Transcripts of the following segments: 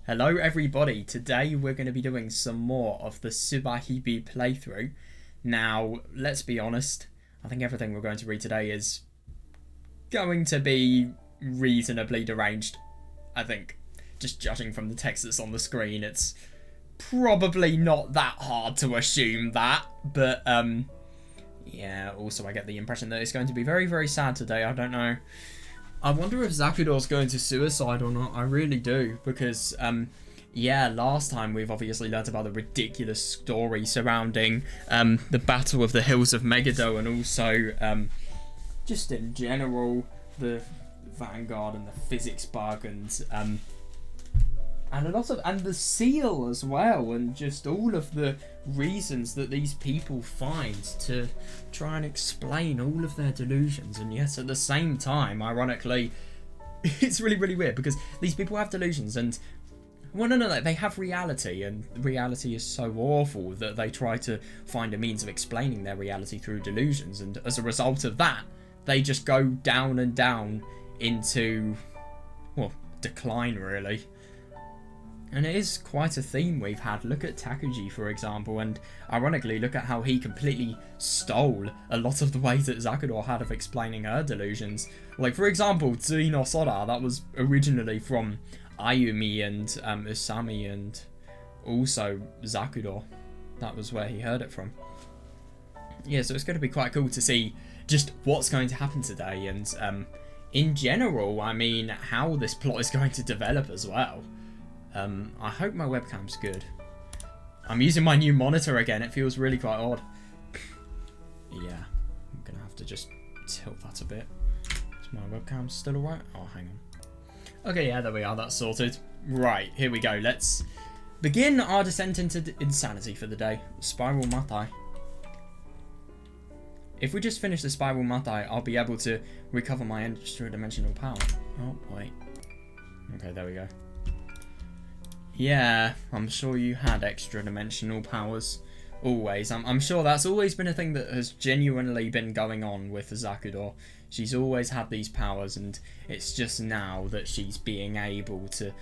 Hello everybody, today we're going to be doing some more of the Subarashiki Hibi playthrough. Now, let's be honest, I think everything we're going to read today is going to be reasonably deranged. I think, just judging from the text that's on the screen, it's probably not that hard to assume that, but yeah, also I get the impression that it's going to be very, very sad today. I don't know. I wonder if Zakuro's going to suicide or not. I really do, because yeah, last time we've obviously learnt about the ridiculous story surrounding the Battle of the Hills of Megiddo, and also just in general the Vanguard and the physics bug, and a lot of, and the seal as well, and just all of the reasons that these people find to try and explain all of their delusions. And yes, at the same time, ironically, it's really, really weird because these people have delusions, and well, no, they have reality, and reality is so awful that they try to find a means of explaining their reality through delusions, and as a result of that, they just go down and down into, well, decline, really. And it is quite a theme we've had. Look at Takuji, for example, and ironically, look at how he completely stole a lot of the ways that Zakuro had of explaining her delusions. Like, for example, Tsui no Sora, that was originally from Ayumi and Usami, and also Zakuro. That was where he heard it from. Yeah, so it's going to be quite cool to see just what's going to happen today, and in general, I mean, how this plot is going to develop as well. I hope my webcam's good. I'm using my new monitor again. It feels really quite odd. Yeah, I'm gonna have to just tilt that a bit. Is my webcam still alright? Oh, hang on. Okay, yeah, there we are. That's sorted. Right, here we go. Let's begin our descent into insanity for the day. Spiral Matai. If we just finish the Spiral Matai, I'll be able to recover my extra-dimensional power. Oh, wait. Okay, there we go. Yeah, I'm sure you had extra-dimensional powers. Always. I'm sure that's always been a thing that has genuinely been going on with Zakuro. She's always had these powers, and it's just now that she's being able to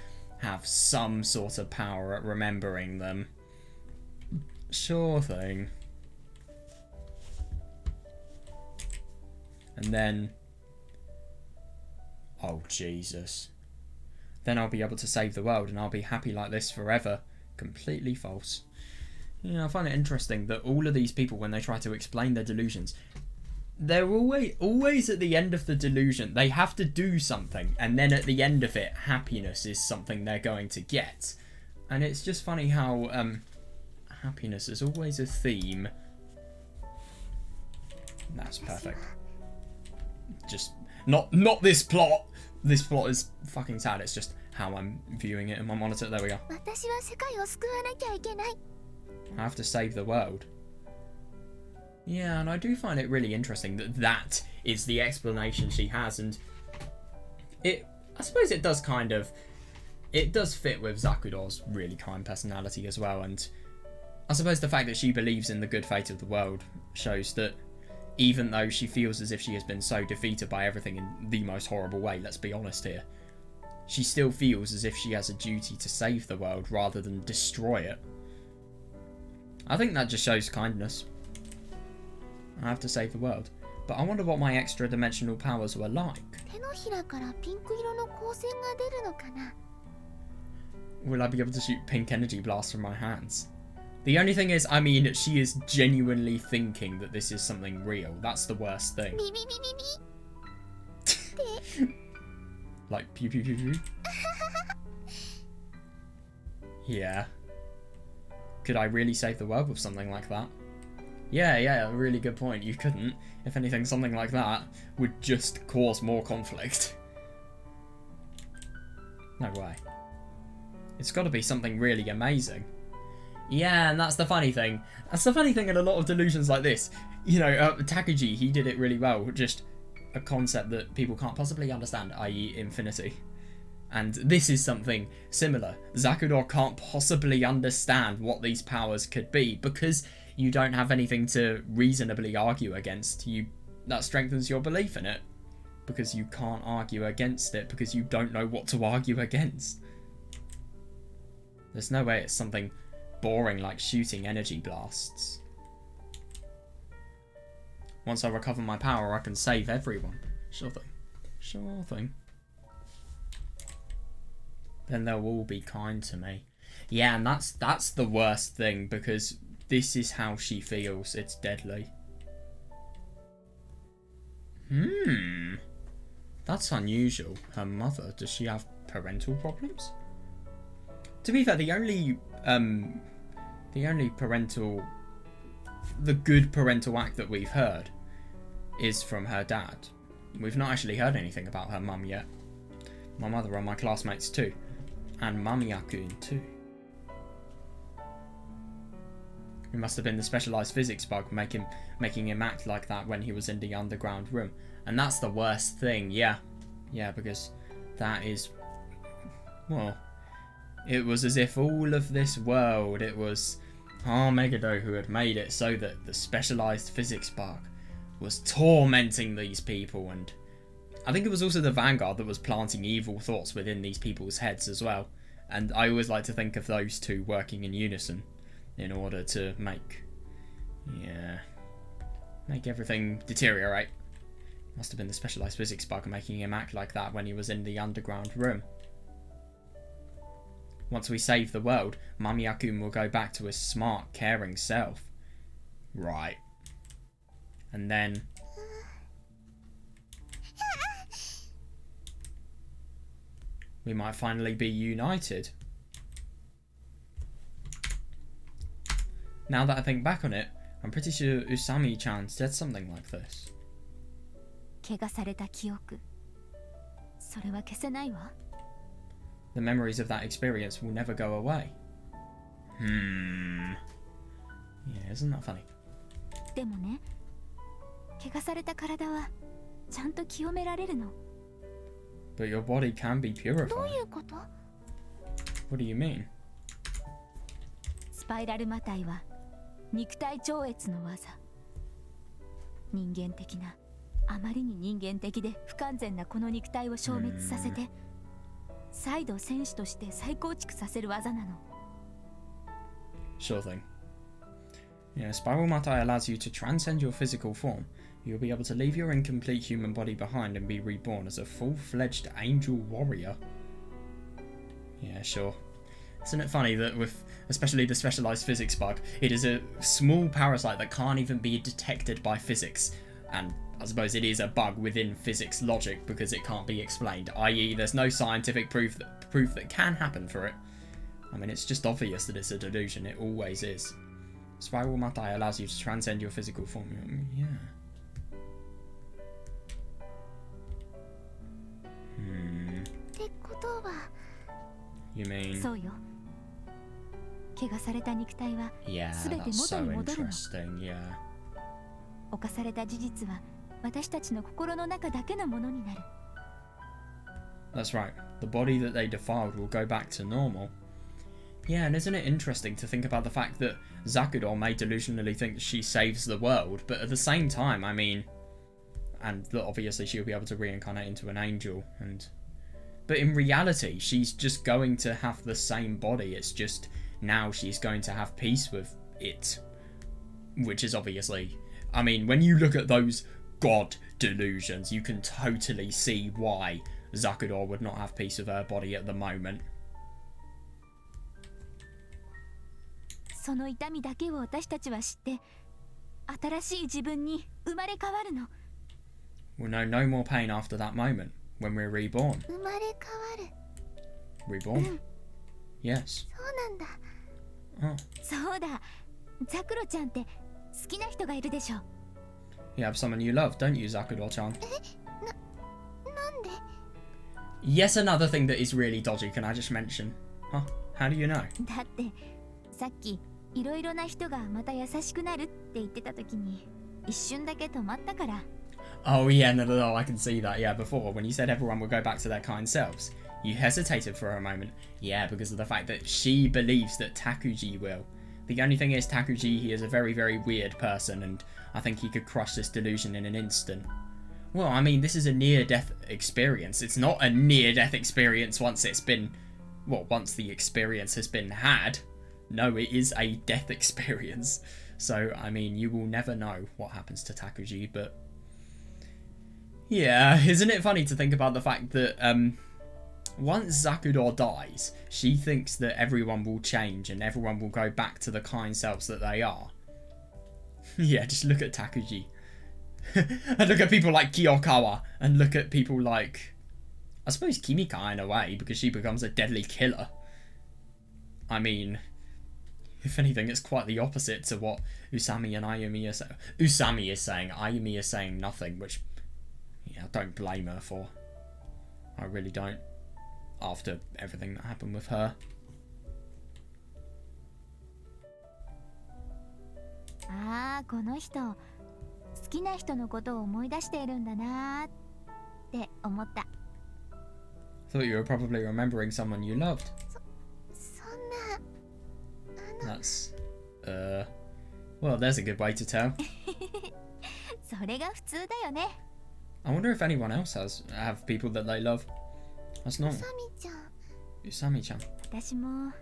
have some sort of power at remembering them. Sure thing. And then... oh, Jesus. Then I'll be able to save the world and I'll be happy like this forever. Completely false. Yeah, I find it interesting that all of these people, when they try to explain their delusions, they're always at the end of the delusion. They have to do something, and then at the end of it, happiness is something they're going to get. And it's just funny how happiness is always a theme. That's perfect. Just not this plot. This plot is fucking sad. It's just how I'm viewing it in my monitor. There we go. I have to save the world. Yeah, and I do find it really interesting that that is the explanation she has, and I suppose it does fit with Zakuro's really kind personality as well, and I suppose the fact that she believes in the good fate of the world shows that even though she feels as if she has been so defeated by everything in the most horrible way, let's be honest here, she still feels as if she has a duty to save the world rather than destroy it. I think that just shows kindness. I have to save the world. But I wonder what my extra-dimensional powers were like. Will I be able to shoot pink energy blasts from my hands? The only thing is, I mean, she is genuinely thinking that this is something real. That's the worst thing. Like, pew pew pew pew. Yeah. Could I really save the world with something like that? Yeah, a really good point. You couldn't. If anything, something like that would just cause more conflict. No way. It's got to be something really amazing. Yeah, and that's the funny thing. That's the funny thing in a lot of delusions like this. You know, Takuji, he did it really well. Just a concept that people can't possibly understand, i.e. infinity. And this is something similar. Zakuro can't possibly understand what these powers could be because you don't have anything to reasonably argue against. That strengthens your belief in it. Because you can't argue against it because you don't know what to argue against. There's no way it's something boring like shooting energy blasts. Once I recover my power, I can save everyone. Sure thing. Sure thing. Then they'll all be kind to me. Yeah, and that's the worst thing, because this is how she feels. It's deadly. That's unusual. Her mother, does she have parental problems? To be fair, the only good parental act that we've heard is from her dad. We've not actually heard anything about her mum yet. My mother and my classmates too. And Mamiya-kun too. It must have been the specialised physics bug making him act like that when he was in the underground room. And that's the worst thing, yeah. Yeah, because that is... well... it was as if all of this world, it was Megado who had made it so that the specialised physics bug was tormenting these people, and I think it was also the Vanguard that was planting evil thoughts within these people's heads as well. And I always like to think of those two working in unison in order to make everything deteriorate. Must have been the specialised physics bug making him act like that when he was in the underground room. Once we save the world, Mamiya-kun will go back to his smart, caring self. Right. And then... we might finally be united. Now that I think back on it, I'm pretty sure Usami-chan said something like this. The memories of that experience will never go away. Yeah, isn't that funny? But your body can be purified. What do you mean? スパイラルマタイは肉体超越の技。人間的な、あまりに人間的で不完全なこの肉体を消滅させて、再度戦士として再構築させる技なの。Sure thing. Yeah, Spiral Matai allows you to transcend your physical form. You'll be able to leave your incomplete human body behind and be reborn as a full-fledged angel warrior. Yeah, sure. Isn't it funny that with especially the specialised physics bug, it is a small parasite that can't even be detected by physics, and I suppose it is a bug within physics logic because it can't be explained, i.e. there's no scientific proof that can happen for it. I mean, it's just obvious that it's a delusion, it always is. Spiral Matai allows you to transcend your physical form. Yeah. You mean... Yeah, that's so interesting, yeah. That's right. The body that they defiled will go back to normal. Yeah, and isn't it interesting to think about the fact that Zakuro may delusionally think she saves the world, but at the same time, I mean... and that obviously she'll be able to reincarnate into an angel, and... but in reality, she's just going to have the same body, it's just now she's going to have peace with it. Which is obviously... I mean, when you look at those god delusions, you can totally see why Zakuro would not have peace with her body at the moment. We'll know no more pain after that moment, when we're reborn. Reborn? Yes. Oh. You have someone you love, don't you, Zakuro-chan? Yes, another thing that is really dodgy, can I just mention? Huh? How do you know? Oh yeah, no, I can see that. Yeah, before, when you said everyone will go back to their kind selves, you hesitated for a moment. Yeah, because of the fact that she believes that Takuji will. The only thing is, Takuji, he is a very, very weird person, and I think he could crush this delusion in an instant. Well, I mean, this is a near-death experience. It's not a near-death experience once it's been well, once the experience has been had, no, it is a death experience. So, I mean, you will never know what happens to Takuji, but yeah, isn't it funny to think about the fact that once Zakuro dies, she thinks that everyone will change and everyone will go back to the kind selves that they are. Yeah, just look at Takuji. And look at people like Kiyokawa, and look at people like, I suppose, Kimika in a way, because she becomes a deadly killer. I mean, if anything, it's quite the opposite to what Usami and Ayumi are saying. Usami is saying, Ayumi is saying nothing, which, yeah, I don't blame her for. I really don't. After everything that happened with her. ああ、この人好きな人のことを思い出しているんだなーって思った。 Thought you were probably remembering someone you loved. そんな That's well, there's a good way to tell. それが普通だよね。 I wonder if anyone else have people that they love. That's normal. サミちゃん。 Usami-chan. 私も好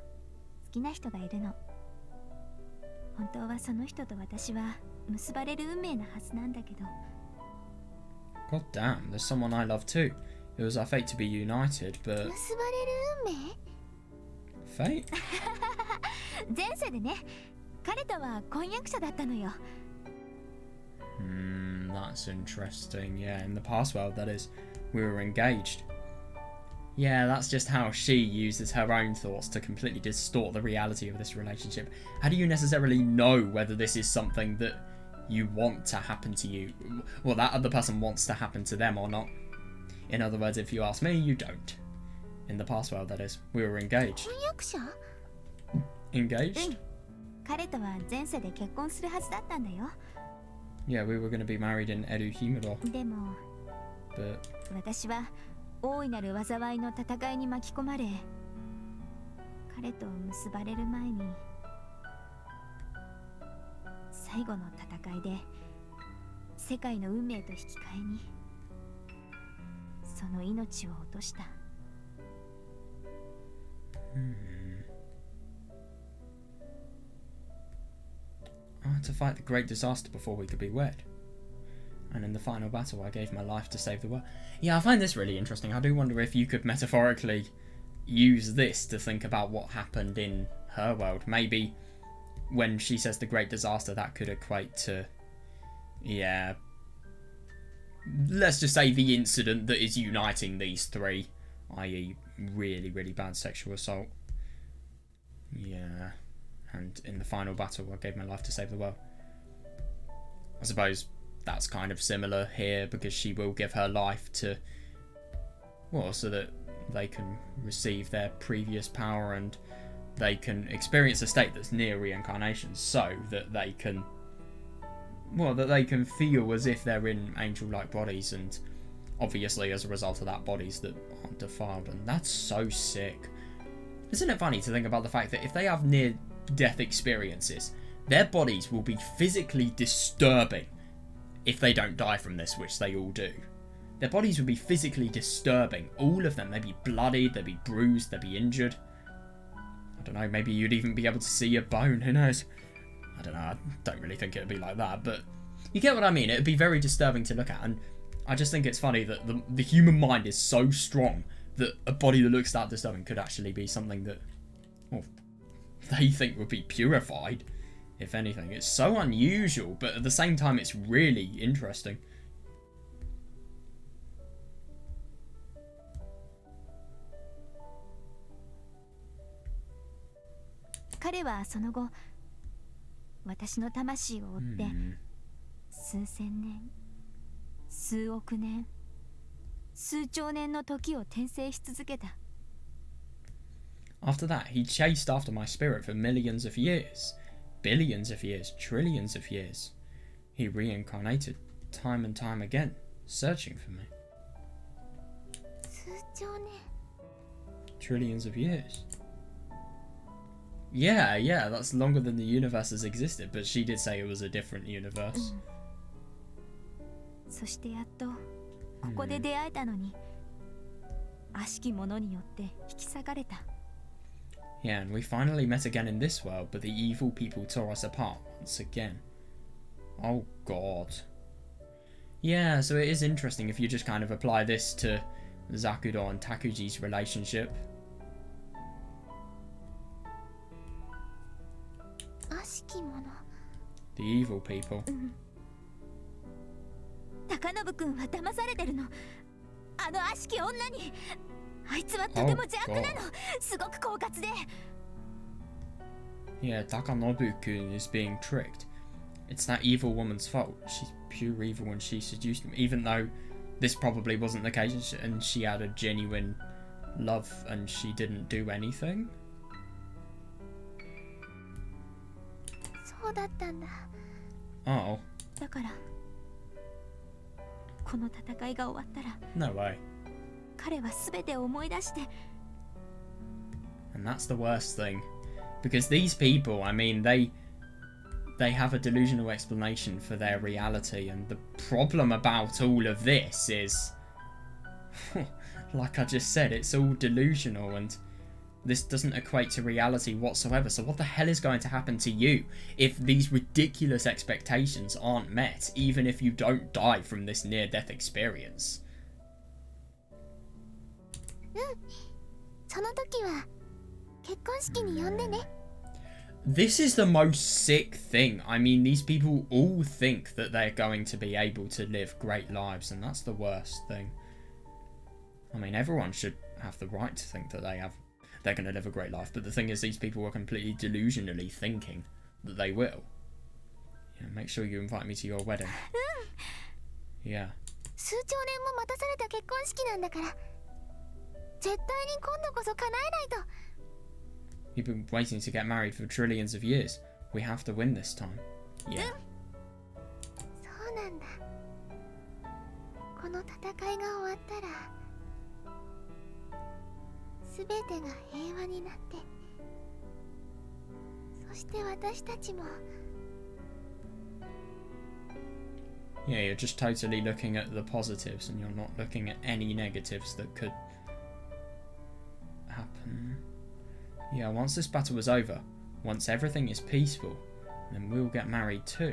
きな人がいるの。本当はその人と私は結ばれる運命なはずなんだけど。 God damn, there's someone I love too. It was our fate to be united, but 結ばれる運命？ fate? 前世でね、彼とは婚約者だったのよ。 That's interesting. Yeah, in the past world, that is. We were engaged. Yeah, that's just how she uses her own thoughts to completely distort the reality of this relationship. How do you necessarily know whether this is something that you want to happen to you? Well, that other person wants to happen to them or not. In other words, if you ask me, you don't. In the past world, that is. We were engaged. 婚約者？ Engaged? 彼とは前世で結婚するはずだったんだよ。 Yeah, we were going to be married in Eruhimuro. でも、 But 私は大いなる災いの戦いに巻き込まれ、彼と結ばれる前に最後の戦いで世界の運命と引き換えにその命を落とした。 I had to fight the great disaster before we could be wed. And in the final battle, I gave my life to save the world. Yeah, I find this really interesting. I do wonder if you could metaphorically use this to think about what happened in her world. Maybe when she says the great disaster, that could equate to, yeah, let's just say the incident that is uniting these three, i.e. really, really bad sexual assault. Yeah. And in the final battle, I gave my life to save the world. I suppose that's kind of similar here, because she will give her life to, well, so that they can receive their previous power and they can experience a state that's near reincarnation, so that they can, well, that they can feel as if they're in angel-like bodies, and obviously as a result of that, bodies that aren't defiled. And that's so sick. Isn't it funny to think about the fact that if they have near-death experiences, their bodies will be physically disturbing if they don't die from this, which they all do. Their bodies would be physically disturbing. All of them. They'd be bloodied, they'd be bruised, they'd be injured. I don't know, maybe you'd even be able to see a bone, who knows? I don't know, I don't really think it would be like that, but you get what I mean. It would be very disturbing to look at, and I just think it's funny that the human mind is so strong that a body that looks that disturbing could actually be something that, well, they think would be purified. If anything, it's so unusual, but at the same time, it's really interesting.彼はその後、私の魂を追って数千年、数億年、数兆年の時を転生し続けた。 After that, he chased after my spirit for millions of years. Billions of years, trillions of years. He reincarnated time and time again, searching for me. 数兆年。 Trillions of years. Yeah, that's longer than the universe has existed, but she did say it was a different universe. そしてやっとここで出会えたのに、悪しき者によって引き裂かれた。Yeah, and we finally met again in this world, but the evil people tore us apart once again. Oh god. Yeah, so it is interesting if you just kind of apply this to Zakuro and Takuji's relationship. 悪しき者。 The evil people. 高信君は騙されてるの。あの悪しき女に。あいつはとても邪悪なの。すごく狡猾で。Yeah, Takanobu-kun is being tricked. It's that evil woman's fault. She's pure evil when she seduced him, even though this probably wasn't the case and she had a genuine love and she didn't do anything. そうだったんだ。 Oh. だからこの戦いが終わったら No way. 彼は全てを思い出して。 And that's the worst thing. Because these people, I mean, they have a delusional explanation for their reality, and the problem about all of this is, like I just said, it's all delusional and this doesn't equate to reality whatsoever. So what the hell is going to happen to you if these ridiculous expectations aren't met, even if you don't die from this near-death experience? その時は結婚式に呼んでね。 This is the most sick thing. I mean, these people all think that they're going to be able to live great lives, and that's the worst thing. I mean, everyone should have the right to think that they're going to live a great life, but the thing is, these people are completely delusionally thinking that they will. Yeah, make sure you invite me to your wedding. Yeah. 数兆年も待たされた結婚式なんだから、絶対に今度こそ叶えないと。 You've been waiting to get married for trillions of years. We have to win this time. Yeah. そうなんだ。この戦いが終わったら、すべてが平和になって、そして私たちも。 Yeah, you're just totally looking at the positives and you're not looking at any negatives that could happen. Yeah, once this battle is over, once everything is peaceful, then we'll get married too.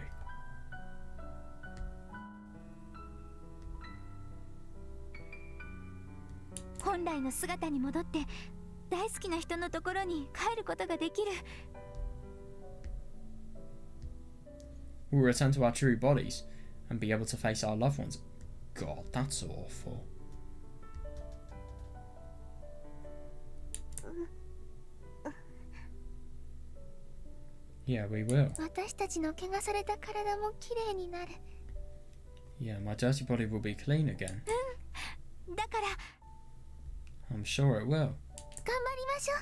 本来の姿に戻って大好きな人のところに帰ることができる。 We'll return to our true bodies and be able to face our loved ones. God, that's awful. Yeah, we will. 私たちの怪我された体もきれいになる。 Yeah, my dirty body will be clean again. だから I'm sure it will. 頑張りましょ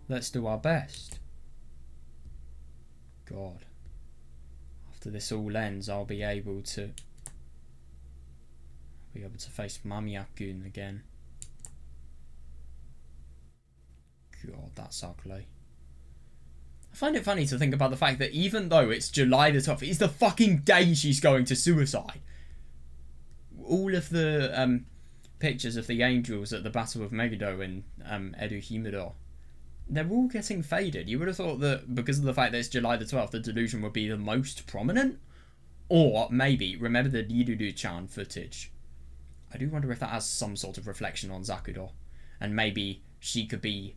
う。 Let's do our best. God. After this all ends, I'll be able to face Mamiya-kun again. God, that's ugly. I find it funny to think about the fact that even though it's July the 12th, it's the fucking day she's going to suicide. All of the pictures of the angels at the Battle of Megiddo in Edo Himuro, they're all getting faded. You would have thought that because of the fact that it's July the 12th, the delusion would be the most prominent. Or maybe, remember the Riruru-chan footage? I do wonder if that has some sort of reflection on Zakuro. And maybe she could be...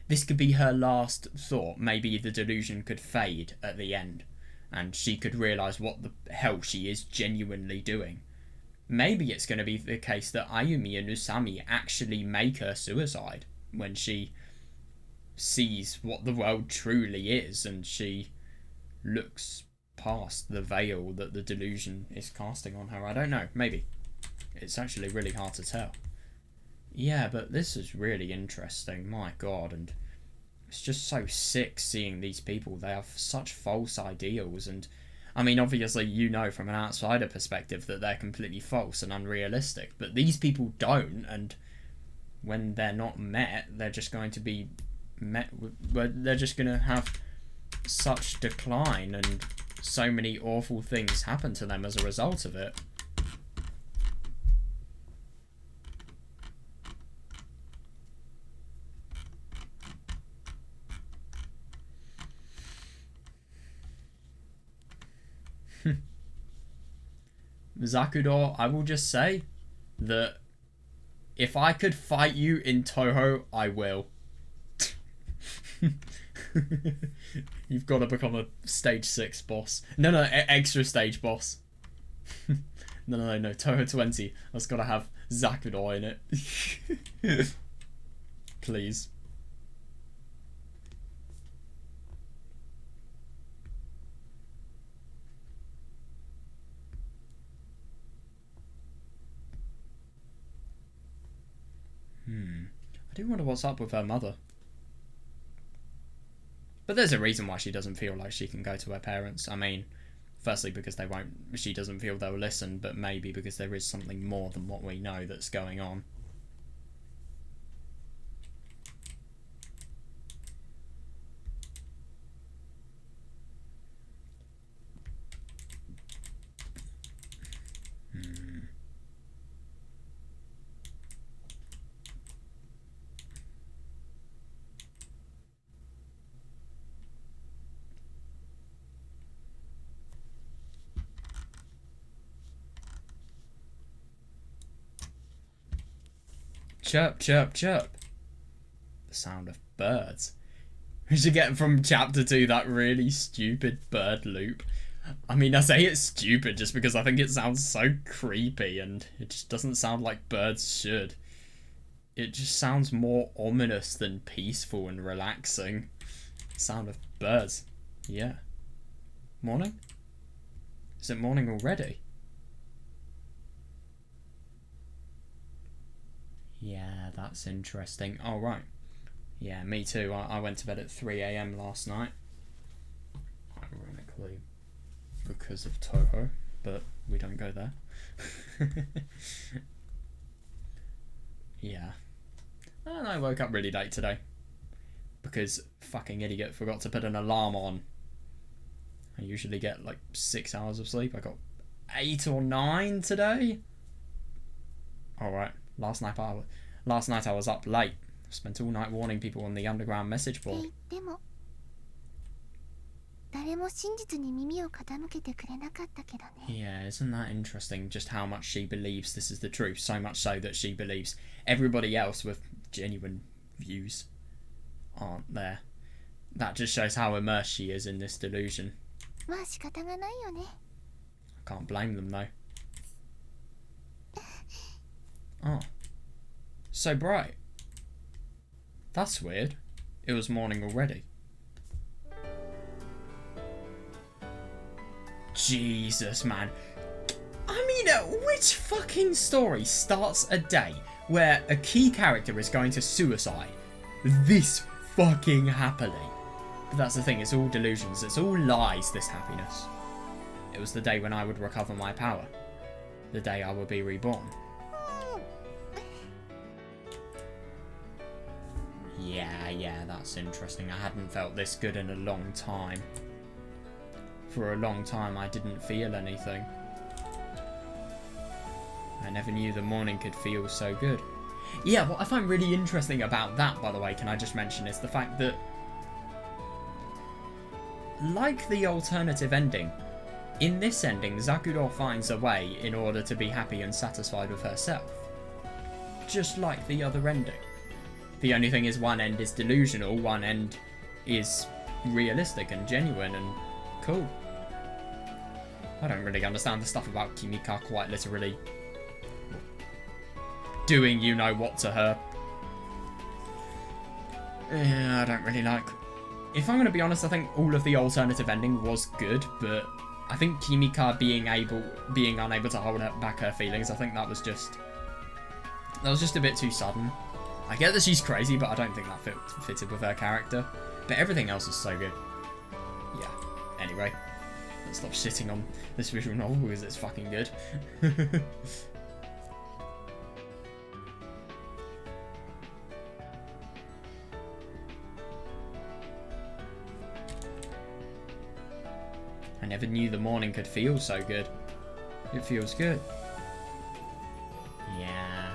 This could be her last thought. Maybe the delusion could fade at the end. And she could realise what the hell she is genuinely doing. Maybe it's going to be the case that Ayumi and Usami actually make her suicide when she sees what the world truly is and she looks past the veil that the delusion is casting on her. I don't know, maybe. It's actually really hard to tell. Yeah, but this is really interesting, my god, and it's just so sick seeing these people. They have such false ideals, and I mean, obviously you know from an outsider perspective that they're completely false and unrealistic, but these people don't, and when they're not met, they're just going to be met with, they're just going to have such decline and so many awful things happen to them as a result of it. Zakuro, I will just say that if I could fight you in Toho, I will. You've got to become a stage 6 boss. No, extra stage boss. No, Toho 20. That's got to have Zakuro in it. Please. I do wonder what's up with her mother. But there's a reason why she doesn't feel like she can go to her parents. I mean, firstly because she doesn't feel they'll listen, but maybe because there is something more than what we know that's going on. Chirp, chirp, chirp. The sound of birds. We should get from chapter 2 that really stupid bird loop. I mean, I say it's stupid just because I think it sounds so creepy and it just doesn't sound like birds should. It just sounds more ominous than peaceful and relaxing. Sound of birds. Yeah. Morning? Is it morning already? Yeah, that's interesting. Oh, right. Yeah, me too. I went to bed at 3 AM last night. Ironically, because of Toho, but we don't go there. Yeah. And I woke up really late today. Because fucking idiot forgot to put an alarm on. I usually get like 6 hours of sleep. I got 8 or 9 today. Alright. Last night I was up late. Spent all night warning people on the underground message board. Yeah, isn't that interesting just how much she believes this is the truth? So much so that she believes everybody else with genuine views aren't there. That just shows how immersed she is in this delusion. I can't blame them though. Oh. So bright. That's weird. It was morning already. Jesus, man. I mean, which fucking story starts a day where a key character is going to suicide this fucking happily? But that's the thing, it's all delusions. It's all lies, this happiness. It was the day when I would recover my power. The day I would be reborn. Yeah, that's interesting. I hadn't felt this good in a long time. For a long time, I didn't feel anything. I never knew the morning could feel so good. Yeah, what I find really interesting about that, by the way, can I just mention, is the fact that, like the alternative ending, in this ending, Zakuro finds a way in order to be happy and satisfied with herself. Just like the other ending. The only thing is one end is delusional, one end is realistic and genuine and cool. I don't really understand the stuff about Kimika quite literally doing you know what to her. Yeah, I don't really like... If I'm going to be honest, I think all of the alternative ending was good, but I think Kimika being unable to hold back her feelings, I think that was just a bit too sudden. I get that she's crazy, but I don't think that fitted with her character. But everything else is so good. Yeah. Anyway, let's stop shitting on this visual novel because it's fucking good. I never knew the morning could feel so good. It feels good. Yeah.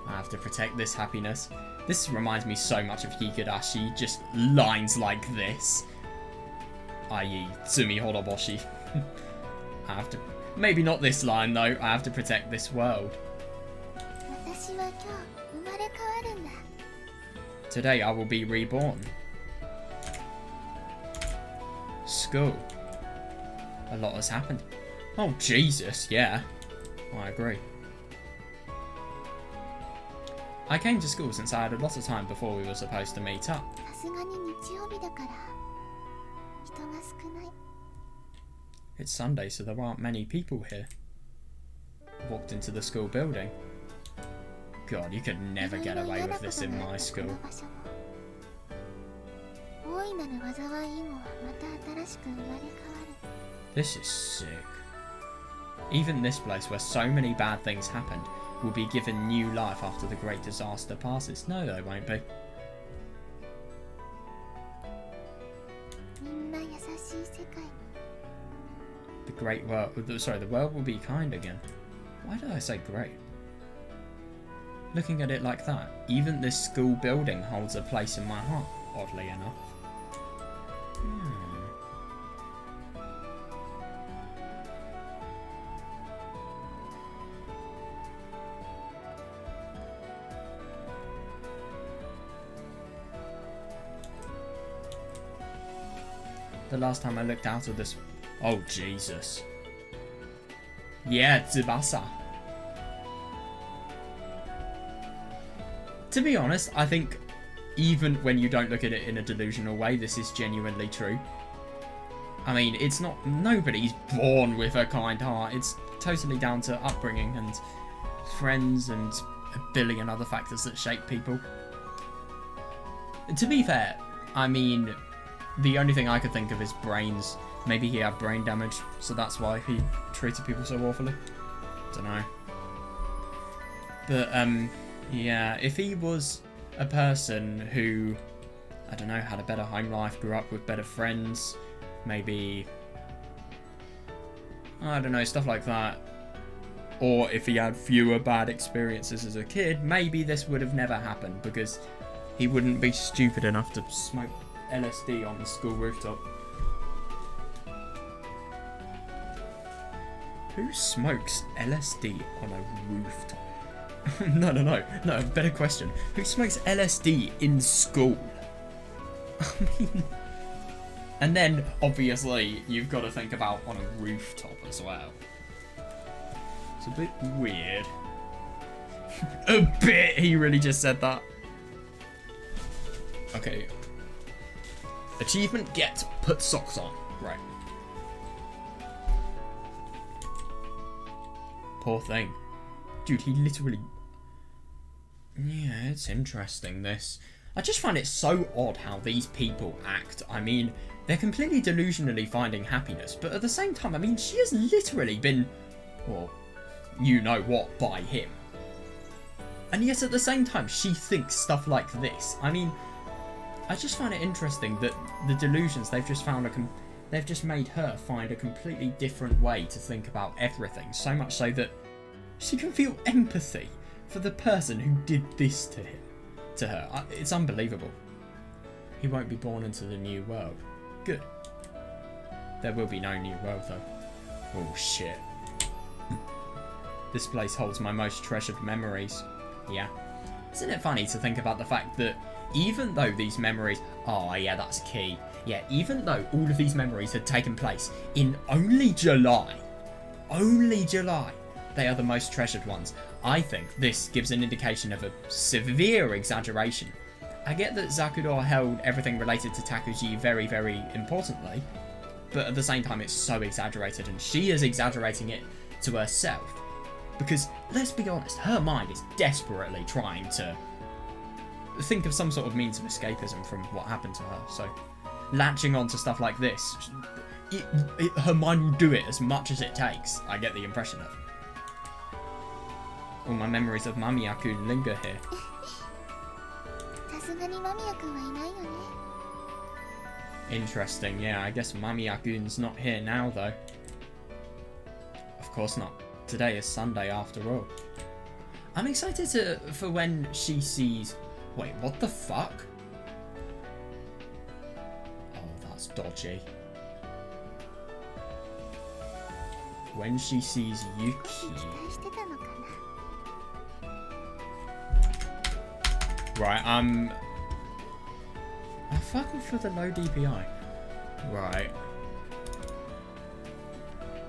I have to protect this happiness. This reminds me so much of Higurashi, just lines like this. I.e. Tsumi Horoboshi. Maybe not this line though. I have to protect this world. 私は今日生まれ変わるんだ Today I will be reborn. School. A lot has happened. Oh Jesus, yeah. I agree. I came to school since I had a lot of time before we were supposed to meet up. さすがに日曜日だから人が少ない It's Sunday, so there aren't many people here. Walked into the school building. God, you could never get away with this in my school. 大いなる災い以後はまた新しく生まれ変わる This is sick. Even this place where so many bad things happened will be given new life after the great disaster passes. No, they won't be. みんな優しい世界 The great world, sorry, the world will be kind again. Why did I say great? Looking at it like that, even this school building holds a place in my heart, oddly enough. The last time I looked out of this... Oh, Jesus. Yeah, Tsubasa. To be honest, I think even when you don't look at it in a delusional way, this is genuinely true. I mean, it's not... Nobody's born with a kind heart. It's totally down to upbringing and friends and a billion other factors that shape people. To be fair, I mean... The only thing I could think of is brains. Maybe he had brain damage, so that's why he treated people so awfully. Don't know. But, yeah, if he was a person who, I don't know, had a better home life, grew up with better friends, maybe, I don't know, stuff like that. Or if he had fewer bad experiences as a kid, maybe this would have never happened, because he wouldn't be stupid enough to smoke LSD on the school rooftop. Who smokes LSD on a rooftop? No, better question. Who smokes LSD in school? I mean... And then, obviously, you've got to think about on a rooftop as well. It's a bit weird. A bit! He really just said that. Okay. Achievement get, put socks on. Right. Poor thing. Dude, he literally... Yeah, it's interesting, this. I just find it so odd how these people act. I mean, they're completely delusionally finding happiness, but at the same time, I mean, she has literally been... Well, you know what, by him. And yet at the same time, she thinks stuff like this. I mean... I just find it interesting that the delusions, they've just made her find a completely different way to think about everything, so much so that she can feel empathy for the person who did this to her. It's unbelievable. He won't be born into the new world. Good. There will be no new world though. Oh shit. This place holds my most treasured memories. Yeah. Isn't it funny to think about the fact that even though these memories... Oh, yeah, that's key. Yeah, even though all of these memories had taken place in only July, they are the most treasured ones. I think this gives an indication of a severe exaggeration. I get that Zakuro held everything related to Takuji very, very importantly, but at the same time it's so exaggerated, and she is exaggerating it to herself. Because, let's be honest, her mind is desperately trying to think of some sort of means of escapism from what happened to her, so latching on to stuff like this, her mind will do it as much as it takes, I get the impression of. All my memories of Mamiya-kun linger here. Interesting, yeah, I guess Mamiya-kun's not here now though. Of course not. Today is Sunday after all. I'm excited for when she sees... Wait, what the fuck? Oh, that's dodgy. when she sees Yuki. 期待してたのかな。 Right, I fucking for the low DPI. Right.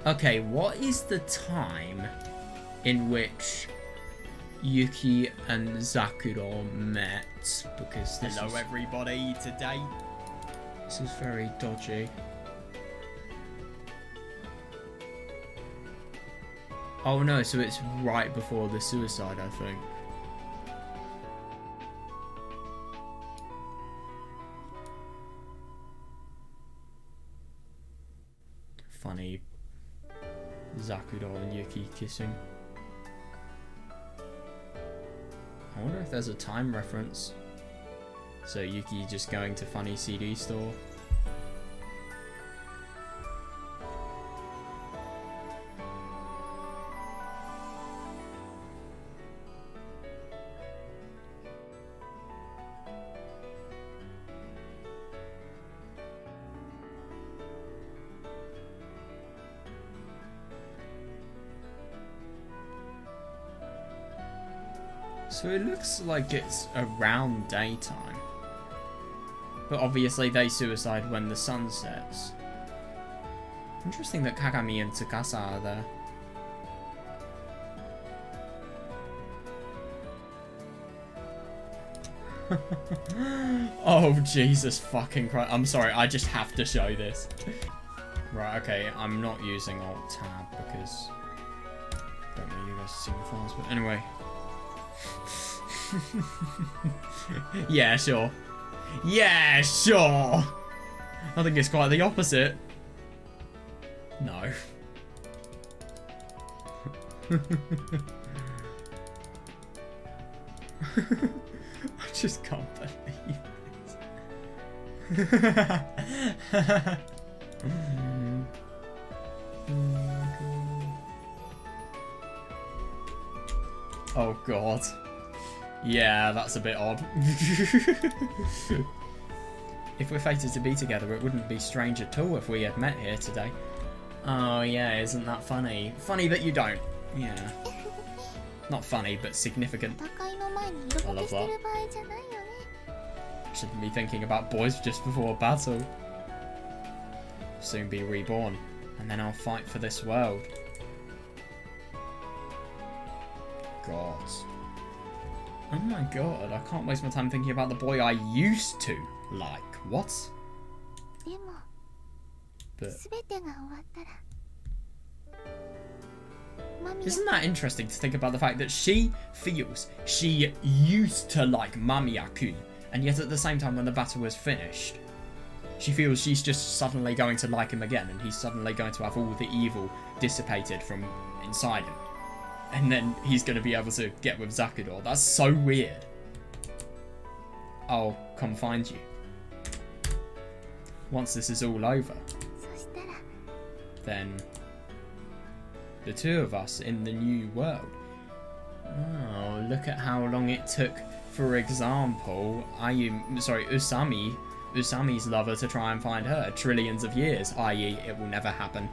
Okay, what is the time in which Yuki and Zakuro met? Because this hello everybody, today this is very dodgy. Oh no, so it's right before the suicide, I think. Funny Zakuro and Yuki kissing. I wonder if there's a time reference. So Yuki just going to funny CD store. So it looks like it's around daytime. But obviously they suicide when the sun sets. Interesting that Kagami and Tsukasa are there. Oh, Jesus fucking Christ. I'm sorry, I just have to show this. Right, okay, I'm not using Alt-Tab because I don't know you guys see the files, but anyway. Yeah, sure. Yeah, sure. I think it's quite the opposite. No. I just can't believe it. Oh god. Yeah, that's a bit odd. If we're fated to be together, it wouldn't be strange at all if we had met here today. Oh yeah, isn't that funny? Funny that you don't. Yeah. Not funny, but significant. I love that. Shouldn't be thinking about boys just before battle. Soon be reborn, and then I'll fight for this world. God. Oh my god, I can't waste my time thinking about the boy I used to like. What? But isn't that interesting to think about the fact that she feels she used to like Mamiya-kun, and yet at the same time when the battle was finished, she feels she's just suddenly going to like him again, and he's suddenly going to have all the evil dissipated from inside him. And then he's going to be able to get with Zakuro. That's so weird. I'll come find you. Once this is all over, then the two of us in the new world. Oh, look at how long it took, for example, Usami's lover to try and find her. Trillions of years, i.e. it will never happen.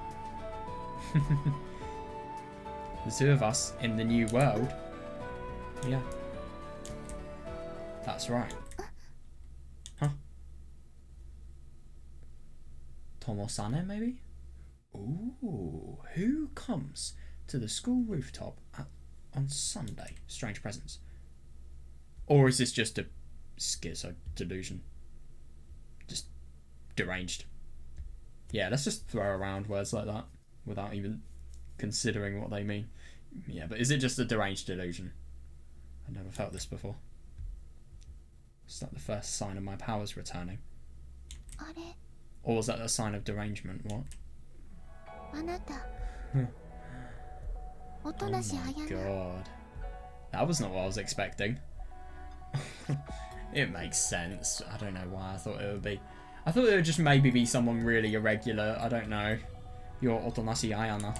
The two of us in the new world. Yeah. That's right. Huh? Tomo-sane, maybe? Ooh, who comes to the school rooftop on Sunday? Strange presence. Or is this just a schizo delusion? Just deranged. Yeah, let's just throw around words like that without even considering what they mean. Yeah, but is it just a deranged delusion? I've never felt this before. Is that the first sign of my powers returning? Or was that a sign of derangement? What? Oh my god. That was not what I was expecting. It makes sense. I don't know why I thought it would be. I thought it would just maybe be someone really irregular. I don't know. Your Otonashi Ayana.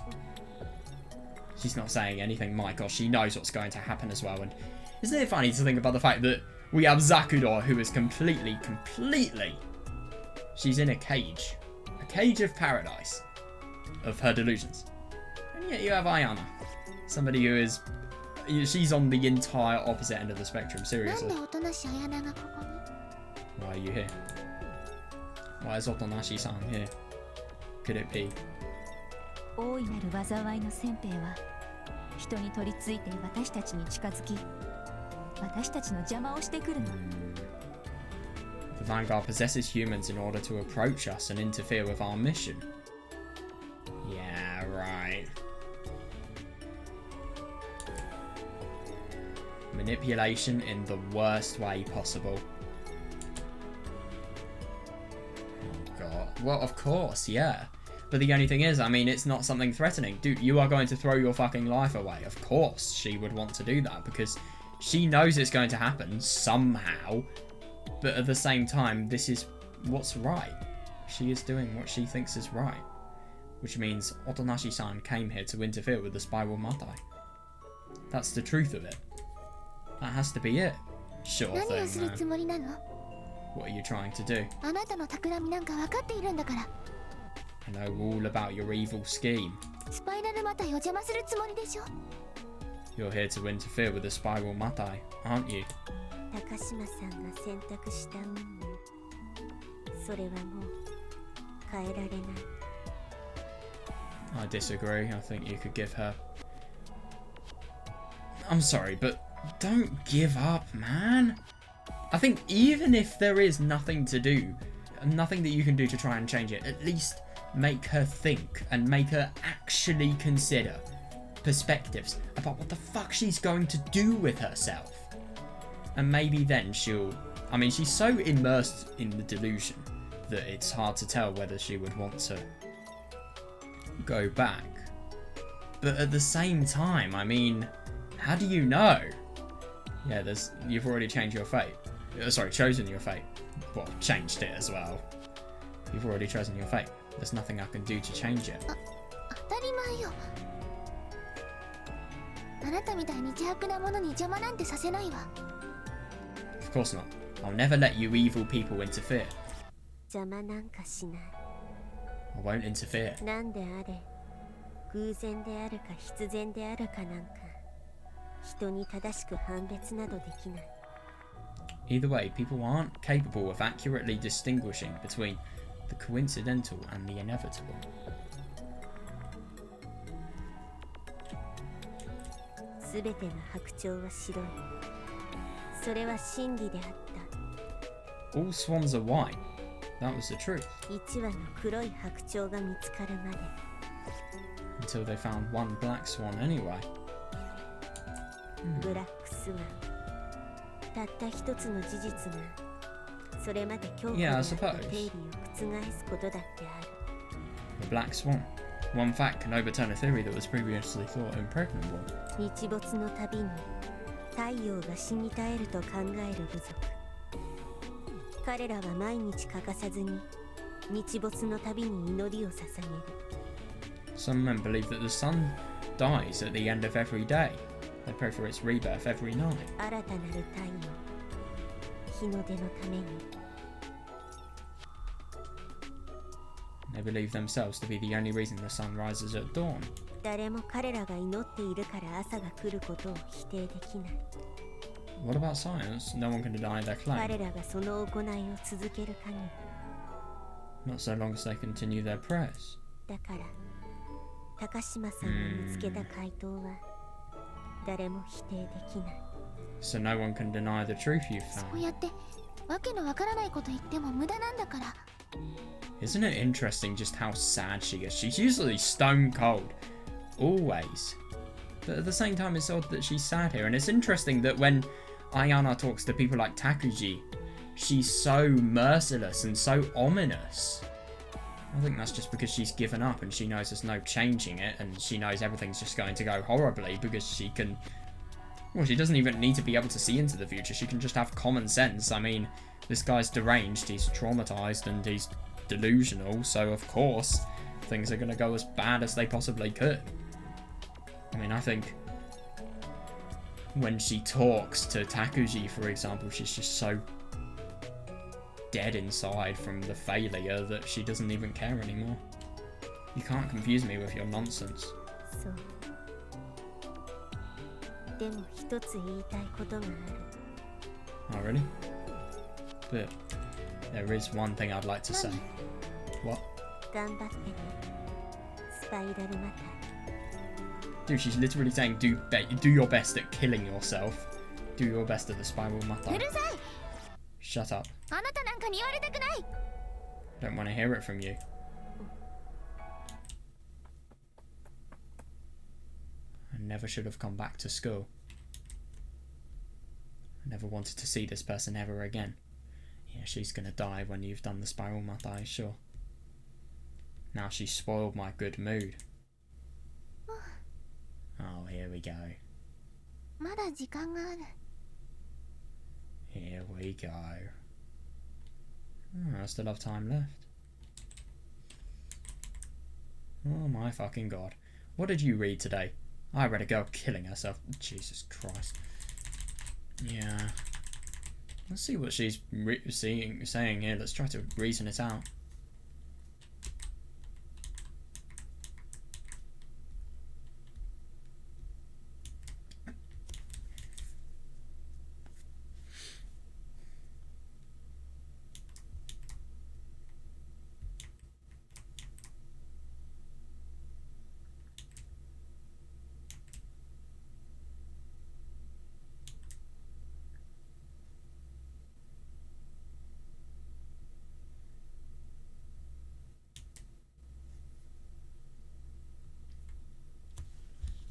She's not saying anything. My gosh, she knows what's going to happen as well. And isn't it funny to think about the fact that we have Zakuro, who is completely... She's in a cage. A cage of paradise. Of her delusions. Yeah, you have Ayana. Somebody who is... She's on the entire opposite end of the spectrum, seriously. Why are you here? Why is Otonashi-san here? Could it be? 大いなる災いの先兵は人に取り付いて私たちに近づき私たちの邪魔をしてくるの。The Vanguard possesses humans in order to approach us and interfere with our mission. Yeah, right. Manipulation in the worst way possible. Oh god. Well, of course, yeah. But the only thing is, I mean, it's not something threatening. Dude, you are going to throw your fucking life away. Of course she would want to do that because she knows it's going to happen somehow. But at the same time, this is what's right. She is doing what she thinks is right. Which means Otonashi-san came here to interfere with the spiral Matai. That's the truth of it. That has to be it. Sure thing, man. What are you trying to do? I know all about your evil scheme. You're here to interfere with the spiral Matai, aren't you? I disagree. I think you could give her... I'm sorry, but don't give up, man. I think even if there is nothing to do, nothing that you can do to try and change it, at least make her think and make her actually consider perspectives about what the fuck she's going to do with herself. And maybe then she'll... I mean, she's so immersed in the delusion that it's hard to tell whether she would want to go back. But at the same time, I mean, how do you know? Yeah, you've already changed your fate. Sorry, chosen your fate. Well, changed it as well. You've already chosen your fate. There's nothing I can do to change it. Of course not. I'll never let you evil people interfere. I won't interfere. Either way, people aren't capable of accurately distinguishing between the coincidental and the inevitable. All swans are white. That was the truth. Until they found one black swan anyway. Yeah, I suppose. The black swan. One fact can overturn a theory that was previously thought impregnable. Some men believe that the sun dies at the end of every day. They pray for its rebirth every night. They believe themselves to be the only reason the sun rises at dawn. What about science? No one can deny their claim. Not so long as they continue their prayers. So no one can deny the truth you found. Isn't it interesting just how sad she is? She's usually stone cold. Always. But at the same time, it's odd that she's sad here. And it's interesting that when Ayana talks to people like Takuji, she's so merciless and so ominous. I think that's just because she's given up and she knows there's no changing it, and she knows everything's just going to go horribly because she can... Well, she doesn't even need to be able to see into the future. She can just have common sense. I mean, this guy's deranged, he's traumatized, and he's delusional, so of course things are going to go as bad as they possibly could. I mean, I think when she talks to Takuji, for example, she's just so dead inside from the failure that she doesn't even care anymore. You can't confuse me with your nonsense. そう。でも一つ言いたいことがある。 Oh, really? But there is one thing I'd like to say. What? 頑張ってね、スパイラルマタイ。 Dude, she's literally saying do your best at killing yourself. Do your best at the spiral Matai. Shut up. Don't want to hear it from you. I never should have come back to school. I never wanted to see this person ever again. Yeah, she's gonna die when you've done the spiral Matai, sure. Now she's spoiled my good mood. Oh, here we go. まだ時間がある。 Here we go. Oh, I still have time left. Oh my fucking god. What did you read today? I read a girl killing herself. Jesus Christ. Yeah. Let's see what she's saying here. Let's try to reason it out.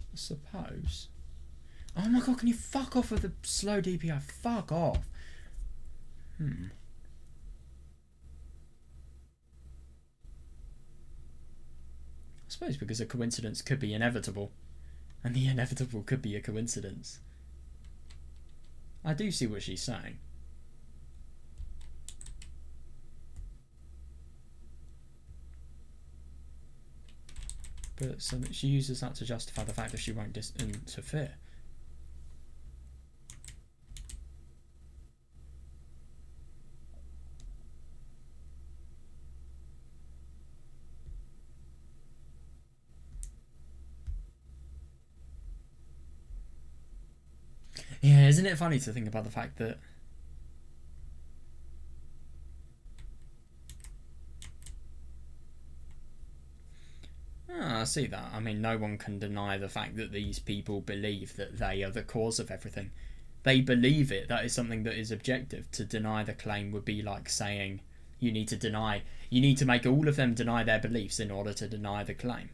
I suppose. Oh my god, can you fuck off with the slow DPI? Fuck off. I suppose because a coincidence could be inevitable. And the inevitable could be a coincidence. I do see what she's saying. But so that she uses that to justify the fact that she won't interfere. Yeah, isn't it funny to think about the fact that I see that. I mean, no one can deny the fact that these people believe that they are the cause of everything. They believe it. That is something that is objective. To deny the claim would be like saying you need to make all of them deny their beliefs in order to deny the claim.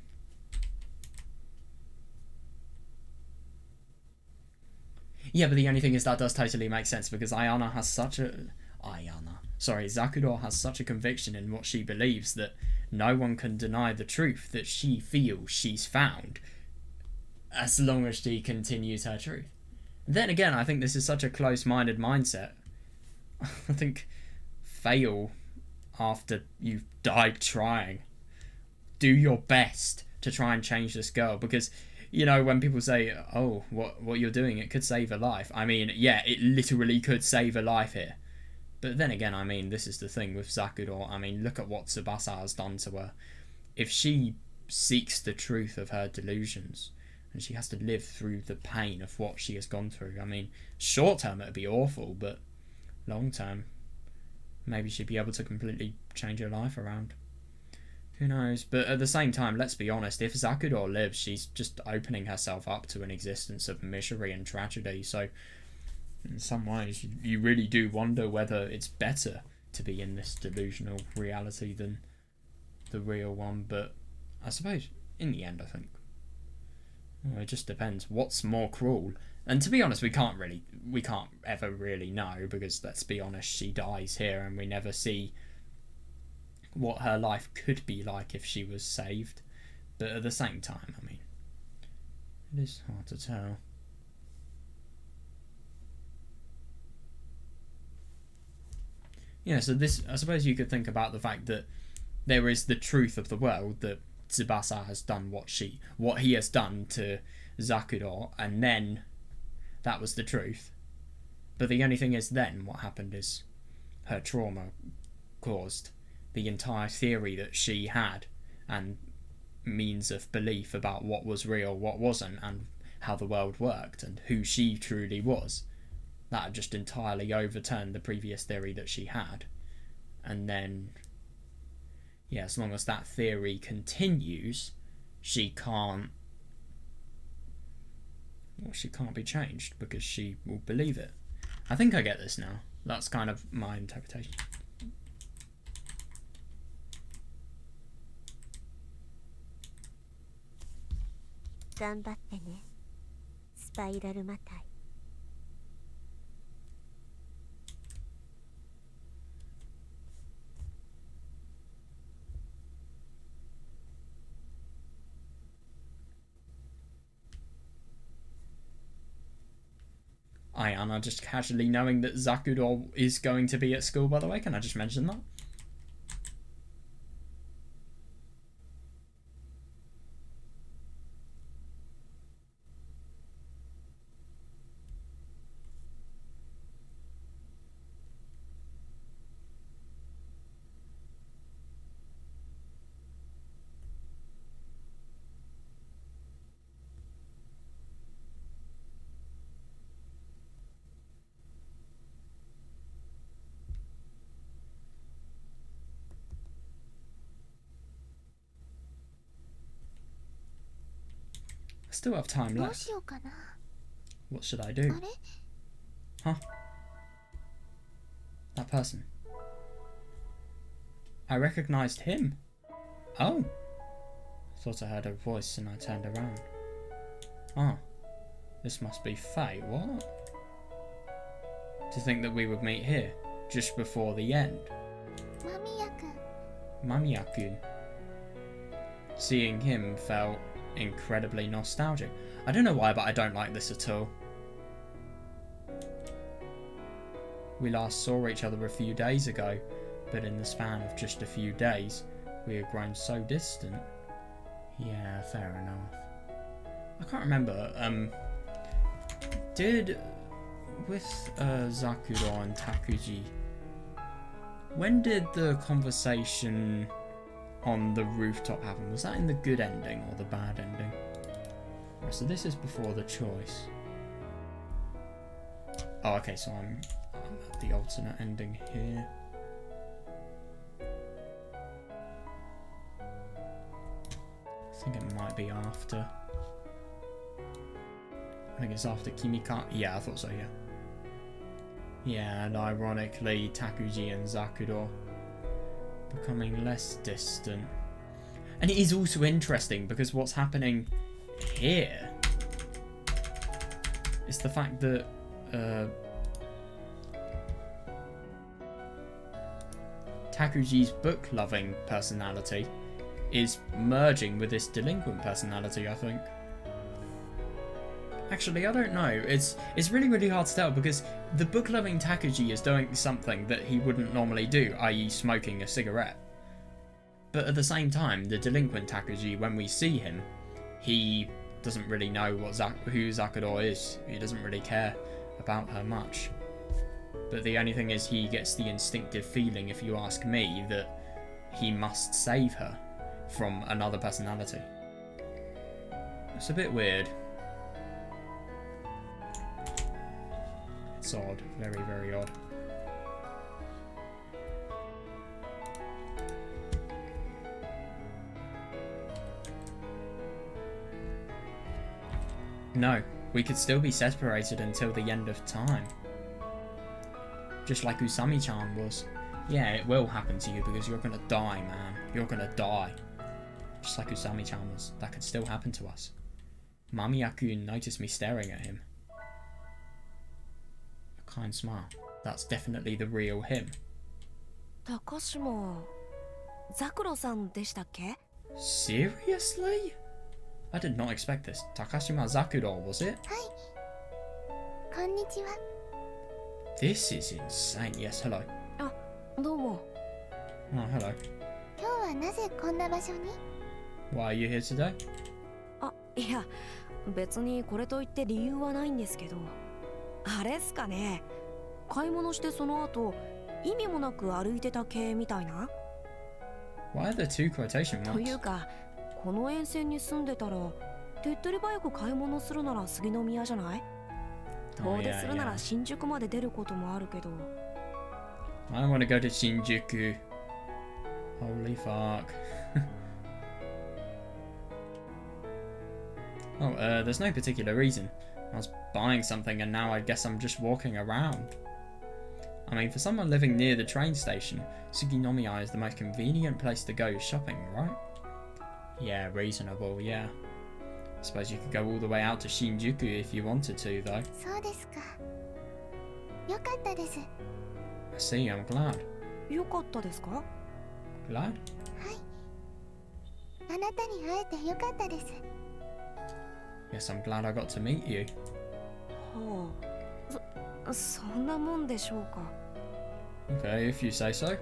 Yeah, but the only thing is that does totally make sense because Zakuro has such a conviction in what she believes that no one can deny the truth that she feels she's found as long as she continues her truth. Then again, I think this is such a close-minded mindset. I think fail after you've died trying. Do your best to try and change this girl because, you know, when people say, oh, what you're doing, it could save a life. I mean, yeah, it literally could save a life here. But then again, I mean, this is the thing with Zakuro. I mean, look at what Tsubasa has done to her. If she seeks the truth of her delusions, and she has to live through the pain of what she has gone through, I mean, short term it'd be awful, but long term, maybe she'd be able to completely change her life around. Who knows? But at the same time, let's be honest, if Zakuro lives, she's just opening herself up to an existence of misery and tragedy, so in some ways, you really do wonder whether it's better to be in this delusional reality than the real one. But I suppose, in the end, I think, well, it just depends. What's more cruel? And to be honest, we can't ever really know, because let's be honest, she dies here and we never see what her life could be like if she was saved. But at the same time, I mean, it is hard to tell. Yeah, so this, I suppose you could think about the fact that there is the truth of the world, that Tsubasa has done what he has done to Zakuro, and then that was the truth. But the only thing is then what happened is her trauma caused the entire theory that she had, and means of belief about what was real, what wasn't, and how the world worked, and who she truly was. That had just entirely overturned the previous theory that she had. And then, yeah, as long as that theory continues, she can't be changed because she will believe it. I think I get this now. That's kind of my interpretation. 頑張ってね、スパイラルマタイ。Ayana just casually knowing that Zakuro is going to be at school, by the way. Can I just mention that? I still have time どう left. しようかな。 What should I do? あれ Huh? That person. I recognized him. Oh. Thought I heard a voice and I turned around. Ah. This must be Faye. What? To think that we would meet here, just before the end. マミヤくん。 Mamiya-kun. Seeing him felt incredibly nostalgic. I don't know why, but I don't like this at all. We last saw each other a few days ago, but in the span of just a few days, we had grown so distant. Yeah, fair enough. I can't remember, with Zakuro and Takuji, when did the conversation on the rooftop happen? Was that in the good ending or the bad ending? Right, so this is before the choice. Oh, okay, so I'm at the alternate ending here. I think it might be after. I think it's after Kimika. Yeah, I thought so, yeah. Yeah, and ironically, Takuji and Zakuro becoming less distant. And it is also interesting because what's happening here is the fact that Takuji's book-loving personality is merging with this delinquent personality, I think. Actually, I don't know. It's really, really hard to tell because the book-loving Takuji is doing something that he wouldn't normally do, i.e. smoking a cigarette. But at the same time, the delinquent Takuji, when we see him, he doesn't really know who Zakuro is. He doesn't really care about her much. But the only thing is he gets the instinctive feeling, if you ask me, that he must save her from another personality. It's a bit weird. It's odd. Very, very odd. No, we could still be separated until the end of time. Just like Usami-chan was. Yeah, it will happen to you because you're gonna die, man. You're gonna die. Just like Usami-chan was. That could still happen to us. Mamiya-kun noticed me staring at him. A kind smile. That's definitely the real him. 高島、ザクロさんでしたっけ? Seriously? I did not expect this. Takashima Zakuro, was it? はい。こんにちは。 This is insane. Yes, hello. あ、どうも。 Oh, hello. 今日はなぜこんな場所に？ Why are you here today? あ、いや、別にこれといって理由はないんですけど。あれっすかね。買い物してその後、意味もなく歩いてた系みたいな。 Why are there two quotation という marks? か、この沿線に住んでたら手っ取り早く買い物するなら杉宮じゃない？遠出するなら新宿まで出ることもあるけど。I want to go to Shinjuku. Holy fuck. Oh, there's no particular reason. I was buying something and now I guess I'm just walking around. I mean, for someone living near the train station, Suginomiya is the most convenient place to go shopping, right? Yeah, reasonable, yeah. I suppose you could go all the way out to Shinjuku if you wanted to, though. そうですか。よかったです。I see, I'm glad. よかったですか？ Glad? はい。あなたに会えてよかったです。Yes, I'm glad I got to meet you. はあ、そんなもんでしょうか。Okay, if you say so. はい。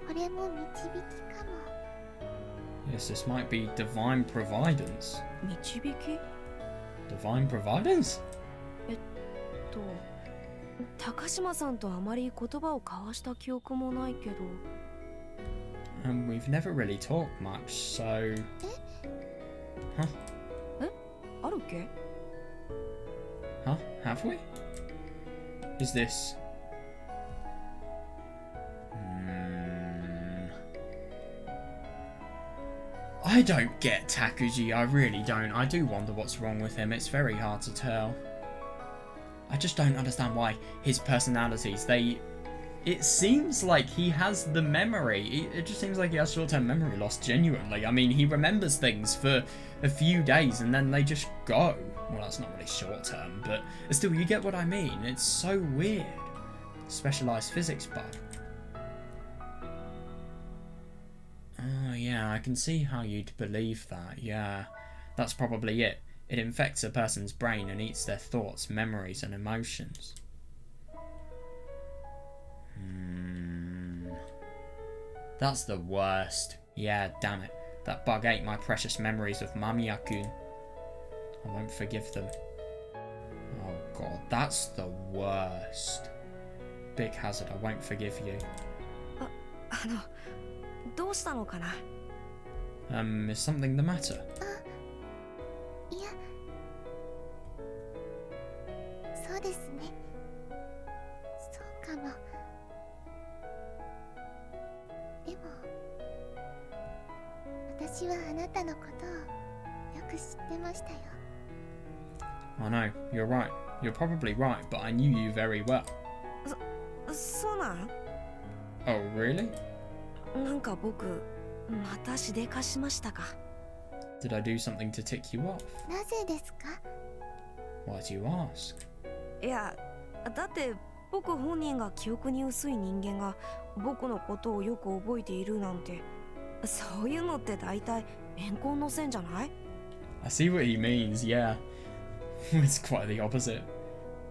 これも導きかも。Yes, this might be divine providence. 導き？ Divine providence? 高島さんとあまり言葉を交わした記憶もないけど。We've never really talked much, so... Huh? あるっけ？ Huh? Have we? Is this... I don't get Takuji, I really don't. I do wonder what's wrong with him, it's very hard to tell. I just don't understand why his personalities, it seems like he has the memory. It just seems like he has short-term memory loss, genuinely. I mean, he remembers things for a few days and then they just go. Well, that's not really short-term, but still, you get what I mean. It's so weird. Specialized physics bug. Oh, yeah, I can see how you'd believe that, yeah. That's probably it. It infects a person's brain and eats their thoughts, memories, and emotions. That's the worst. Yeah, damn it. That bug ate my precious memories of Mamiya-kun. I won't forgive them. Oh god, that's the worst. Big hazard, I won't forgive you. どうしたのかな？ Is something the matter? いや、そうですね。そうかも。でも、私はあなたのことをよく知ってましたよ。I know, you're right. You're probably right, but I knew you very well. そうなん？ Oh, really? なんか僕、またしでかしましたか？ Did I do something to tick you off? なぜですか？ Why do you ask? いや、だって僕本人が記憶に薄い人間が僕のことをよく覚えているなんて、そういうのって大体怨恨の線じゃない？ I see what he means, yeah. It's quite the opposite.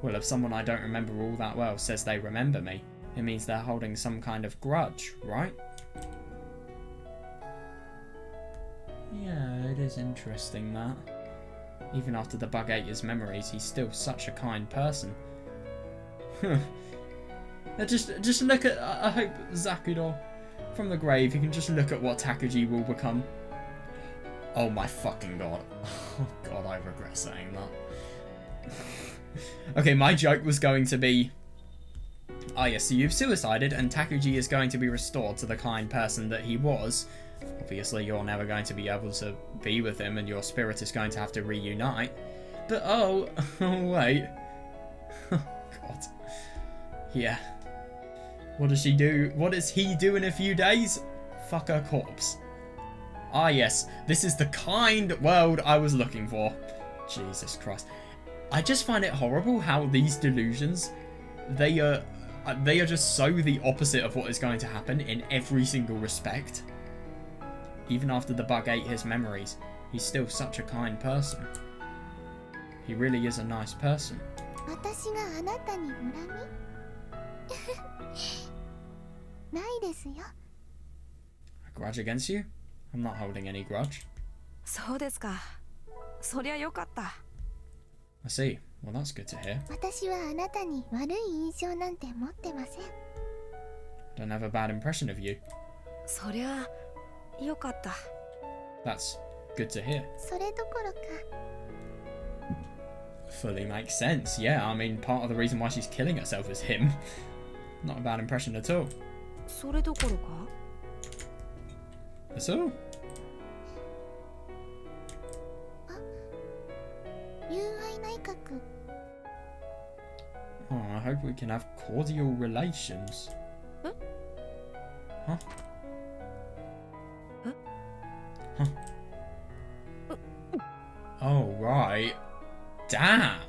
Well, if someone I don't remember all that well says they remember me, it means they're holding some kind of grudge, right? Yeah, it is interesting that. Even after the bug ate his memories, he's still such a kind person. just look at... I hope Zakuro, from the grave, you can just look at what Takuji will become. Oh my fucking god. Oh god, I regret saying that. Okay, my joke was going to be... Ah yes, so you've suicided and Takuji is going to be restored to the kind person that he was. Obviously, you're never going to be able to be with him and your spirit is going to have to reunite. But oh wait. Oh god. Yeah. What does she do? What does he do in a few days? Fuck her corpse. Ah yes, this is the kind world I was looking for. Jesus Christ. I just find it horrible how these delusions, they are just so the opposite of what is going to happen in every single respect. Even after the bug ate his memories, he's still such a kind person. He really is a nice person. 私があなたに恨みないですよ。A grudge against you? I'm not holding any grudge. そうですか。そりゃよかった。I see. Well, that's good to hear. 私はあなたに悪い印象なんて持ってません。Don't have a bad impression of you. そりゃよかった。 That's good to hear. それどころか Fully makes sense. Yeah, I mean, part of the reason why she's killing herself is him. Not a bad impression at all. それどころか That's all. 友愛内閣 Oh, I hope we can have cordial relations. Huh? Huh? Huh? Huh? Oh, right. Damn.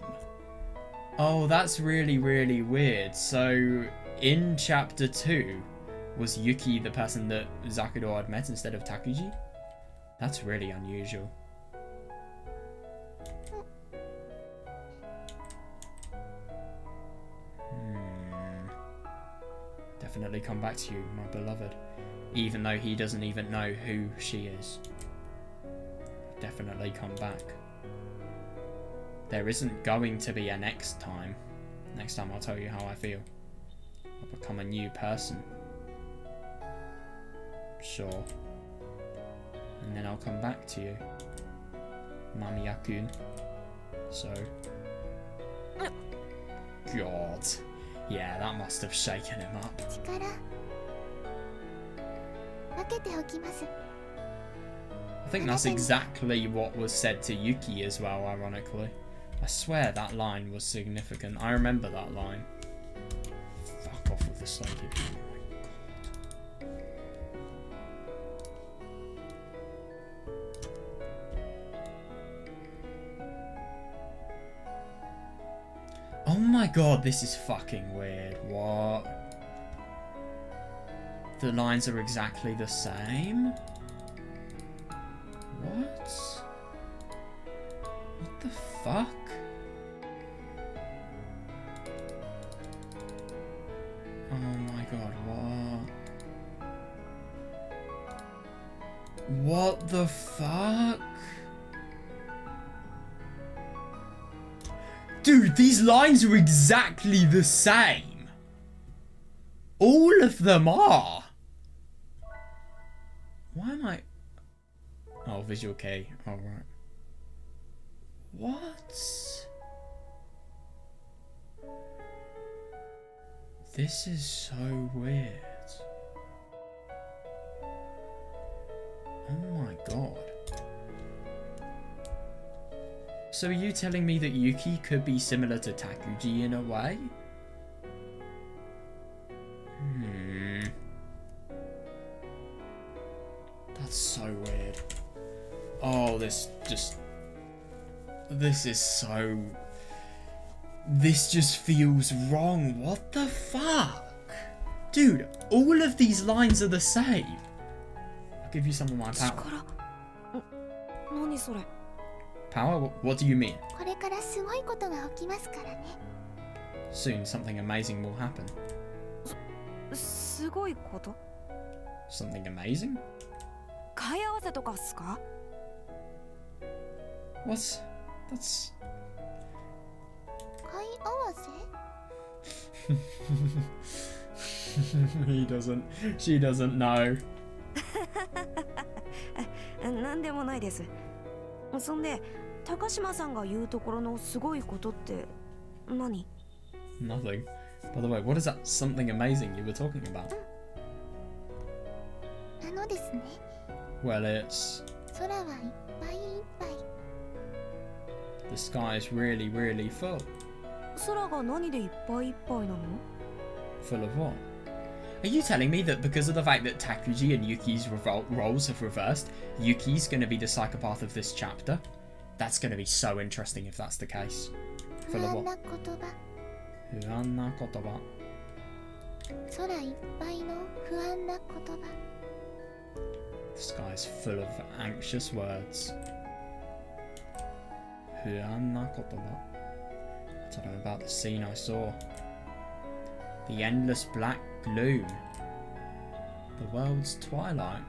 Oh, that's really, really weird. So, in chapter 2, was Yuki the person that Zakuro had met instead of Takuji? That's really unusual. Definitely come back to you, my beloved. Even though he doesn't even know who she is. Definitely come back. There isn't going to be a next time. Next time I'll tell you how I feel. I'll become a new person. Sure. And then I'll come back to you. Mamiya-kun. So. God. Yeah, that must have shaken him up. 力分けておきます I think that's exactly what was said to Yuki as well, ironically. I swear that line was significant. I remember that line. Fuck off with the slave. Oh my god, this is fucking weird. What? The lines are exactly the same? What? What the fuck? Oh my god, what? What the fuck? Dude, these lines are exactly the same. All of them are. Why am I... Oh, visual key. Oh, right. What? This is so weird. Oh my god. So are you telling me that Yuki could be similar to Takuji in a way? That's so weird. Oh, this is so... This just feels wrong. What the fuck? Dude, all of these lines are the same. I'll give you some of my power. 何それ Power? What do you mean? これからすごいことが起きますからね Soon something amazing will happen. すごいこと Something amazing? 買い合わせとかっすか What's... That's... 買い合わせ He doesn't... She doesn't know. なんでもないです。そんで高島さんが言うところのすごいことって何 Nothing. By the way, what is that something amazing you were talking about? ですね Well, it's... 空はいっぱいいっぱい The sky is really, really full. 空が何でいっぱいいっぱいなの Full of what? Are you telling me that because of the fact that Takuji and Yuki's roles have reversed, Yuki's going to be the psychopath of this chapter? That's going to be so interesting if that's the case. 不 Full of 安な what? 言葉 Huanna kotoba. 空いっぱいの不安な言葉 The sky's full of anxious words. Huanna kotoba. I don't know about the scene I saw. The endless black gloom. The world's twilight.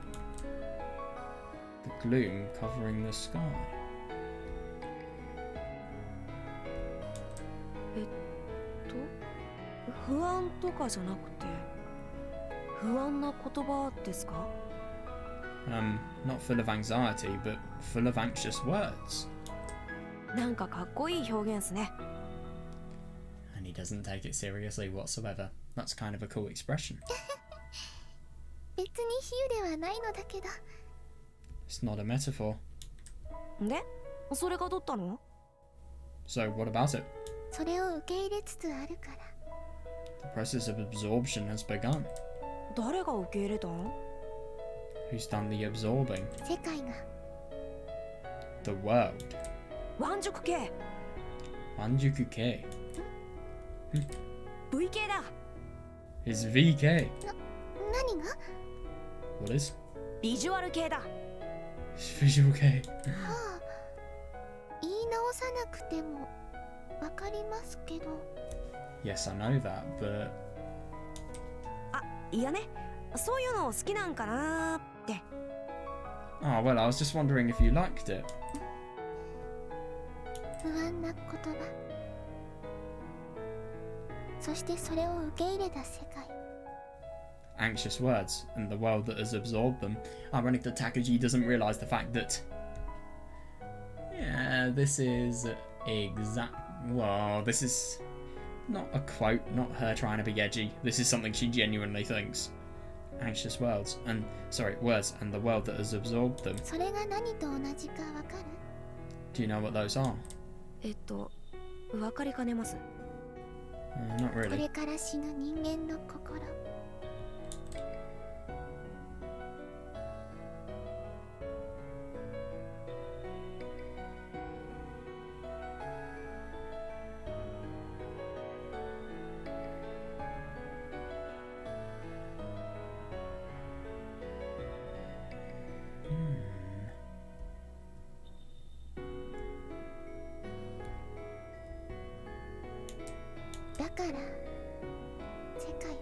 The gloom covering the sky. 不安とかじゃなくて不安な言葉ですか Not full of anxiety, but full of anxious words. なんかかっこいい表現っすね。 And he doesn't take it seriously whatsoever. That's kind of a cool expression. 別に比喩ではないのだけど。 It's not a metaphor. で、それがどったの？ So what about it? それを受け入れつつあるから。 The process of absorption has begun. 誰が受け入れたん？ Who's done the absorbing? 世界が。 The world. 湾熟系。 Manjuku K. V 系だ。 Is VK. 何が？ What is? ビジュアル系だ。 Visual K. はあ。言い直さなくてもわかりますけど。 Yes, I know that, but あ、いやね。そういうの好きなんかなーって。 oh well, I was just wondering if you liked it. 不安な言葉。そしてそれを受け入れた世界。 Anxious words and the world that has absorbed them. Ironic that Takuji doesn't realize the fact that yeah, this is this is not a quote, not her trying to be edgy. This is something she genuinely thinks. Anxious words and the world that has absorbed them. それが何と同じかわかる？ Do you know what those are? わかりかねます。 Not こ really. れから死ぬ人間の心。 だから世界は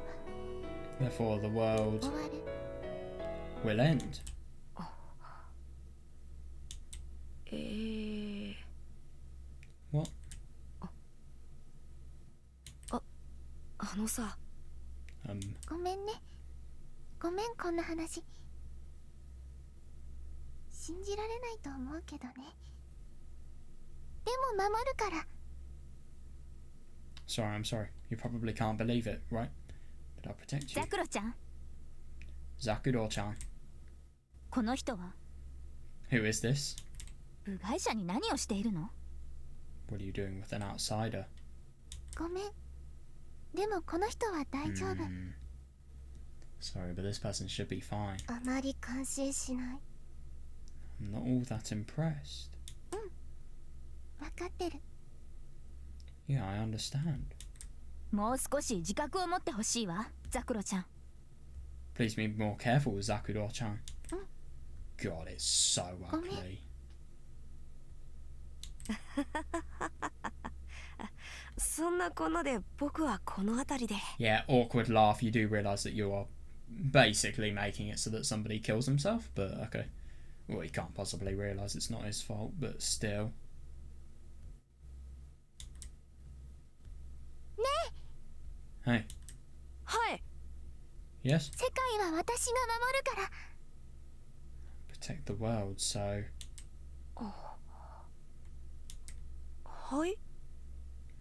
Therefore, the world 終わる。 will end. What? あのさ、ごめんね。ごめんこんな話。信じられないと思うけどね。でも守るから。 Sorry, I'm sorry. You probably can't believe it, right? But I'll protect ザ you. クロちゃん、 Zakuro-chan. この人は Who is this? 部外者に何をしているの？ What are you doing with an outsider? ごめん。でもこの人は大丈夫。 Sorry, but this person should be fine. あまり感心しない。 I'm not all that impressed. わかってる。 Yeah, I understand. もう少し自覚を持ってほしいわ、ザクロちゃん。 Please be more careful with Zakuro-chan. God, it's so ugly. そんなこので僕はこの辺りで。 Yeah, awkward laugh. You do realise that you are basically making it so that somebody kills himself, but okay. Well, he can't possibly realise it's not his fault, but still. ね Hey. はい。 Yes? え、世界は私が守るから。 Protect the world, so... はい。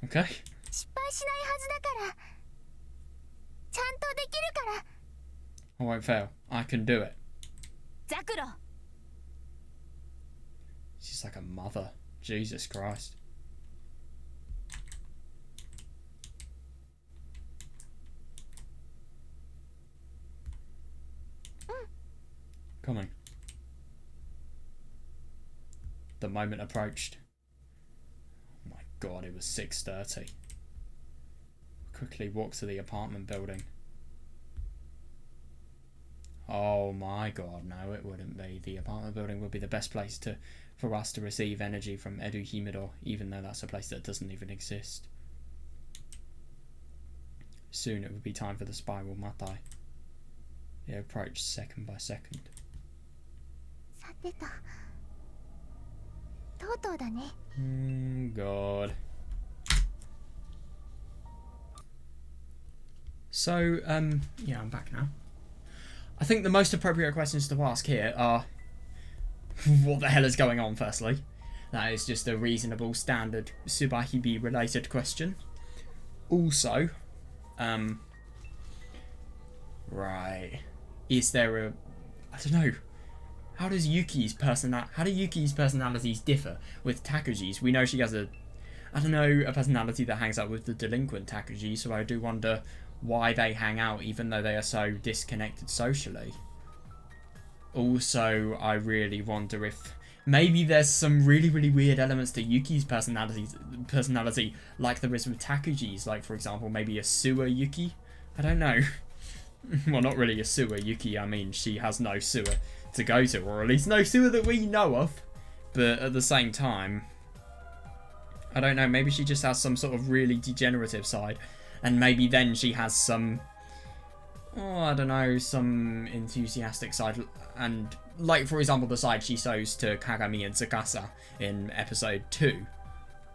Okay. 失敗しないはずだから。ちゃんとできるから。 I won't fail. I can do it. ザクロ。 She's like a mother. Jesus Christ. Coming. The moment approached. Oh my god, it was 6:30. Quickly walked to the apartment building. Oh my god, no it wouldn't be. The apartment building would be the best place for us to receive energy from Edu Himuro, even though that's a place that doesn't even exist. Soon it would be time for the spiral Matai. It approached second by second. さてと。とうとうだね。God. So, yeah, I'm back now. I think the most appropriate questions to ask here are, what the hell is going on, firstly? That is just a reasonable, standard Subarashiki related question. Also, right, is there a, I don't know, how do Yuki's personalities differ with Takuji's? We know she has a personality that hangs out with the delinquent Takuji, so I do wonder why they hang out even though they are so disconnected socially. Also, I really wonder if maybe there's some really, really weird elements to Yuki's personality like there is with Takuji's, like for example maybe a sewer Yuki? I don't know. Well, not really a sewer Yuki, I mean she has no sewer to go to, or at least no sewer that we know of, but at the same time, I don't know, maybe she just has some sort of really degenerative side, and maybe then she has some, I don't know, some enthusiastic side, and like for example the side she shows to Kagami and Tsukasa in episode 2,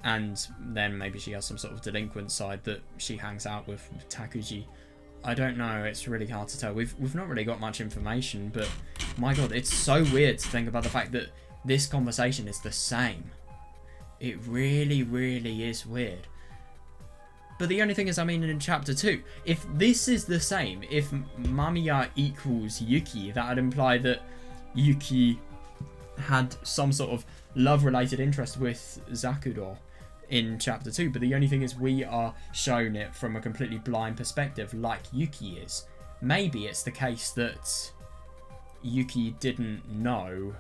and then maybe she has some sort of delinquent side that she hangs out with Takuji. I don't know, it's really hard to tell. We've not really got much information, but my god, it's so weird to think about the fact that this conversation is the same. It really, really is weird. But the only thing is, I mean, in chapter 2, if this is the same, if Mamiya equals Yuki, that would imply that Yuki had some sort of love-related interest with Zakuro in chapter 2, but the only thing is we are shown it from a completely blind perspective like Yuki is. Maybe it's the case that Yuki didn't know,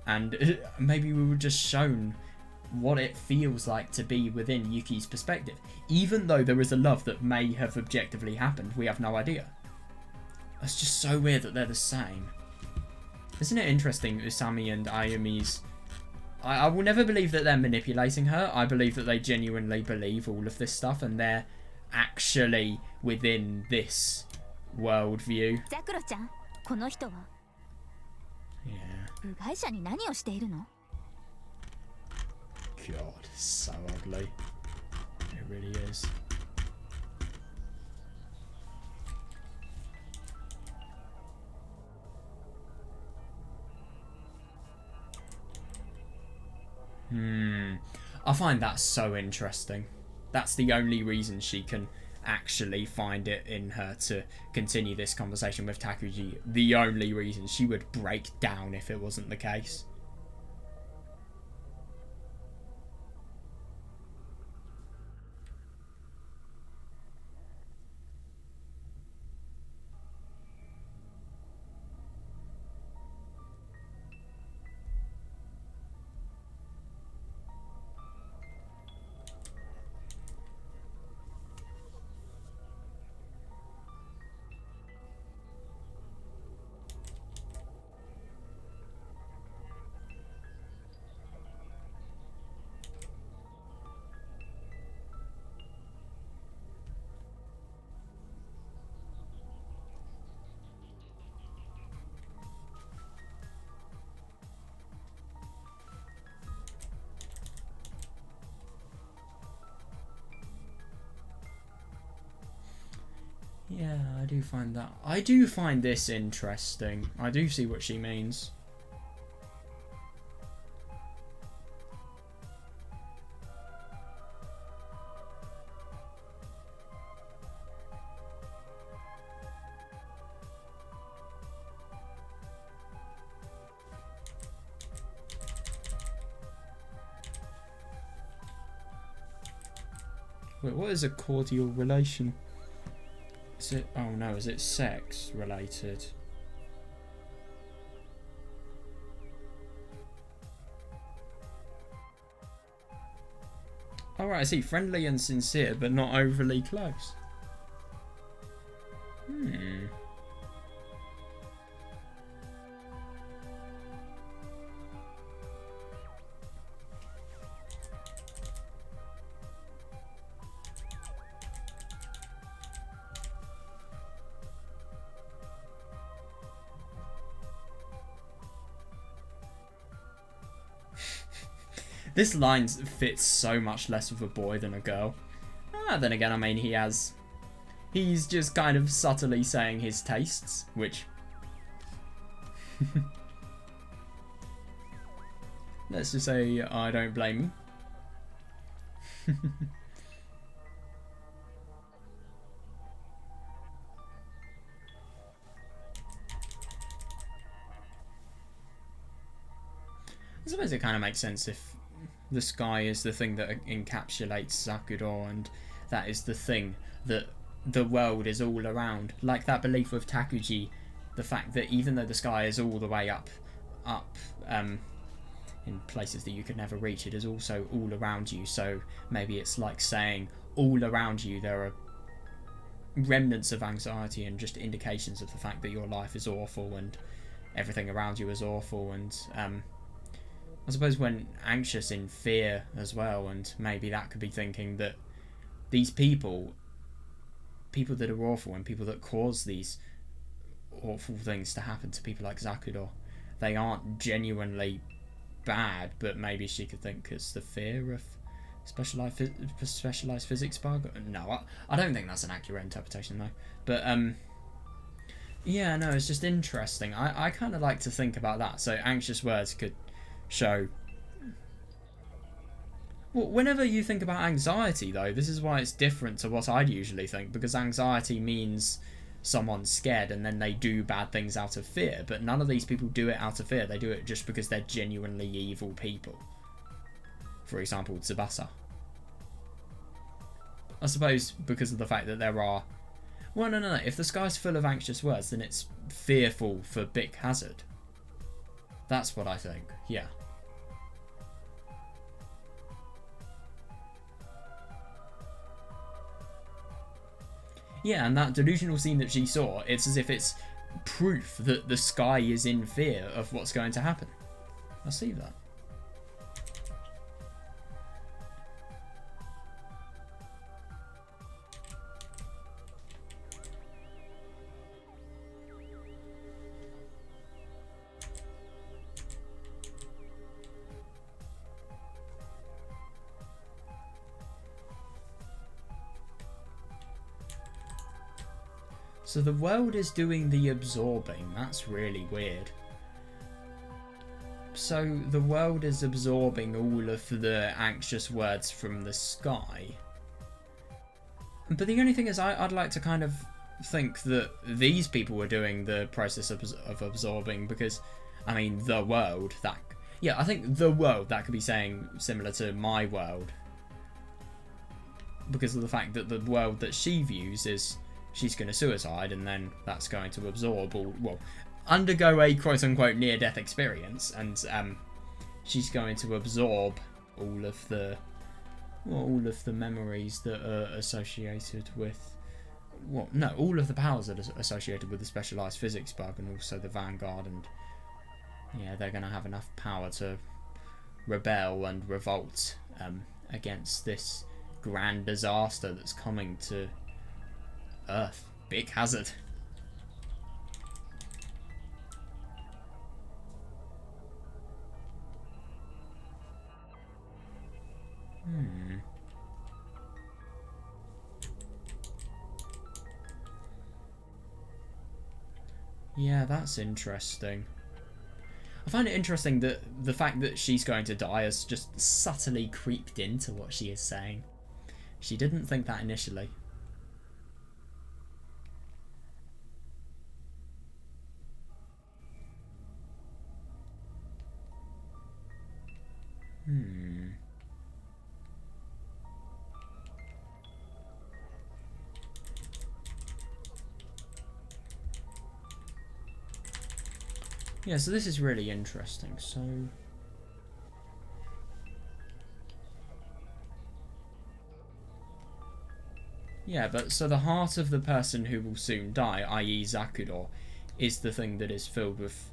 and maybe we were just shown what it feels like to be within Yuki's perspective. Even though there is a love that may have objectively happened, we have no idea. It's just so weird that they're the same. Isn't it interesting, Usami and Ayumi's... I will never believe that they're manipulating her. I believe that they genuinely believe all of this stuff and they're actually within this worldview. Zakuro-chan, この人は Yeah. 部外者に何をしているの? God, so ugly. It really is. I find that so interesting. That's the only reason she can actually find it in her to continue this conversation with Takuji. The only reason. She would break down if it wasn't the case. Yeah, I do find that. I do find this interesting. I do see what she means. Wait, what is a cordial relation? Is it, oh no, is it sex related? Alright, I see. Friendly and sincere, but not overly close. This line fits so much less with a boy than a girl. Then again, I mean, he's just kind of subtly saying his tastes, which Let's just say I don't blame you. I suppose it kind of makes sense if the sky is the thing that encapsulates Zakuro, and that is the thing that the world is all around. Like that belief with Takuji, the fact that even though the sky is all the way up, in places that you could never reach, it is also all around you. So maybe it's like saying all around you there are remnants of anxiety and just indications of the fact that your life is awful and everything around you is awful. And I suppose when anxious, in fear as well, and maybe that could be thinking that these people that are awful and people that cause these awful things to happen to people like Zakuro, they aren't genuinely bad, but maybe she could think it's the fear of specialized physics bug. No, I don't think that's an accurate interpretation though. But yeah, no, it's just interesting. I kind of like to think about that. So anxious words could show. Well, whenever you think about anxiety though, this is why it's different to what I'd usually think, because anxiety means someone's scared and then they do bad things out of fear, but none of these people do it out of fear. They do it just because they're genuinely evil people. For example, Tsubasa. I suppose because of the fact that there are... Well, no. If the sky's full of anxious words, then it's fearful for Big Hazard. That's what I think, yeah. Yeah, and that delusional scene that she saw, it's as if it's proof that the sky is in fear of what's going to happen. I see that. So the world is doing the absorbing. That's really weird. So the world is absorbing all of the anxious words from the sky. But the only thing is, I'd like to kind of think that these people were doing the process of absorbing, because, I mean, the world, that... Yeah, I think the world, that could be saying similar to my world. Because of the fact that the world that she views is... She's going to suicide, and then that's going to absorb all... Well, undergo a quote-unquote near-death experience, and she's going to absorb all of the... Well, all of the memories that are associated with... Well, no, all of the powers that are associated with the specialised physics bug, and also the Vanguard, and... Yeah, they're going to have enough power to rebel and revolt against this grand disaster that's coming to... Earth. Big Hazard. Yeah, that's interesting. I find it interesting that the fact that she's going to die has just subtly creeped into what she is saying. She didn't think that initially. Yeah, so this is really interesting. So... Yeah, but so the heart of the person who will soon die, i.e. Zakuro, is the thing that is filled with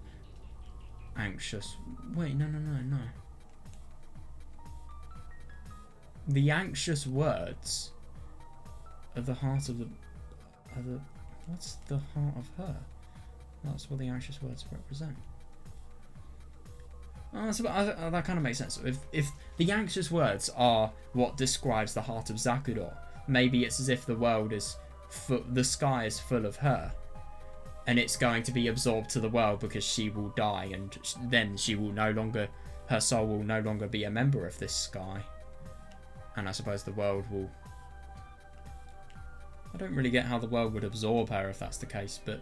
anxious... Wait, no. The anxious words are the heart of the... What's the heart of her? That's what the anxious words represent. So that kind of makes sense. If the anxious words are what describes the heart of Zakuro, maybe it's as if the world is... the sky is full of her. and it's going to be absorbed to the world because she will die, and then she will no longer, her soul will no longer be a member of this sky. And I suppose the world will... I don't really get how the world would absorb her if that's the case, but...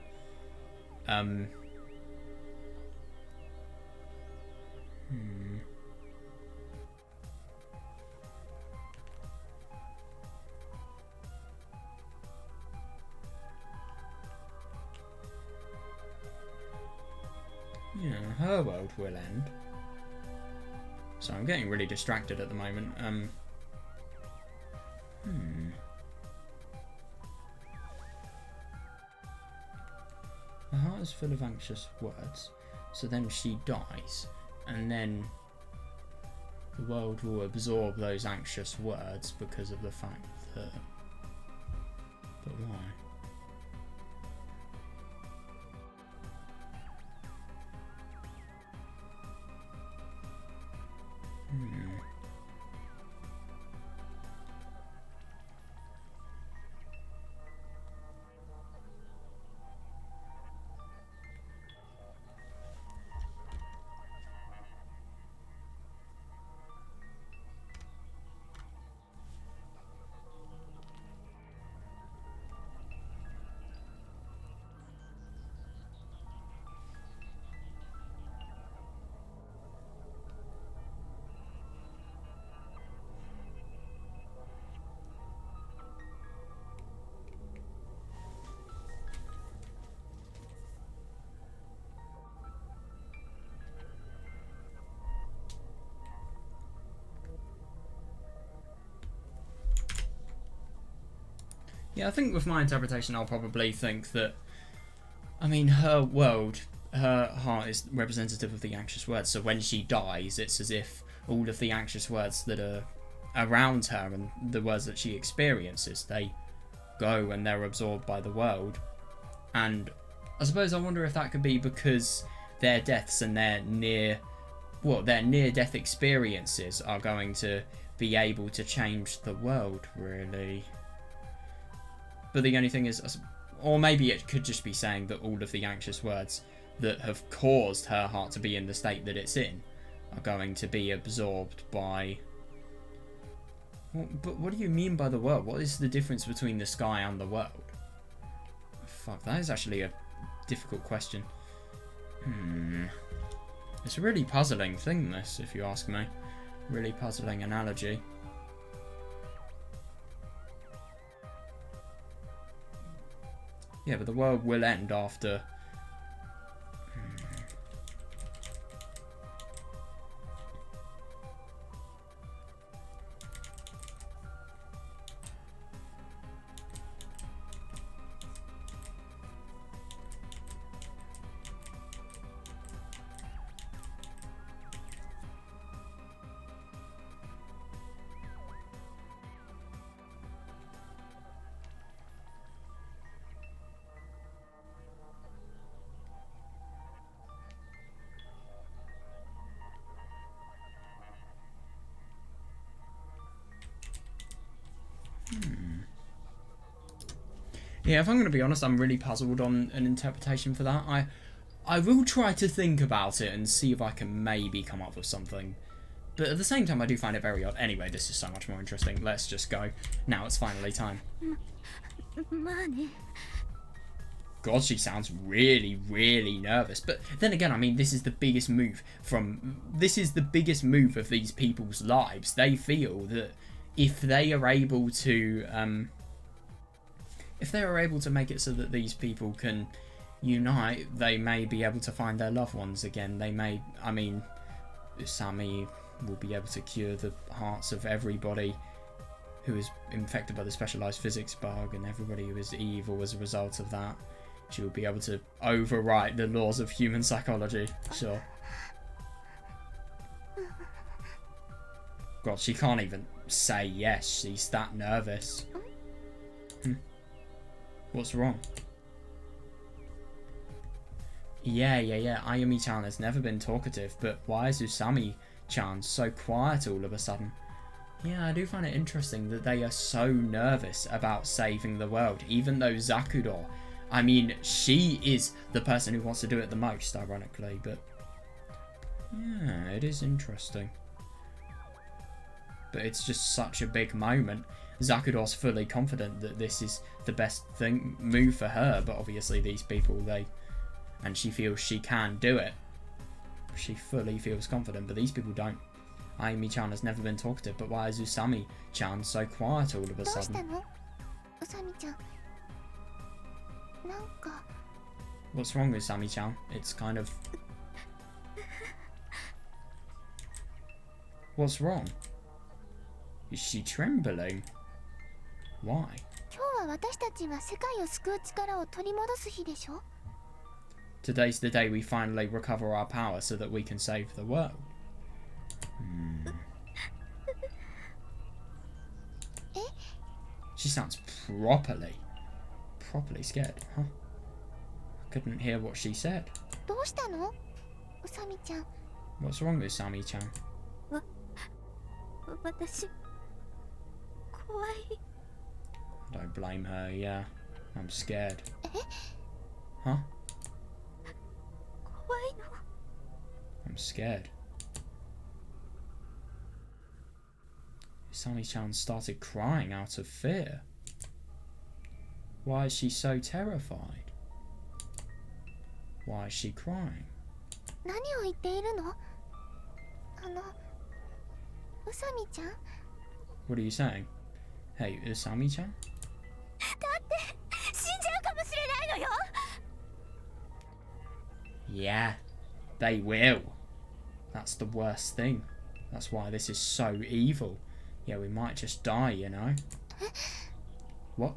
Yeah, her world will end. So I'm getting really distracted at the moment. Her heart is full of anxious words, so then she dies, and then the world will absorb those anxious words because of the fact that... But why? Yeah, I think with my interpretation, I'll probably think that, I mean, her world, her heart is representative of the anxious words. So when she dies, it's as if all of the anxious words that are around her and the words that she experiences, they go and they're absorbed by the world. And I suppose I wonder if that could be because their deaths and their near-death experiences are going to be able to change the world, really. But the only thing is, or maybe it could just be saying that all of the anxious words that have caused her heart to be in the state that it's in are going to be absorbed by... But what do you mean by the world? What is the difference between the sky and the world? Fuck, that is actually a difficult question. It's a really puzzling thing, this, if you ask me. Really puzzling analogy. Yeah, but the world will end after... Yeah, if I'm going to be honest, I'm really puzzled on an interpretation for that. I will try to think about it and see if I can maybe come up with something. But at the same time, I do find it very odd. Anyway, this is so much more interesting. Let's just go. Now it's finally time. God, she sounds really, really nervous. But then again, I mean, this is the biggest move of these people's lives. They feel that if they are able to... if they are able to make it so that these people can unite, they may be able to find their loved ones again. They may, I mean, Usami will be able to cure the hearts of everybody who is infected by the specialized physics bug and everybody who is evil as a result of that. She will be able to overwrite the laws of human psychology. Sure. God, she can't even say yes. She's that nervous. What's wrong? Yeah. Ayumi-chan has never been talkative, but why is Usami-chan so quiet all of a sudden? Yeah, I do find it interesting that they are so nervous about saving the world, even though Zakuro I mean, she is the person who wants to do it the most, ironically, but yeah, it is interesting. But it's just such a big moment. Zakuro's fully confident that this is the best move for her, but obviously these people, and she feels she can do it. She fully feels confident, but these people don't. Ayumi-chan has never been talkative, but why is Usami-chan so quiet all of a sudden? What's wrong with Usami-chan? It's kind of... What's wrong? Is she trembling? Why? Today's the day we finally recover our power so that we can save the world. She sounds properly scared, huh? I couldn't hear what she said. What's wrong with Usami-chan? I don't blame her, yeah. I'm scared. Huh? I'm scared. Usami-chan started crying out of fear. Why is she so terrified? Why is she crying? What are you saying? Hey, Usami-chan? Yeah, they will. That's the worst thing. That's why this is so evil. Yeah, we might just die, you know? What?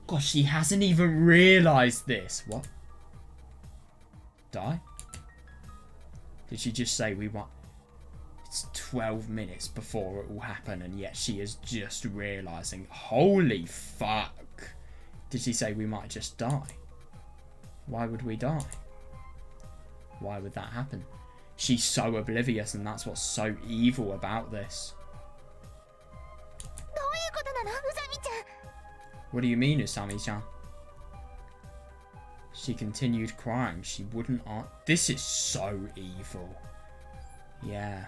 Gosh, she hasn't even realised this. What? Die? Did she just say we want... It's 12 minutes before it will happen, and yet she is just realising. Holy fuck. Did she say we might just die? Why would we die? Why would that happen? She's so oblivious, and that's what's so evil about this. What do you mean, Usami-chan? She continued crying. She wouldn't... This is so evil. Yeah.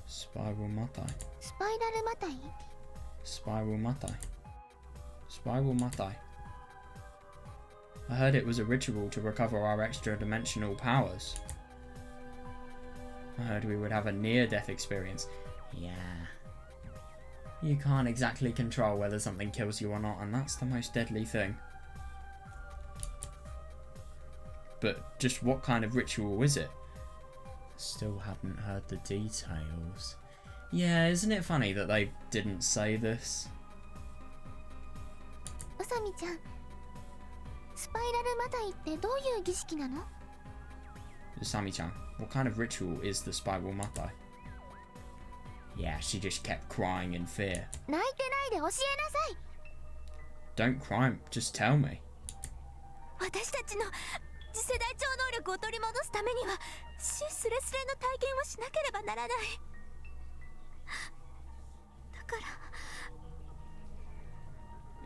Spiral Matai. Spiral Matai. Spiral Matai. I heard it was a ritual to recover our extra-dimensional powers. I heard we would have a near-death experience. Yeah. You can't exactly control whether something kills you or not, and that's the most deadly thing. But just what kind of ritual is it? Still hadn't heard the details. Yeah, isn't it funny that they didn't say this? Usami-chan, what kind of ritual is the Spiral Matai? Yeah, she just kept crying in fear. Don't cry, just tell me.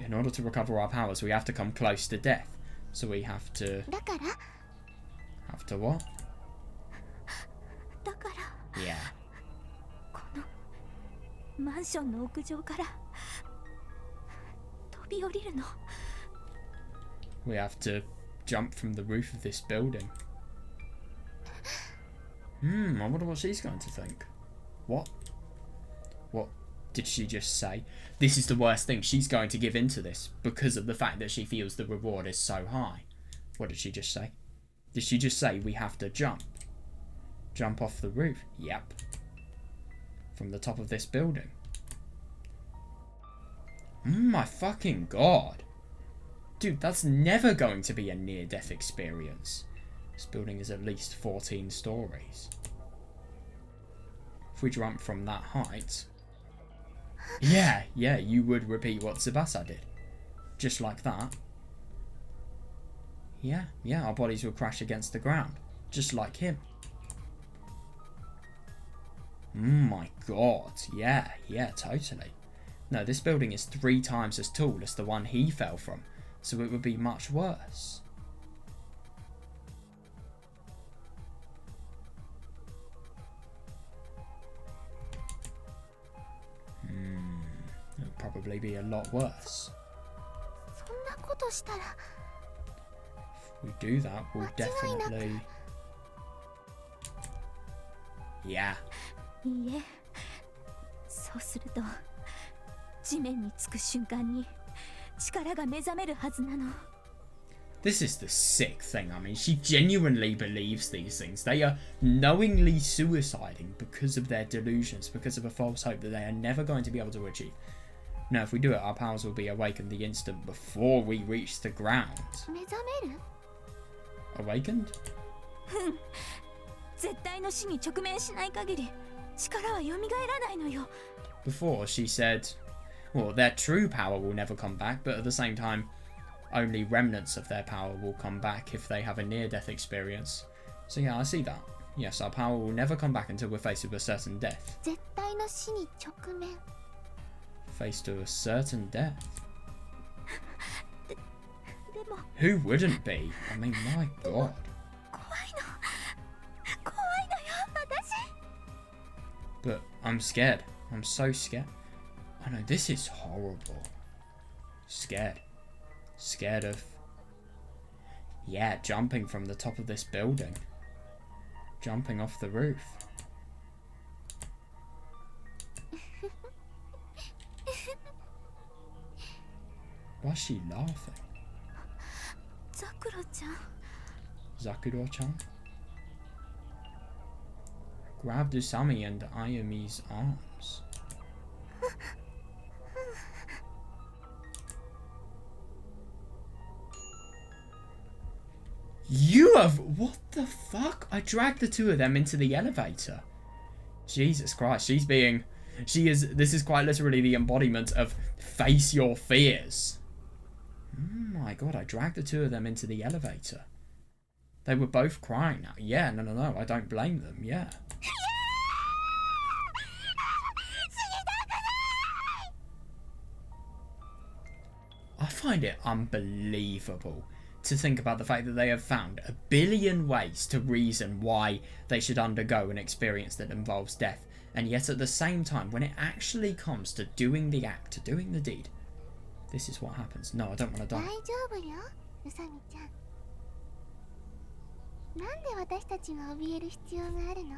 In order to recover our powers, we have to come close to death. So we have to... Have to what? Yeah. We have to jump from the roof of this building. I wonder what she's going to think. What? What did she just say? This is the worst thing. She's going to give in to this because of the fact that she feels the reward is so high. What did she just say? Did she just say we have to jump? Jump off the roof? Yep. From the top of this building. My fucking god. Dude, that's never going to be a near-death experience. This building is at least 14 stories. If we jump from that height... Yeah, you would repeat what Tsubasa did. Just like that. Yeah, our bodies will crash against the ground. Just like him. My god, yeah, totally. No, this building is 3 times as tall as the one he fell from, so it would be much worse. It would probably be a lot worse. そんなことしたら If we do that, we'll definitely... Yeah. いいえ、そうすると地面につく瞬間に力が目覚めるはずなの。 This is the sick thing. I mean, she genuinely believes these things. They are knowingly suiciding because of their delusions, because of a false hope that they are never going to be able to achieve. Now, if we do it, our powers will be awakened the instant before we reach the ground. 目覚める？ Awakened? 絶対の死に直面しない限り力は蘇らないのよ。 Before, she said, well, their true power will never come back, but at the same time, only remnants of their power will come back if they have a near-death experience. So yeah, I see that. Yes, our power will never come back until we're faced with a certain death. 絶対の死に直面。 Faced with a certain death? でも Who wouldn't be? I mean, my god. 怖いのよ、私。 But I'm scared. I'm so scared. I know, this is horrible. Scared. Scared of... Yeah, jumping from the top of this building. Jumping off the roof. Why's she laughing? ザクロちゃん。 Zakuro-chan? Grabbed Usami and Ayami's arms. You have... What the fuck? I dragged the two of them into the elevator. Jesus Christ, she's being... She is... This is quite literally the embodiment of face your fears. Oh my god, I dragged the two of them into the elevator. They were both crying now. Yeah, no, I don't blame them, yeah. I find it unbelievable to think about the fact that they have found a billion ways to reason why they should undergo an experience that involves death, and yet at the same time, when it actually comes to doing the act, to doing the deed, this is what happens. No, I don't want to die. 大丈夫よ、ウサミちゃん。なんで私たちが怯える必要があるの？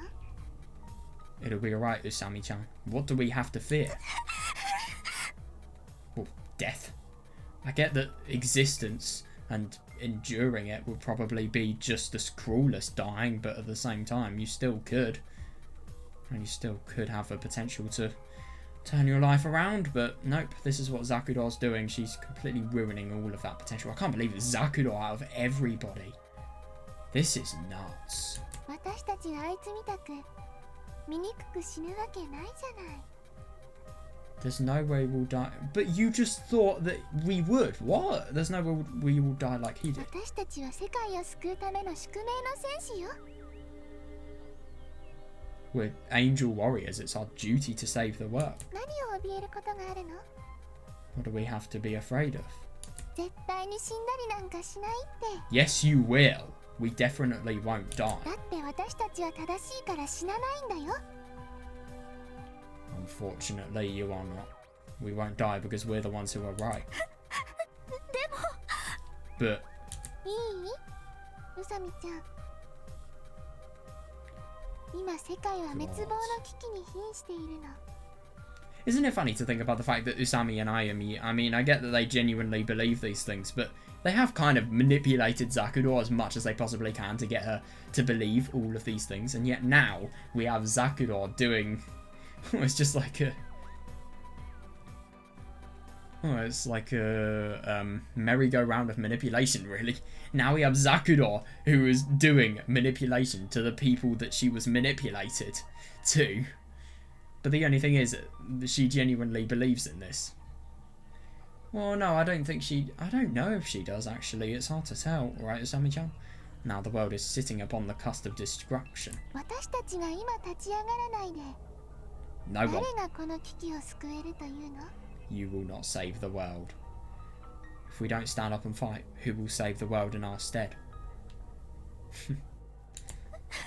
It'll be alright, Usami-chan. What do we have to fear? Well, death. I get that existence and enduring it would probably be just as cruel as dying, but at the same time, you still could. And you still could have a potential to turn your life around, but nope, this is what Zakuro's doing. She's completely ruining all of that potential. I can't believe it's Zakuro out of everybody. This is nuts. 私たちがあいつみたく醜く死ぬわけないじゃない。 There's no way we'll die. But you just thought that we would. What? There's no way we will die like he did. 私たちは世界を救うための宿命の戦士よ。 We're angel warriors. It's our duty to save the world. 何を怯えることがあるの？ What do we have to be afraid of? 絶対に死んだりなんかしないって。 Yes, you will. We definitely won't die. だって私たちは正しいから死なないんだよ。 Unfortunately, you are not. We won't die because we're the ones who are right. でも。 But いい？ウサミちゃん。今世界は滅亡の危機に瀕しているの。 isn't it funny to think about the fact that Usami and Ayami, I mean, I get that they genuinely believe these things, but they have kind of manipulated Zakuro as much as they possibly can to get her to believe all of these things, and yet now we have Zakuro doing... it's just like a... Oh, it's like a merry-go-round of manipulation, really. Now we have Zakuro, who is doing manipulation to the people that she was manipulated to. But the only thing is, she genuinely believes in this. Well, no, I don't think she... I don't know if she does, actually. It's hard to tell, right, Usami-chan? Now the world is sitting upon the cusp of destruction. 私たちが今立ち上がらないで No 誰 one. がこの危機を救えるというの？ You will not save the world. If we don't stand up and fight, who will save the world in our stead?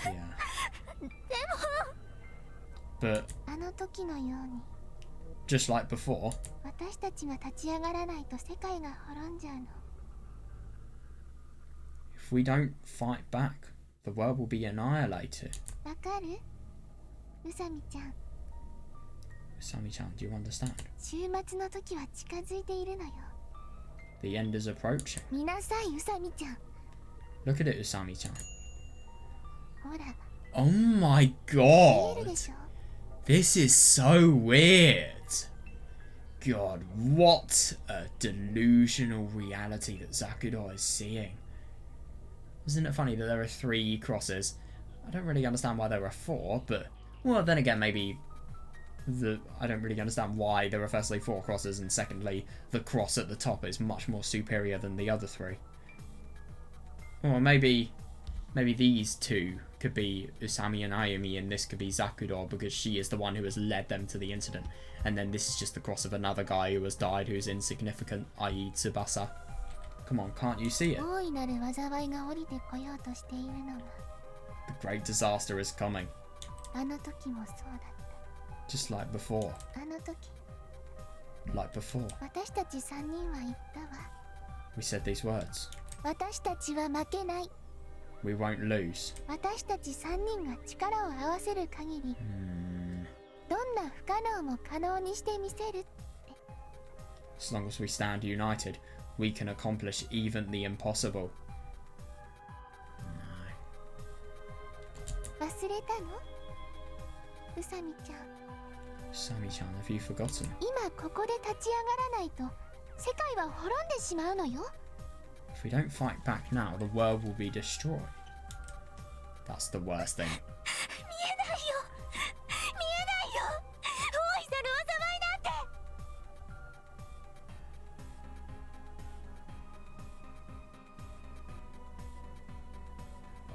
Yeah. でも But あの時のように just like before, 私たちが立ち上がらないと世界が滅んじゃうの。 if we don't fight back, the world will be annihilated. わかる？宇佐美ちゃん、 Sammy-chan, do you understand? 週末の時は近づいているのよ。 The end is approaching. 見なさい、宇佐美ちゃん。 Look at it, Usami-chan. ほら、 Oh my 見える god! でしょ？ This is so weird! God, what a delusional reality that Zakuro is seeing. Isn't it funny that there are 3 crosses? I don't really understand why there are 4, but... Well, then again, maybe... I don't really understand why there are firstly 4 crosses, and secondly, the cross at the top is much more superior than the other 3. Or maybe these 2 could be Usami and Ayumi, and this could be Zakuro because she is the one who has led them to the incident. And then this is just the cross of another guy who has died who's insignificant, i.e. Tsubasa. Come on, can't you see it? 大いなる災いが降りてこようとしているのが、 The great disaster is coming. あの時もそうだっ Just like before. た。あの時、 Like before. 私たち3人は言ったわ。 We said these words. 私たちは負けない。 We won't lose. 私たち3人が力を合わせる限り、 どんな不可能も可能にしてみせる。 As long as we stand united, we can accomplish even the impossible. No. 忘れたの？宇佐美ちゃん。 Sammy-chan, have you forgotten? 今ここで立ち上がらないと世界は滅んでしまうのよ。 If we don't fight back now, the world will be destroyed. That's the worst thing. 見えないよ。見えないよ。大いなる災いなんて。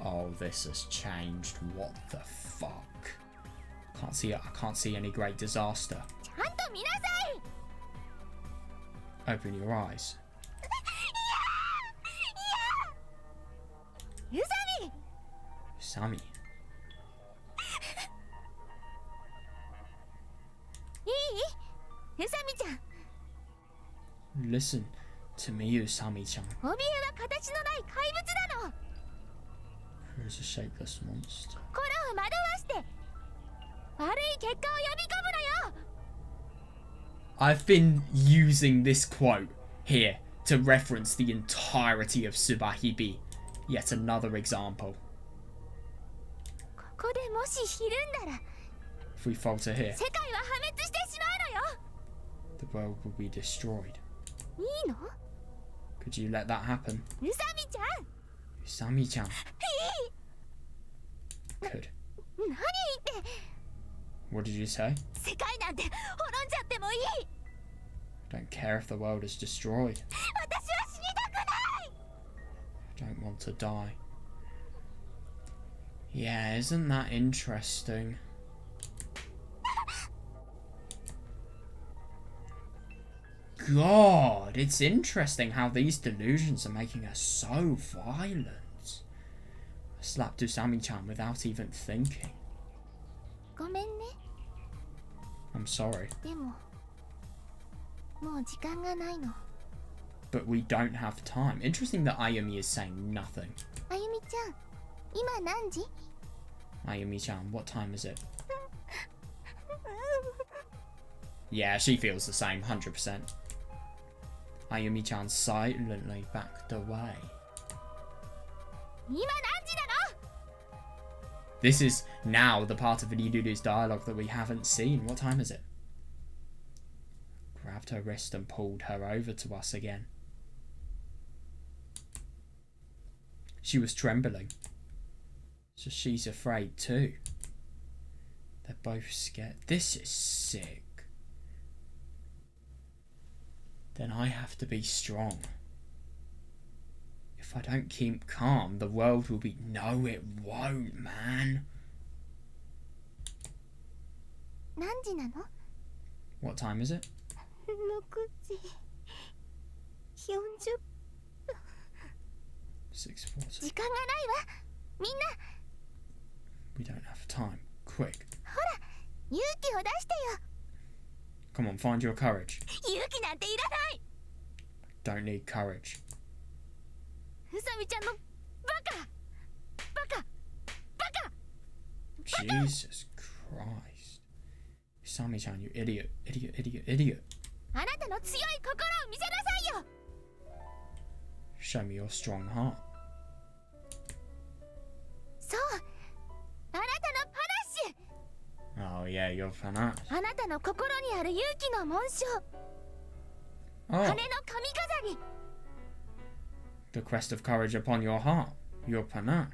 Oh, this has changed. What the fuck? Can't see it. I can't see any great disaster. ちゃんと見なさい。 Open your eyes. 宇佐美。 Sammy. いい？宇佐美ちゃん。 Listen to me, Usami-chan. 怯えは形のない怪物なの。 Who is a shapeless monster? これを惑わして悪い結果を呼び込むのよ。 I've been using this quote here to reference the entirety of Subarashiki Hibi. Yet another example. ここでもしひるんだら If we falter here, 世界は破滅してしまうのよ。 the world will be destroyed. いいの？ Could you let that happen? 宇佐美ちゃん。 Usami-chan. Could. 何言って。 What did you say? 世界なんて滅んじゃってもいい。 Don't care if the world is destroyed. 私は死にたくない。 I don't want to die. Yeah, isn't that interesting? God, it's interesting how these delusions are making us so violent. I slapped Usami-chan without even thinking. ごめんね。 I'm sorry, でももう時間がないの。 but we don't have time. Interesting that Ayumi is saying nothing. あゆみちゃん、今何時？ Ayumi-chan, what time is it? Yeah, she feels the same, 100%. Ayumi-chan silently backed away. 今何時なの？ This is now the part of Ryuru's dialogue that we haven't seen. What time is it? Grabbed her wrist and pulled her over to us again. She was trembling. So she's afraid too. They're both scared. This is sick. Then I have to be strong. If I don't keep calm, the world will be... No, it won't, man. 何時なの？ What time is it? 6時40 6:40. 時間がないわ。みんな We don't have time. Quick. 勇気を出してよ。 Come on, find your courage. 勇気なんていらない。 Don't need courage. うさみちゃんのバカバカバカ。 Jesus Christ. Usami-chan, you idiot. Idiot, idiot, idiot. あなたの強い心を見せなさいよ。 Show me your strong heart. そう、あなたのパラッシュ。 Oh yeah, your panache. あなたの心にある勇気の紋章、 Oh, 羽の髪飾り。 the crest of courage upon your heart. Your panache.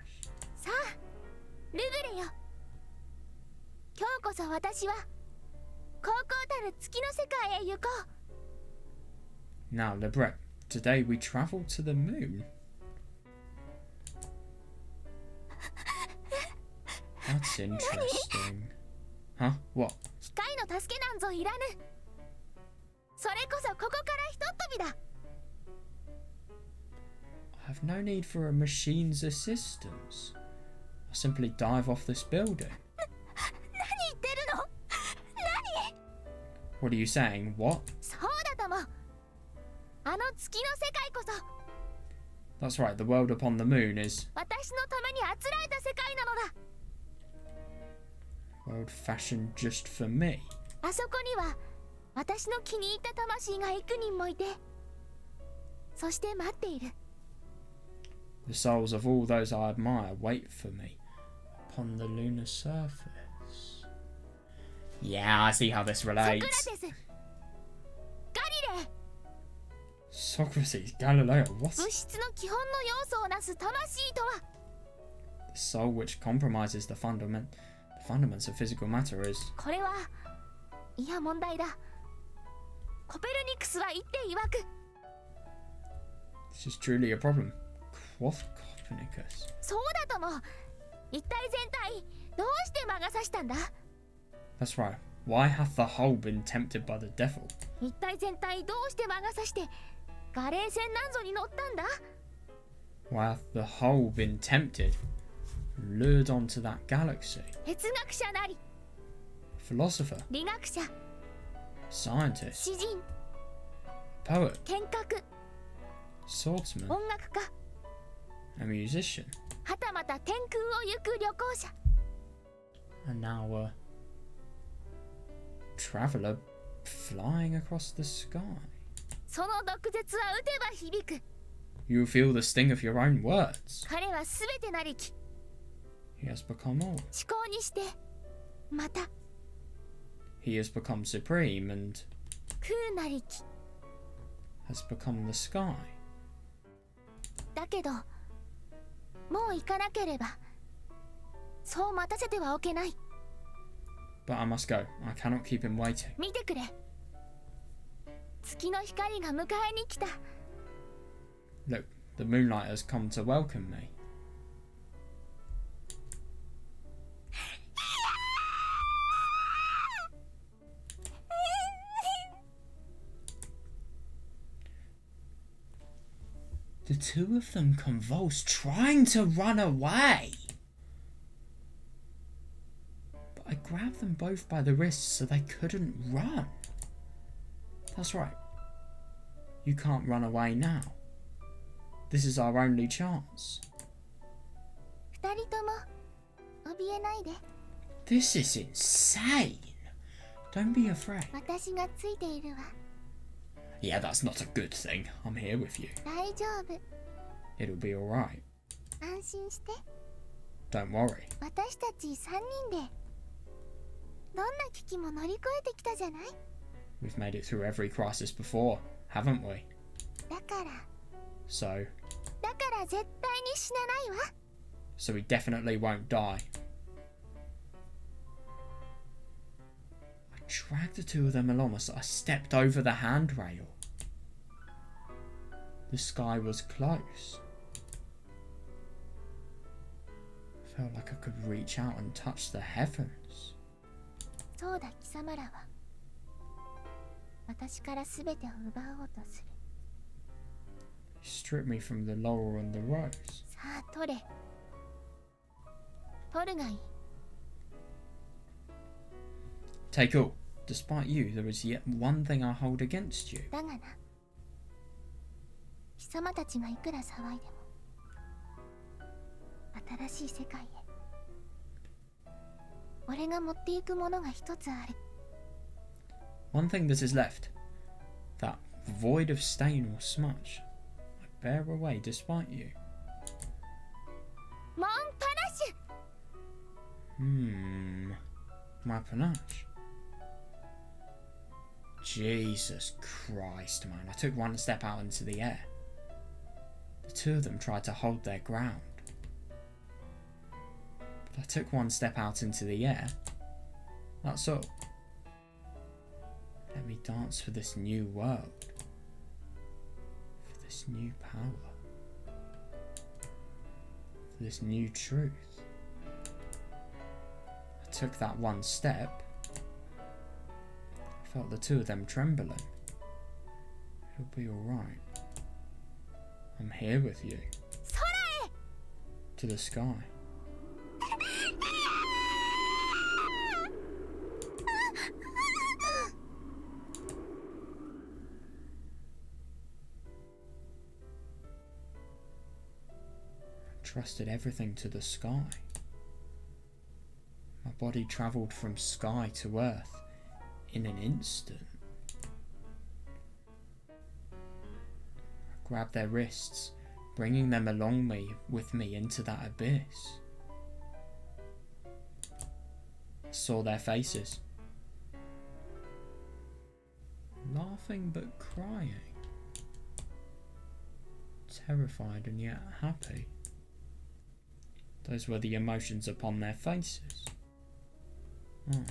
さあルブレよ、今日こそ私は高校たる月の世界へ行こう。 Now, Libre, today we travel to the moon. That's interesting. Huh? What? 機械の助けなんぞいらぬ。それこそここからひとっ飛びだ。 I have no need for a machine's assistance. I'll simply dive off this building. 何言ってるの？何？ What are you saying? What? そうだとも。あの月の世界こそ That's right, the world upon the moon is 私のためにあつらえた世界なのだ。 world fashioned just for me. あそこには私の気に入った魂が幾人もいて、そして待っている。 The souls of all those I admire wait for me upon the lunar surface. Yeah, I see how this ソク relates. ラテス、ガリレー、 Socrates, Galileo, what? 物質の基本の要素をなす魂とは The soul which compromises the fundaments of physical matter is これは、いや問題だ。コペルニクスは言って曰く、 this is truly a problem. What Copernicus? そうだとも。一体全体どうして魔が差したんだ？ That's right. Why hath the whole been tempted by the devil? 一体全体どうして魔が差してガレー船なんぞに乗ったんだ？ Why hath the whole been tempted, lured onto that galaxy? 哲学者なり、 Philosopher, 理学者、 scientist, 詩人、 poet, 剣客、 swordsman, 音楽家、 a musician, はたまた天空を行く旅行者。 and now a traveller flying across the sky. その毒舌は打てば響く。 You feel the sting of your own words. 彼はすべてなりき、 He has become all. 思考にしてまた He has become supreme and 空なりき。 has become the sky. だけどもう行かなければ、そう待たせてはおけない。 But I must go. I cannot keep him waiting. 見てくれ、月の光が迎えに来た。 Look, the moonlight has come to welcome me. The two of them convulse, trying to run away. But I grabbed them both by the wrists so they couldn't run. That's right. You can't run away now. This is our only chance. 二人とも怯えないで。 This is insane. Don't be afraid. 私がついているわ。 Yeah, that's not a good thing. I'm here with you. 大丈夫。 It'll be alright. 安心して。 Don't worry. 私たち3人でどんな危機も乗り越えてきたじゃない。 We've made it through every crisis before, haven't we? だから So 絶対に死なないわ。 we definitely won't die. I dragged the two of them along as I stepped over the handrail. The sky was close. I felt like I could reach out and touch the heavens. そうだ、貴様らは私から全てを奪おうとする。 Strip me from the laurel and the rose. さあ取れ。取るがいい。 Take all. Despite you, there is yet one thing I hold against you. だがな、貴様たちがいくら騒いでも新しい世界へ俺が持っていくものが一つある。 One thing that is left. That void of stain or smudge. I bear away despite you. モンパラシュ。 My panache. Jesus Christ, man. I took one step out into the air. The two of them tried to hold their ground. But I took one step out into the air. That's all. Let me dance for this new world. For this new power. For this new truth. I took that one step. I felt the two of them trembling. It'll be alright. I'm here with you. 空へ。 To the sky. I trusted everything to the sky. My body travelled from sky to earth in an instant. I grabbed their wrists, bringing them along with me into that abyss. I saw their faces, laughing but crying, terrified and yet happy. Those were the emotions upon their faces. Oh.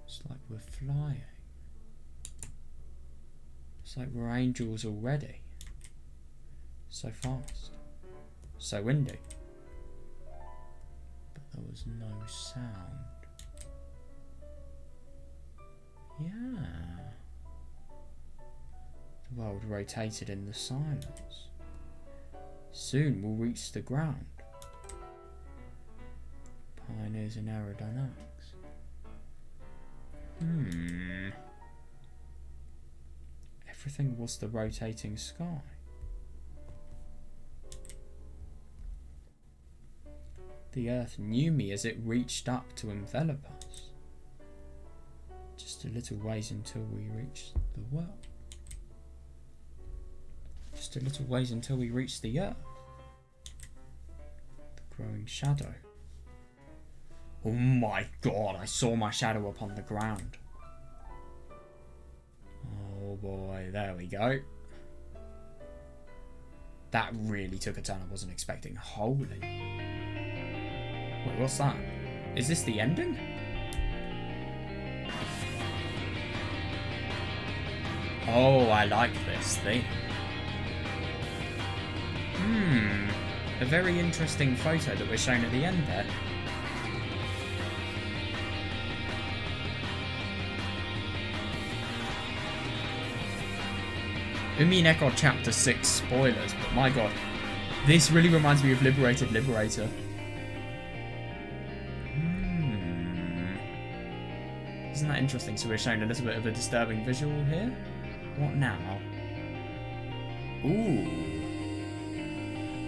It's like we're flying. It's like we're angels already. So fast. So windy. But there was no sound. Yeah. The world rotated in the silence. Soon we'll reach the ground. Pioneers in aerodynamics. Everything was the rotating sky. The earth knew me as it reached up to envelop us. Just a little ways until we reached the world. Just a little ways until we reached the earth. The growing shadow. Oh my god, I saw my shadow upon the ground. Oh boy, there we go. That really took a turn I wasn't expecting. Holy. Wait, what's that? Is this the ending? Oh, I like this thing. A very interesting photo that we're shown at the end there. Umineko Chapter 6 spoilers, but my god, this really reminds me of Liberated Liberator. Isn't that interesting? So we're showing a little bit of a disturbing visual here. What now? Ooh.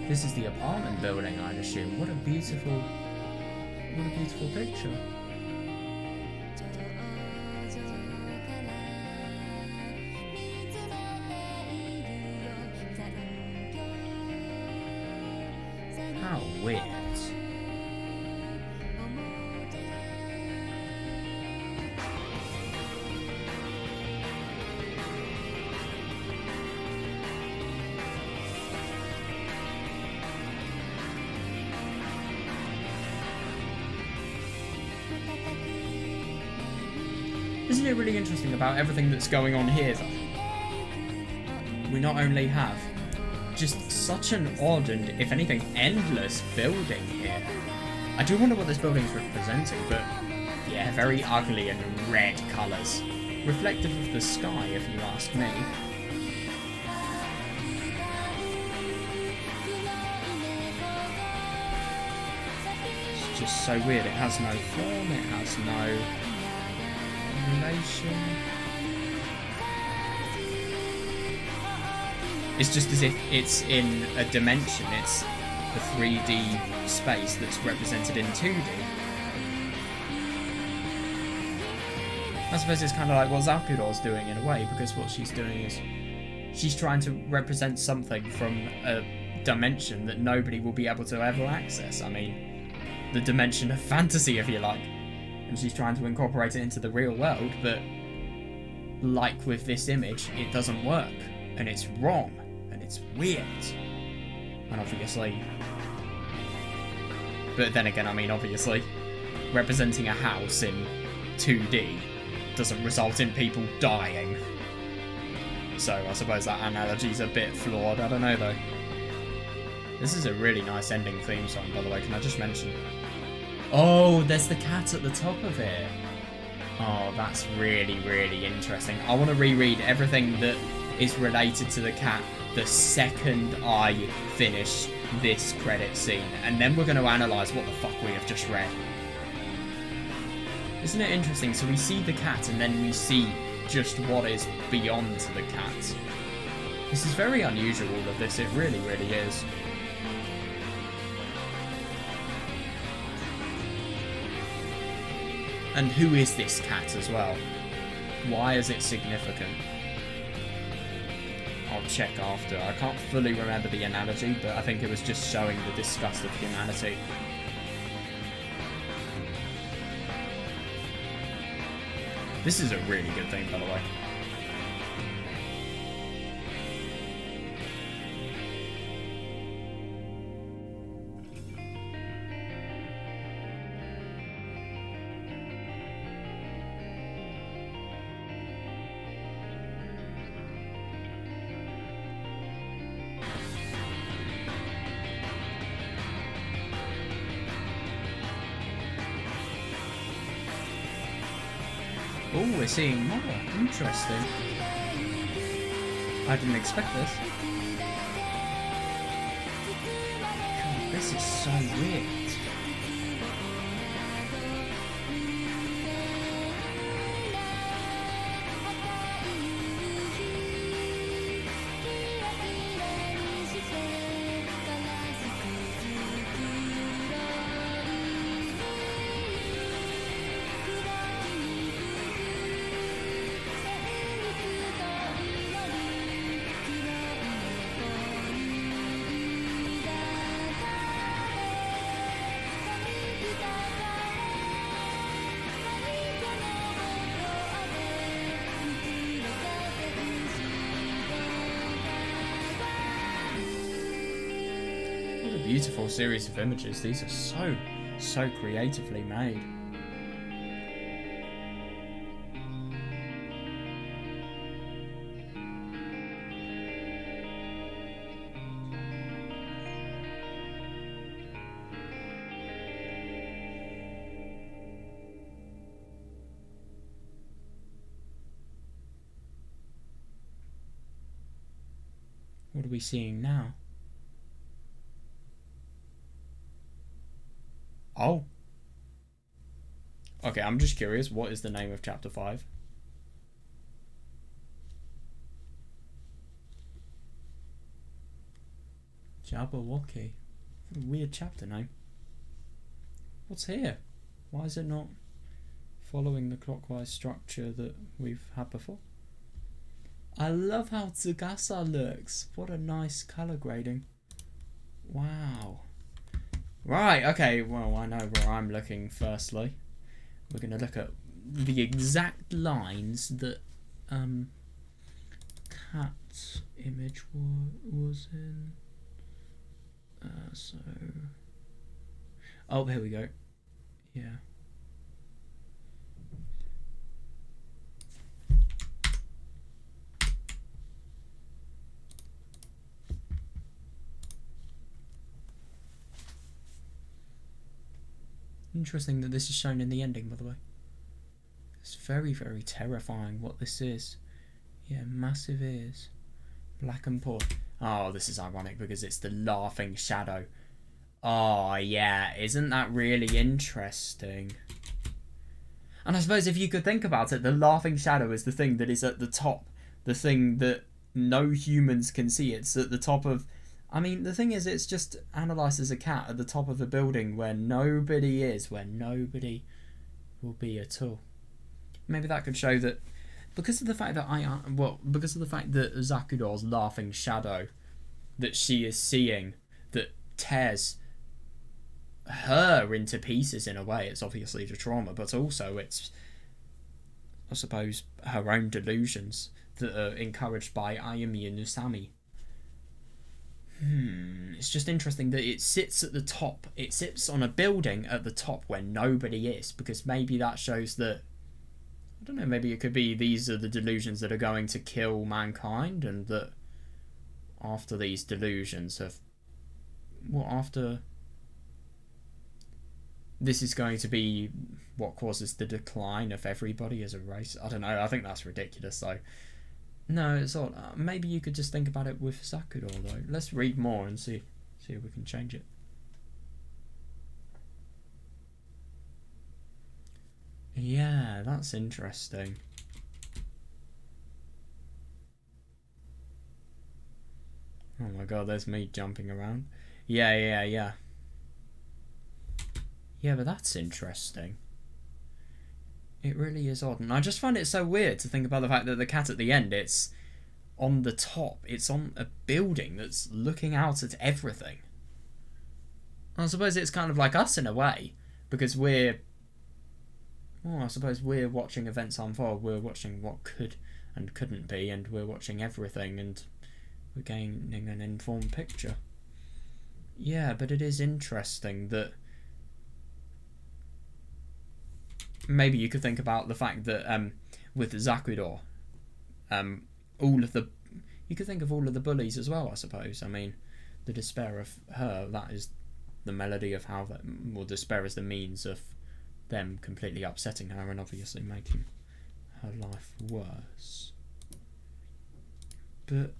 This is the apartment building, I'd assume. What a beautiful picture. How weird. Isn't it really interesting about everything that's going on here, though? We not only have just such an odd and, if anything, endless building here. I do wonder what this building's representing, but Yeah, very ugly and red colours. Reflective of the sky, if you ask me. It's just so weird. It has no form, it has no relation. It's just as if it's in a dimension. It's the 3D space that's represented in 2D. I suppose it's kind of like what Zakuro's doing in a way, because what she's doing is she's trying to represent something from a dimension that nobody will be able to ever access. I mean, the dimension of fantasy, if you like. And she's trying to incorporate it into the real world, but like with this image, it doesn't work. And it's wrong. And it's weird. And obviously... But then again, I mean, obviously, representing a house in 2D doesn't result in people dying. So I suppose that analogy's a bit flawed. I don't know, though. This is a really nice ending theme song, by the way. Can I just mention? Oh, there's the cat at the top of it. Oh, that's really, really interesting. I want to reread everything that is related to the cat the second I finish this credit scene, and then we're going to analyse what the fuck we have just read. Isn't it interesting? So we see the cat, and then we see just what is beyond the cat. This is very unusual, all of this. It really, really is. And who is this cat as well? Why is it significant? I'll check after. I can't fully remember the analogy, but I think it was just showing the disgust of humanity. This is a really good thing, by the way. Oh, we're seeing more. Interesting. I didn't expect this. God, this is so weird. Beautiful series of images. These are so creatively made. What are we seeing now? Oh. Okay, I'm just curious. What is the name of chapter 5? Jabberwocky. What a weird chapter name. What's here? Why is it not following the clockwise structure that we've had before? I love how Tsugasa looks. What a nice colour grading. Wow. Right, okay, well, I know where I'm looking firstly. We're going to look at the exact lines that Cat's image was in. Oh, here we go. Yeah. Interesting that this is shown in the ending, by the way. very, very terrifying what this is. Yeah, massive ears. Black and poor. Oh, this is ironic because it's the laughing shadow. Oh, yeah, isn't that really interesting? And I suppose if you could think about it, the laughing shadow is the thing that is at the top. The thing that no humans can see. It's at the top of... I mean, the thing is, it's just analysed as a cat at the top of a building where nobody is, where nobody will be at all. Maybe that could show that because of the fact that because of the fact that Zakuro's laughing shadow that she is seeing that tears her into pieces in a way, it's obviously the trauma, but also it's, I suppose, her own delusions that are encouraged by Ayumi and Usami. It's just interesting that it sits at the top. It sits on a building at the top where nobody is, because maybe that shows that, I don't know, maybe it could be these are the delusions that are going to kill mankind, and that after these delusions have... Well, after... This is going to be what causes the decline of everybody as a race. I don't know, I think that's ridiculous, though. No, it's odd. Maybe you could just think about it with Zakuro, though. Let's read more and see if we can change it. Yeah, that's interesting. Oh my god, there's me jumping around. Yeah. Yeah, but that's interesting. It really is odd. And I just find it so weird to think about the fact that the cat at the end, it's on the top. It's on a building that's looking out at everything. I suppose it's kind of like us in a way, because we're... Well, I suppose we're watching events unfold. We're watching what could and couldn't be, and we're watching everything, and we're gaining an informed picture. Yeah, but it is interesting that maybe you could think about the fact that with Zakuro, you could think of all of the bullies as well, I suppose. I mean, the despair of her, that is the melody of how that... Well, despair is the means of them completely upsetting her and obviously making her life worse. But,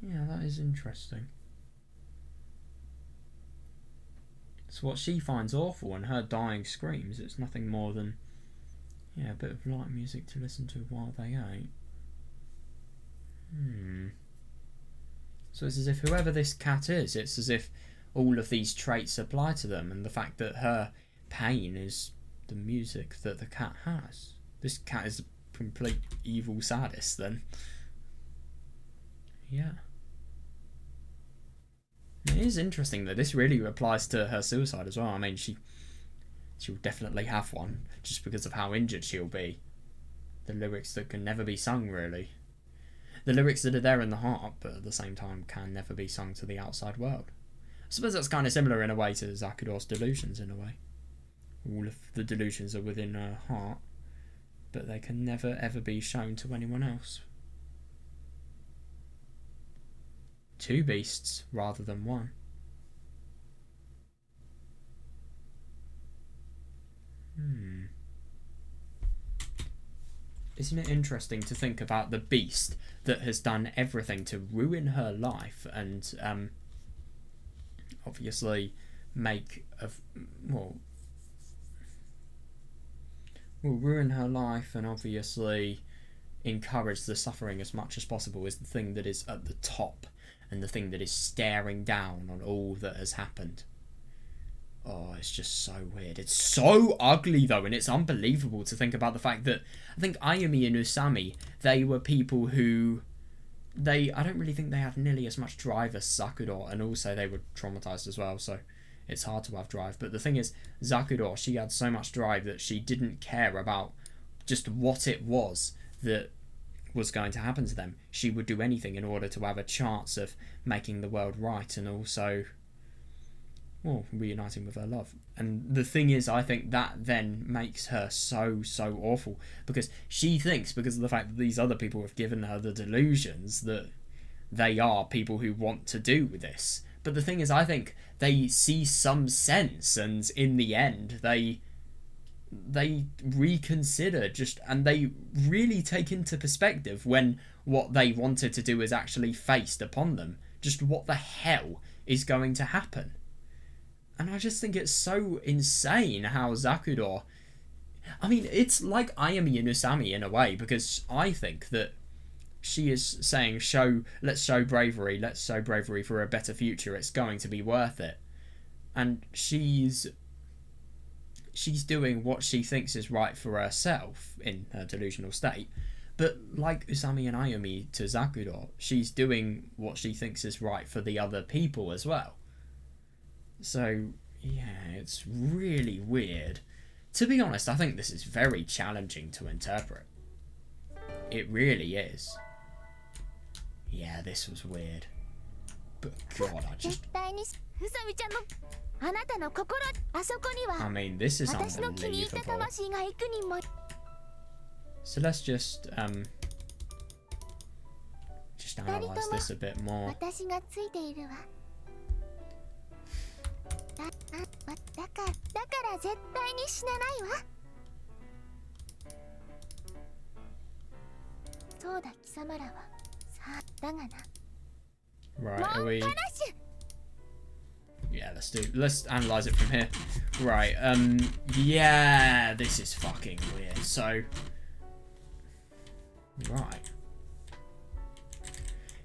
yeah, that is interesting. It's what she finds awful, and her dying screams, it's nothing more than, yeah, a bit of light music to listen to while they ate. So it's as if whoever this cat is, it's as if all of these traits apply to them, and the fact that her pain is the music that the cat has. This cat is a complete evil sadist, then. Yeah. It is interesting that this really applies to her suicide as well. I mean, she'll definitely have one, just because of how injured she'll be. The lyrics that can never be sung, really. The lyrics that are there in the heart, but at the same time can never be sung to the outside world. I suppose that's kind of similar in a way to Zakuro's delusions, in a way. All of the delusions are within her heart, but they can never ever be shown to anyone else. Two beasts rather than one. Isn't it interesting to think about the beast that has done everything to ruin her life and obviously make will ruin her life and obviously encourage the suffering as much as possible, is the thing that is at the top and the thing that is staring down on all that has happened. Oh, it's just so weird. It's so ugly, though, and it's unbelievable to think about the fact that I think Ayumi and Usami, they were people who... I don't really think they had nearly as much drive as Zakuro, and also they were traumatized as well, so it's hard to have drive. But the thing is, Zakuro, she had so much drive that she didn't care about just what it was that was going to happen to them. She would do anything in order to have a chance of making the world right and also, well, reuniting with her love. And the thing is, I think that then makes her so awful, because she thinks, because of the fact that these other people have given her the delusions, that they are people who want to do this. But the thing is, I think they see some sense, and in the end, they they reconsider and they really take into perspective when what they wanted to do is actually faced upon them. Just what the hell is going to happen? And I just think it's so insane how Zakuro... I mean, it's like Ayami and Usami in a way, because I think that she is saying, let's show bravery for a better future, it's going to be worth it. And she's doing what she thinks is right for herself in her delusional state. But like Usami and Ayumi to Zakuro, she's doing what she thinks is right for the other people as well. So, yeah, it's really weird. To be honest, I think this is very challenging to interpret. It really is. Yeah, this was weird. But God, I mean, this is unbelievable. So let's just analyze this a bit more. Right, are we... Yeah, let's analyze it from here. Right, yeah, this is fucking weird. So, right.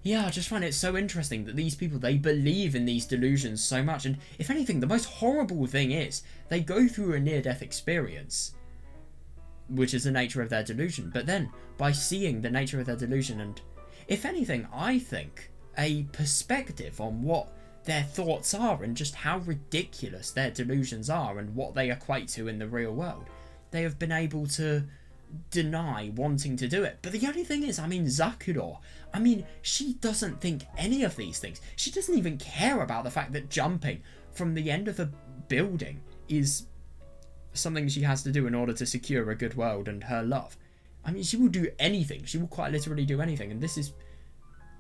Yeah, I just find it so interesting that these people, they believe in these delusions so much. And if anything, the most horrible thing is they go through a near-death experience, which is the nature of their delusion. But then, by seeing the nature of their delusion and, if anything, I think a perspective on what their thoughts are and just how ridiculous their delusions are and what they equate to in the real world, they have been able to deny wanting to do it. But the only thing is, I mean, Zakuro, I mean, she doesn't think any of these things. She doesn't even care about the fact that jumping from the end of a building is something she has to do in order to secure a good world and her love. I mean, she will do anything. She will quite literally do anything. And this is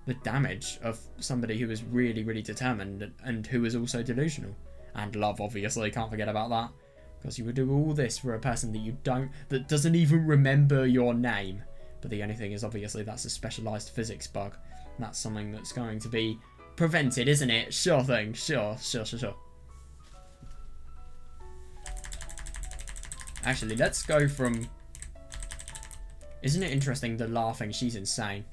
the damage of somebody who is really, really determined and who is also delusional. And love, obviously, can't forget about that. Because you would do all this for a person that doesn't even remember your name. But the only thing is, obviously, that's a specialised physics bug. And that's something that's going to be prevented, isn't it? Sure thing. Sure. Actually, let's go from... Isn't it interesting, the laughing? She's insane.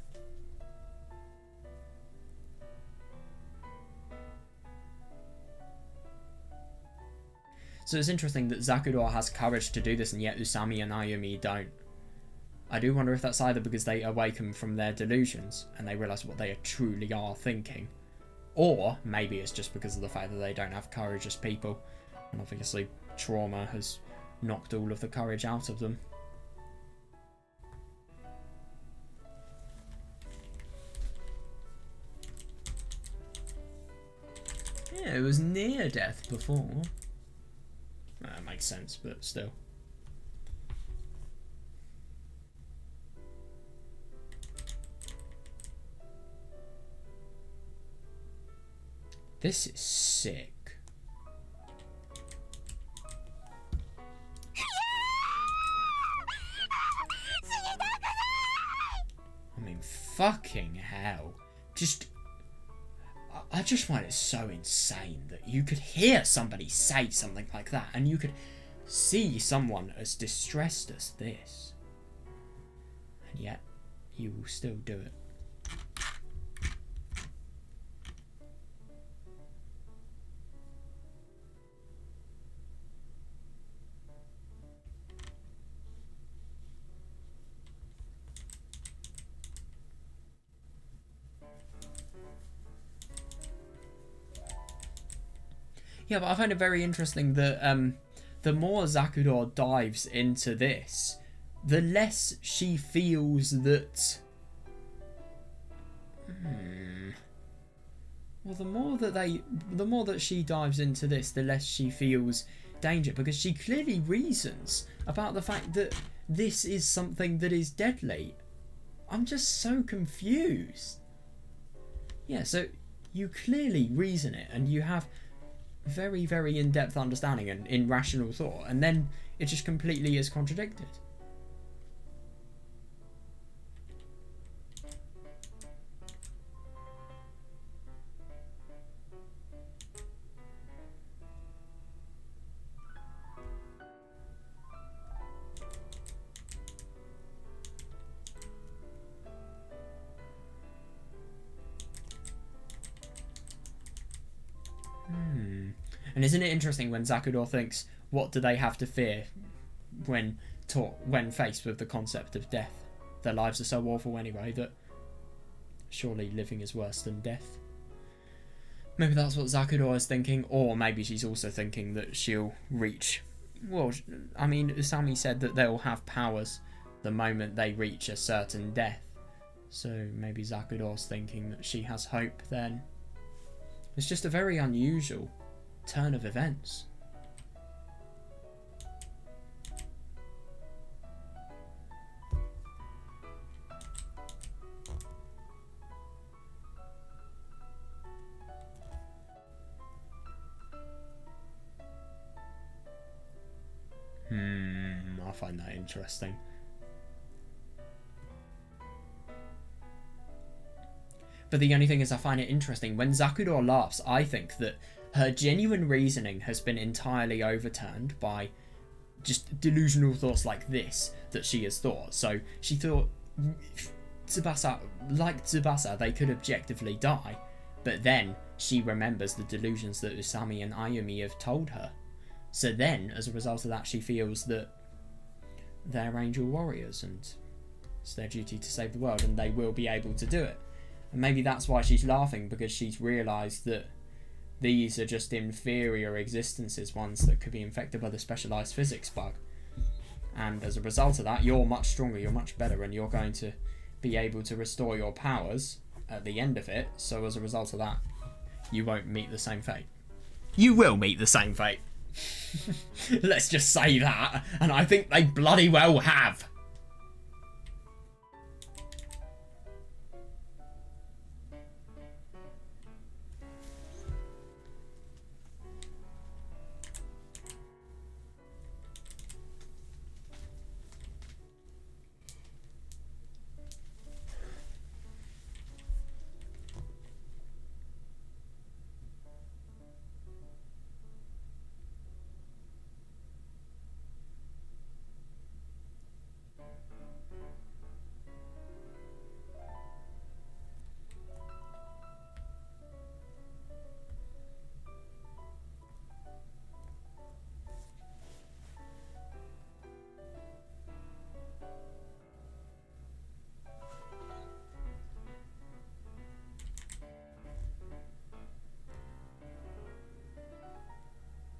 So it's interesting that Zakuro has courage to do this and yet Usami and Ayumi don't. I do wonder if that's either because they awaken from their delusions and they realise what they truly are thinking. Or maybe it's just because of the fact that they don't have courage as people. And obviously trauma has knocked all of the courage out of them. Yeah, it was near death before. That makes sense, but still. This is sick. I mean, fucking hell. I just find it so insane that you could hear somebody say something like that and you could see someone as distressed as this. And yet, you will still do it. Yeah, but I find it very interesting that the more Zakuro dives into this, the less she feels that... Well, the more that she dives into this, the less she feels danger, because she clearly reasons about the fact that this is something that is deadly. I'm just so confused. Yeah, so you clearly reason it, and you have very, very in-depth understanding and in rational thought, and then It just completely is contradicted. And isn't it interesting when Zakuro thinks, what do they have to fear when faced with the concept of death? Their lives are so awful anyway that surely living is worse than death. Maybe that's what Zakuro is thinking, or maybe she's also thinking that she'll reach... Well, I mean, Usami said that they'll have powers the moment they reach a certain death. So maybe Zakuro's thinking that she has hope then. It's just a very unusual turn of events. I find that interesting. But the only thing is, I find it interesting when Zakuro laughs. I think that her genuine reasoning has been entirely overturned by just delusional thoughts like this that she has thought. So she thought Tsubasa, they could objectively die, but then she remembers the delusions that Usami and Ayumi have told her. So then, as a result of that, she feels that they're angel warriors and it's their duty to save the world and they will be able to do it. And maybe that's why she's laughing, because she's realised that these are just inferior existences, ones that could be infected by the specialised physics bug. And as a result of that, you're much stronger, you're much better, and you're going to be able to restore your powers at the end of it. So as a result of that, you won't meet the same fate. You will meet the same fate. Let's just say that, and I think they bloody well have.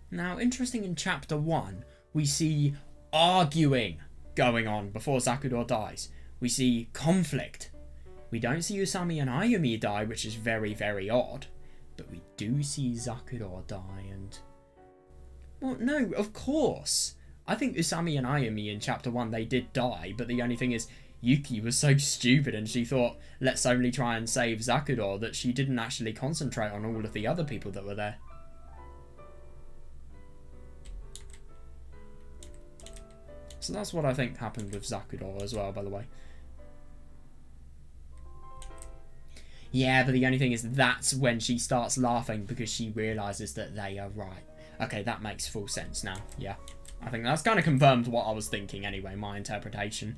Now, interesting, in chapter 1, we see arguing going on before Zakuro dies. We see conflict. We don't see Usami and Ayumi die, which is very, very odd. But we do see Zakuro die and... Well, no, of course. I think Usami and Ayumi in chapter 1, they did die, but the only thing is, Yuki was so stupid and she thought, let's only try and save Zakuro, that she didn't actually concentrate on all of the other people that were there. So that's what I think happened with Zakuro as well, by the way. Yeah, but the only thing is, that's when she starts laughing because she realises that they are right. Okay, that makes full sense now. Yeah, I think that's kind of confirmed what I was thinking anyway, my interpretation.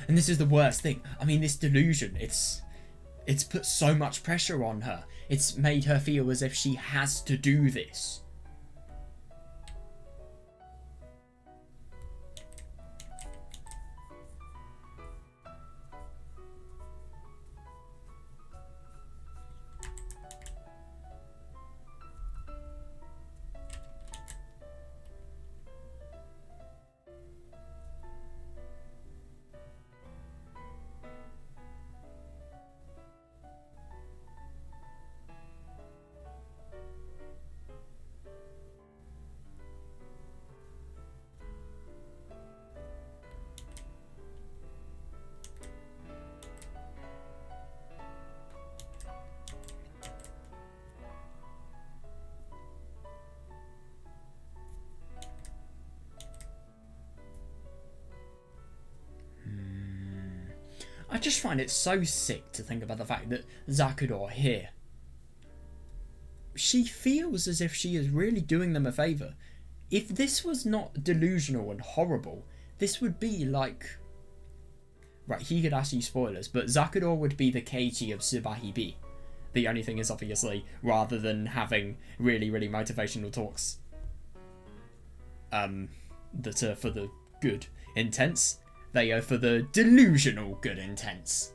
And this is the worst thing. I mean, this delusion, it's put so much pressure on her. It's made her feel as if she has to do this. just find it so sick to think about the fact that Zakuro here, she feels as if she is really doing them a favour. If this was not delusional and horrible, this would be like... Right, Higurashi spoilers, but Zakuro would be the Keiichi of Subarashiki Hibi. The only thing is, obviously, rather than having really, really motivational talks that are for the good intents, they are for the delusional good intents.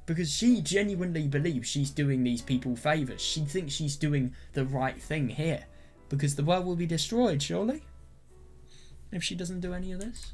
Because she genuinely believes she's doing these people favours. She thinks she's doing the right thing here. Because the world will be destroyed, surely? If she doesn't do any of this?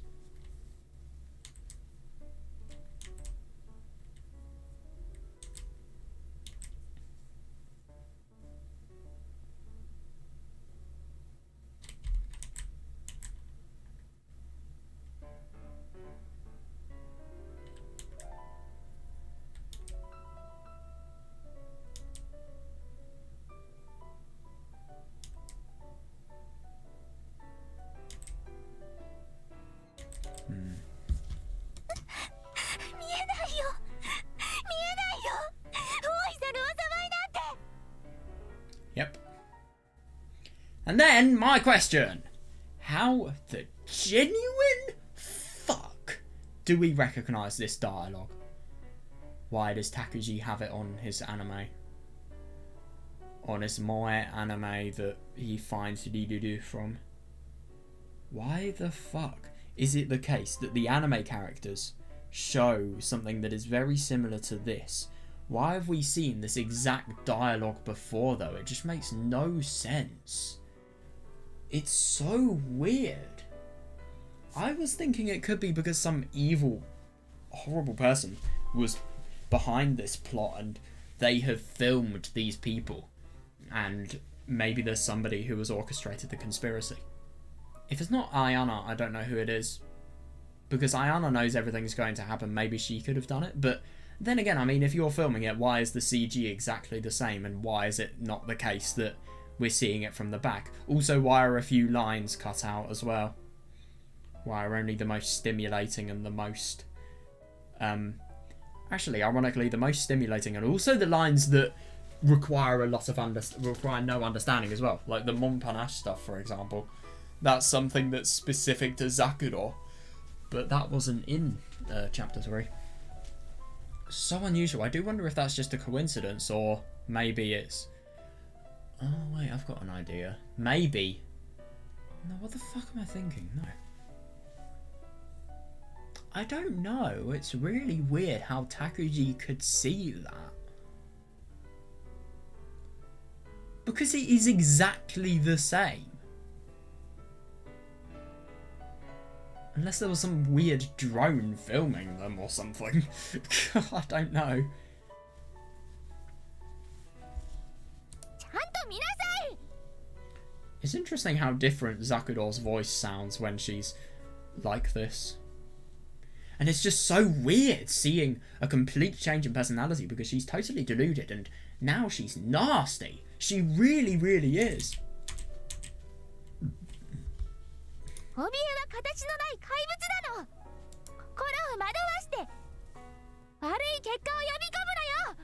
Yep. And then, my question. How the genuine fuck do we recognise this dialogue? Why does Takuji have it on his anime? On his Moe anime that he finds Riru from? Why the fuck is it the case that the anime characters show something that is very similar to this? Why have we seen this exact dialogue before, though? It just makes no sense. It's so weird. I was thinking it could be because some evil, horrible person was behind this plot and they have filmed these people. And maybe there's somebody who has orchestrated the conspiracy. If it's not Ayana, I don't know who it is. Because Ayana knows everything's going to happen. Maybe she could have done it, but... Then again, I mean, if you're filming it, why is the CG exactly the same? And why is it not the case that we're seeing it from the back? Also, why are a few lines cut out as well? Why are only the most stimulating and the most... actually, ironically, the most stimulating and also the lines that require a lot of require no understanding as well. Like the Montparnasse stuff, for example. That's something that's specific to Zakuro. But that wasn't in Chapter 3. So unusual. I do wonder if that's just a coincidence or maybe it's... Oh wait, I've got an idea. Maybe... No, what the fuck am I thinking? No. I don't know. It's really weird how Takuji could see that. Because it is exactly the same. Unless there was some weird drone filming them or something. I don't know. It's interesting how different Zakuro's voice sounds when she's like this. And it's just so weird seeing a complete change in personality because she's totally deluded and now she's nasty. She really, really is. 怯えは形のない怪物なの。心を惑わして悪い結果を呼び込むのよ。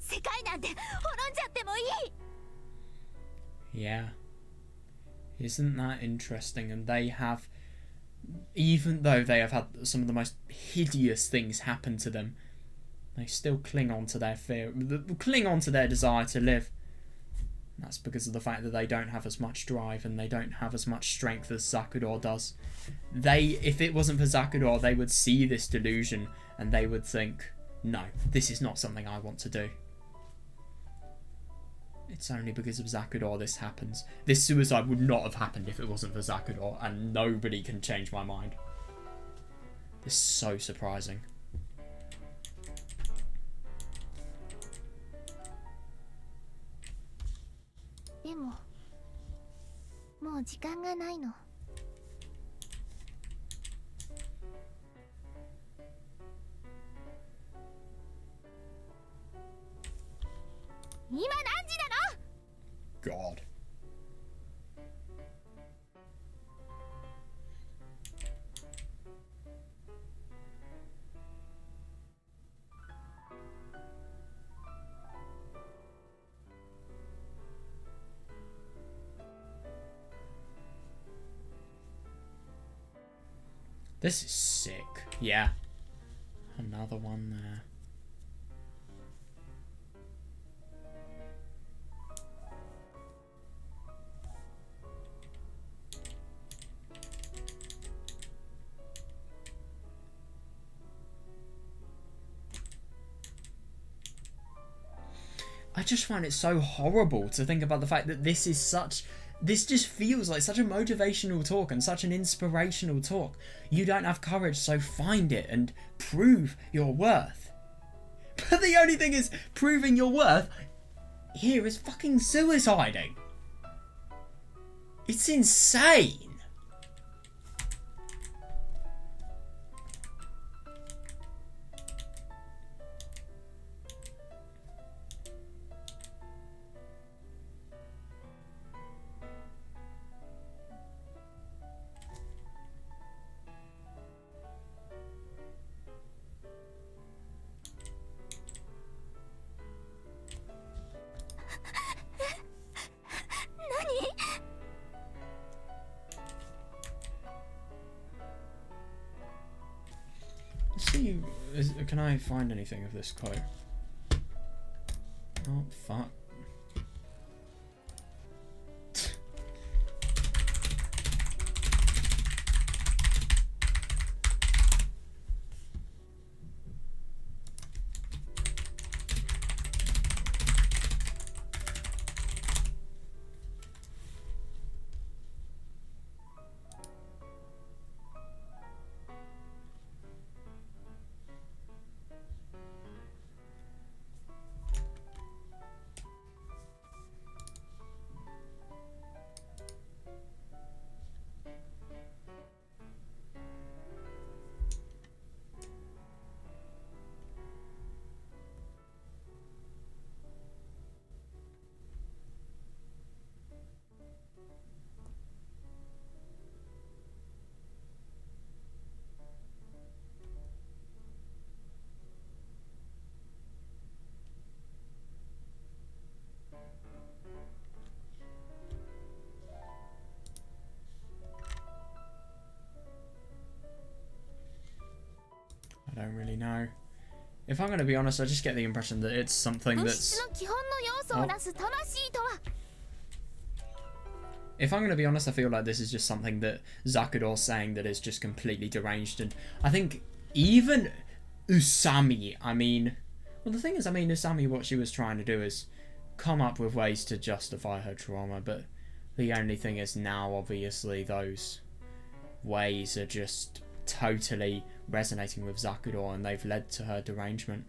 世界なんて滅んじゃってもいい。 Yeah. Isn't that interesting? And they have... Even though they have had some of the most hideous things happen to them, they still cling on to their fear, cling on to their desire to live. And that's because of the fact that they don't have as much drive and they don't have as much strength as Zakuro does. If it wasn't for Zakuro, they would see this delusion and they would think, no, this is not something I want to do. It's only because of Zakuro this happens. This suicide would not have happened if it wasn't for Zakuro, and nobody can change my mind. This is so surprising. でも、もう時間がないの。今何時なの？ God. This is sick. Yeah. Another one there. I just find it so horrible to think about the fact that this just feels like such a motivational talk and such an inspirational talk. You don't have courage, so find it and prove your worth. But the only thing is, proving your worth here is fucking suiciding. It's insane. Can I find anything of this quote? Oh, fuck. I don't really know. If I'm going to be honest, I just get the impression that it's something that's... Oh. If I'm going to be honest, I feel like this is just something that Zakuro's saying that is just completely deranged. And I think even Usami, I mean... Well, the thing is, Usami, what she was trying to do is come up with ways to justify her trauma. But the only thing is now, obviously, those ways are just totally resonating with Zakuro and they've led to her derangement.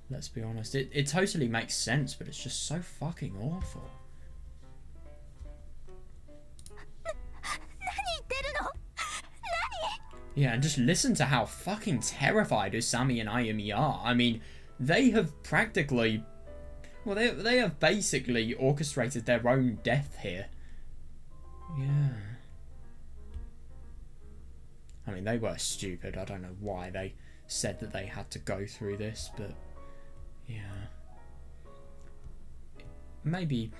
Let's be honest. It totally makes sense, but it's just so fucking awful. Yeah, and just listen to how fucking terrified Usami and Ayumi are. I mean, they have practically... Well, they have basically orchestrated their own death here. Yeah. I mean, they were stupid. I don't know why they said that they had to go through this, but... Yeah. Maybe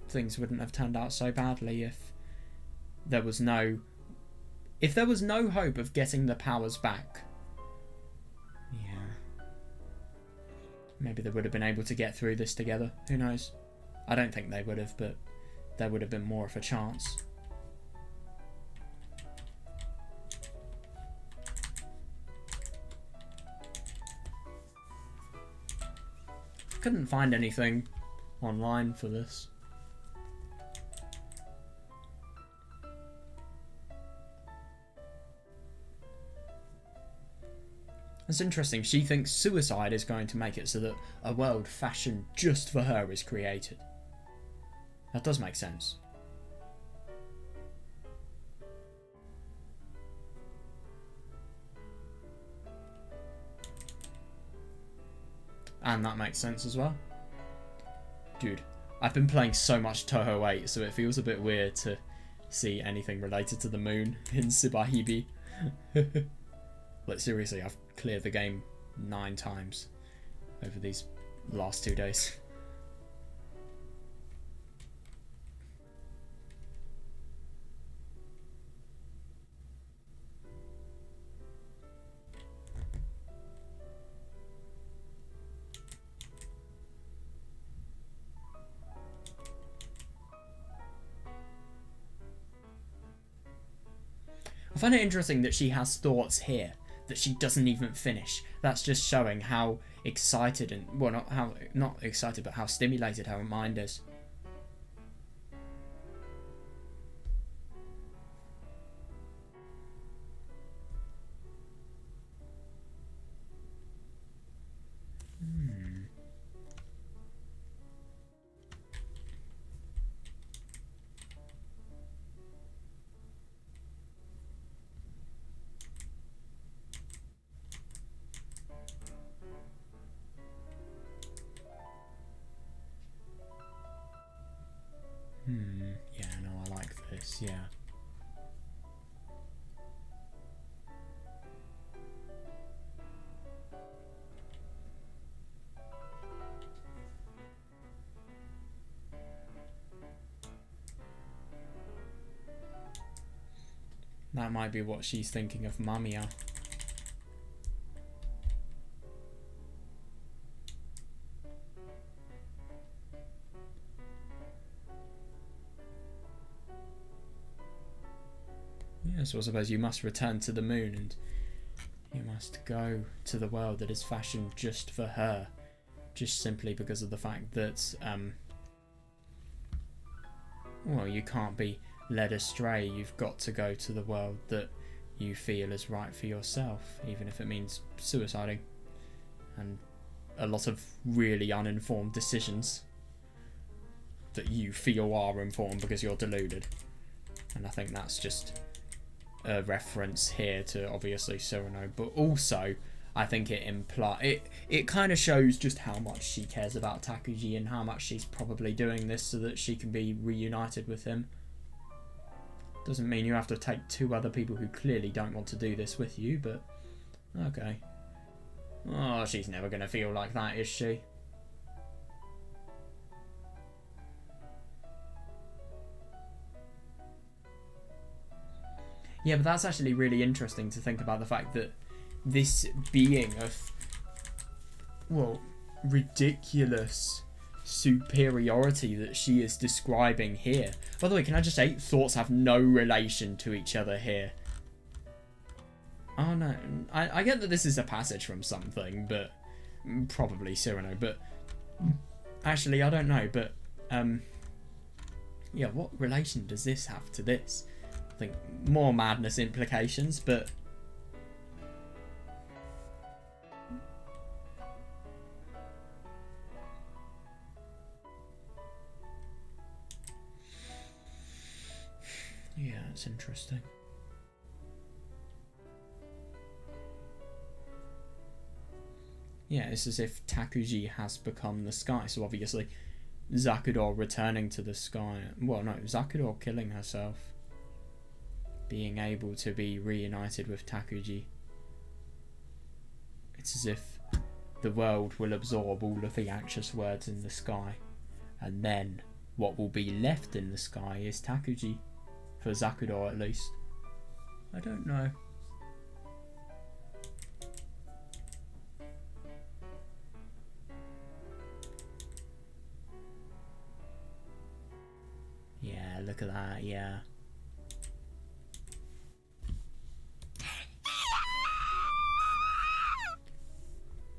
things wouldn't have turned out so badly if there was no... If there was no hope of getting the powers back. Yeah. Maybe they would have been able to get through this together. Who knows? I don't think they would have, but there would have been more of a chance. Couldn't find anything online for this. It's interesting, she thinks suicide is going to make it so that a world fashioned just for her is created. That does make sense. And that makes sense as well. Dude, I've been playing so much Toho 8, so it feels a bit weird to see anything related to the moon in Subarashiki Hibi. Like, seriously, I've cleared the game 9 times over these last 2 days. I find it interesting that she has thoughts here that she doesn't even finish. That's just showing how excited and, well, not excited, but how stimulated her mind is. Yeah, no, I like this, yeah. That might be what she's thinking of Mamiya. So I suppose you must return to the moon and you must go to the world that is fashioned just for her, just simply because of the fact that well, you can't be led astray. You've got to go to the world that you feel is right for yourself, even if it means suiciding and a lot of really uninformed decisions that you feel are informed because you're deluded. And I think that's just a reference here to obviously Cyrano, but also I think it kind of shows just how much she cares about Takuji and how much she's probably doing this so that she can be reunited with him. Doesn't mean you have to take 2 other people who clearly don't want to do this with you, but okay. Oh, she's never gonna feel like that, is she? Yeah, but that's actually really interesting to think about the fact that this being of, well, ridiculous superiority that she is describing here. By the way, can I just say, thoughts have no relation to each other here. Oh no, I get that this is a passage from something, but probably Cyrano, but actually I don't know, but yeah, what relation does this have to this? I think more madness implications, but yeah, it's interesting. Yeah, it's as if Takuji has become the sky, so obviously Zakuro returning to the sky, well no, Zakuro killing herself, being able to be reunited with Takuji. It's as if the world will absorb all of the anxious words in the sky, and then what will be left in the sky is Takuji, for Zakuro at least. I don't know. Yeah, look at that, yeah.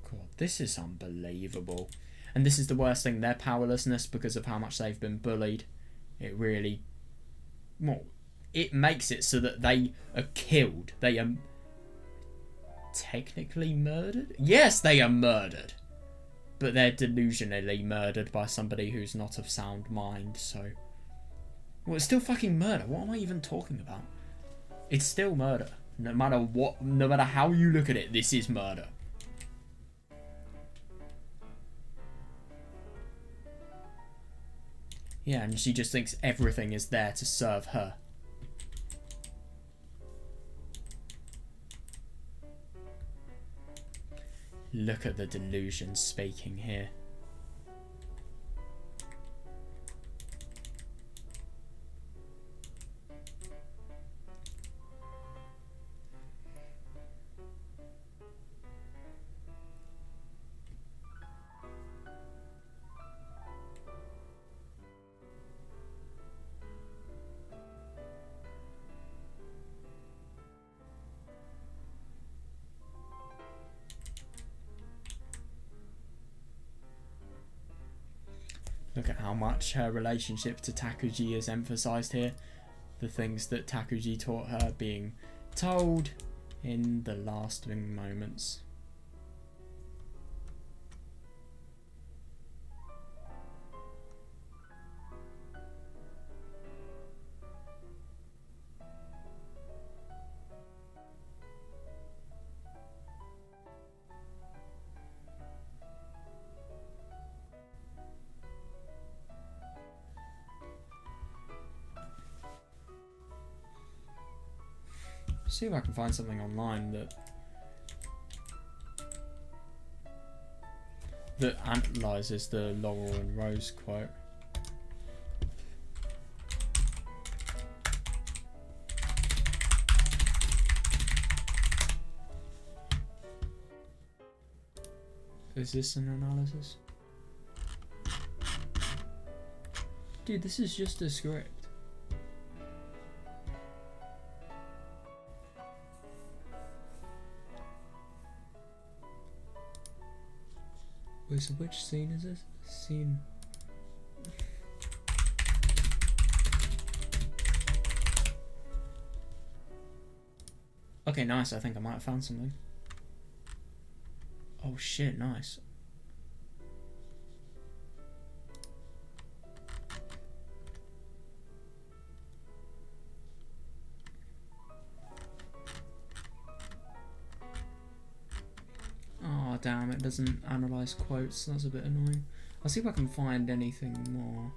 God, this is unbelievable. And this is the worst thing, their powerlessness because of how much they've been bullied. It really, well, it makes it so that they are killed. They are technically murdered? Yes, they are murdered. But they're delusionally murdered by somebody who's not of sound mind, so... Well, it's still fucking murder. What am I even talking about? It's still murder. No matter what, no matter how you look at it, this is murder. Yeah, and she just thinks everything is there to serve her. Look at the delusion speaking here. Look at how much her relationship to Takuji is emphasised here. The things that Takuji taught her being told in the lasting moments. See if I can find something online that analyses the Laurel and Rose quote. Is this an analysis? Dude, this is just a script. Wait, so which scene is this? Scene... Okay, nice. I think I might have found something. Oh shit, nice. Oh damn, it doesn't analyse quotes. That's a bit annoying. I'll see if I can find anything more.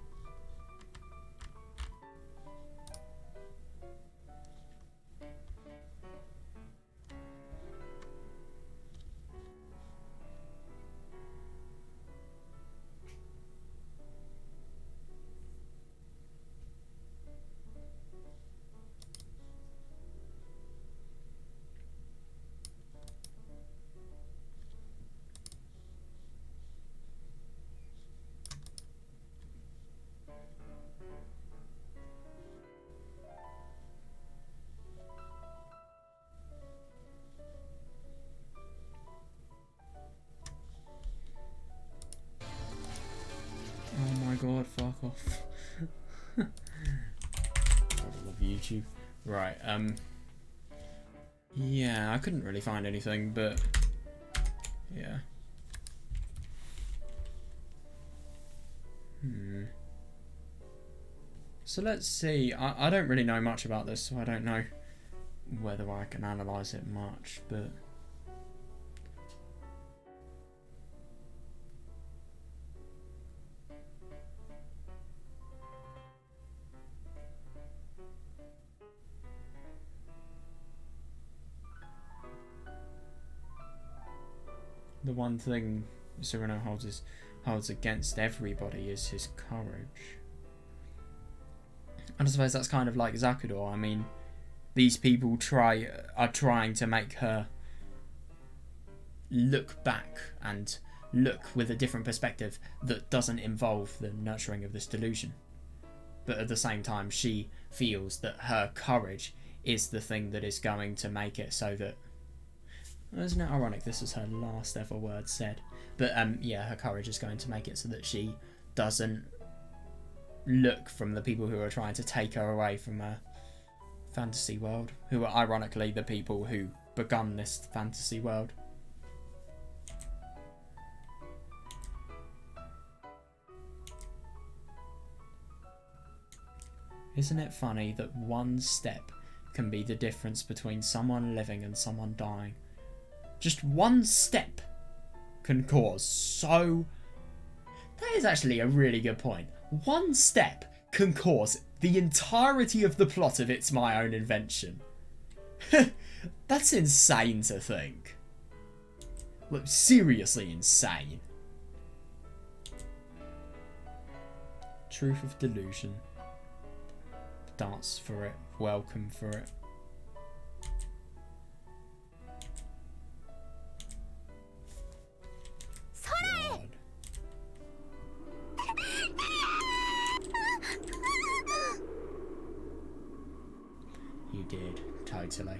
Oh my god, fuck off. I love YouTube. Right, yeah, I couldn't really find anything, but yeah. So let's see. I don't really know much about this, so I don't know whether I can analyse it much, but the one thing Subarashiki holds against everybody is his courage. And I suppose that's kind of like Zakuro. I mean, these people are trying to make her look back and look with a different perspective that doesn't involve the nurturing of this delusion. But at the same time, she feels that her courage is the thing that is going to make it so that... Isn't it ironic? This is her last ever word said. But yeah, her courage is going to make it so that she doesn't look from the people who are trying to take her away from her fantasy world, who are ironically the people who begun this fantasy world. Isn't it funny that one step can be the difference between someone living and someone dying? Just one step can cause so... That is actually a really good point. One step can cause the entirety of the plot of It's My Own Invention. That's insane to think. Look, seriously insane. Truth of delusion. Dance for it. Welcome for it. God. You did, totally.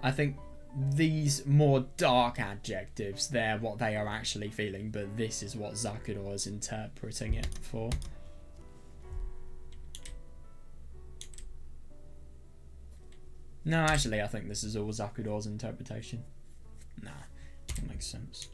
I think these more dark adjectives, they're what they are actually feeling, but this is what Zakuro is interpreting it for. No, actually, I think this is all Zakuro's interpretation. Nah, that makes sense.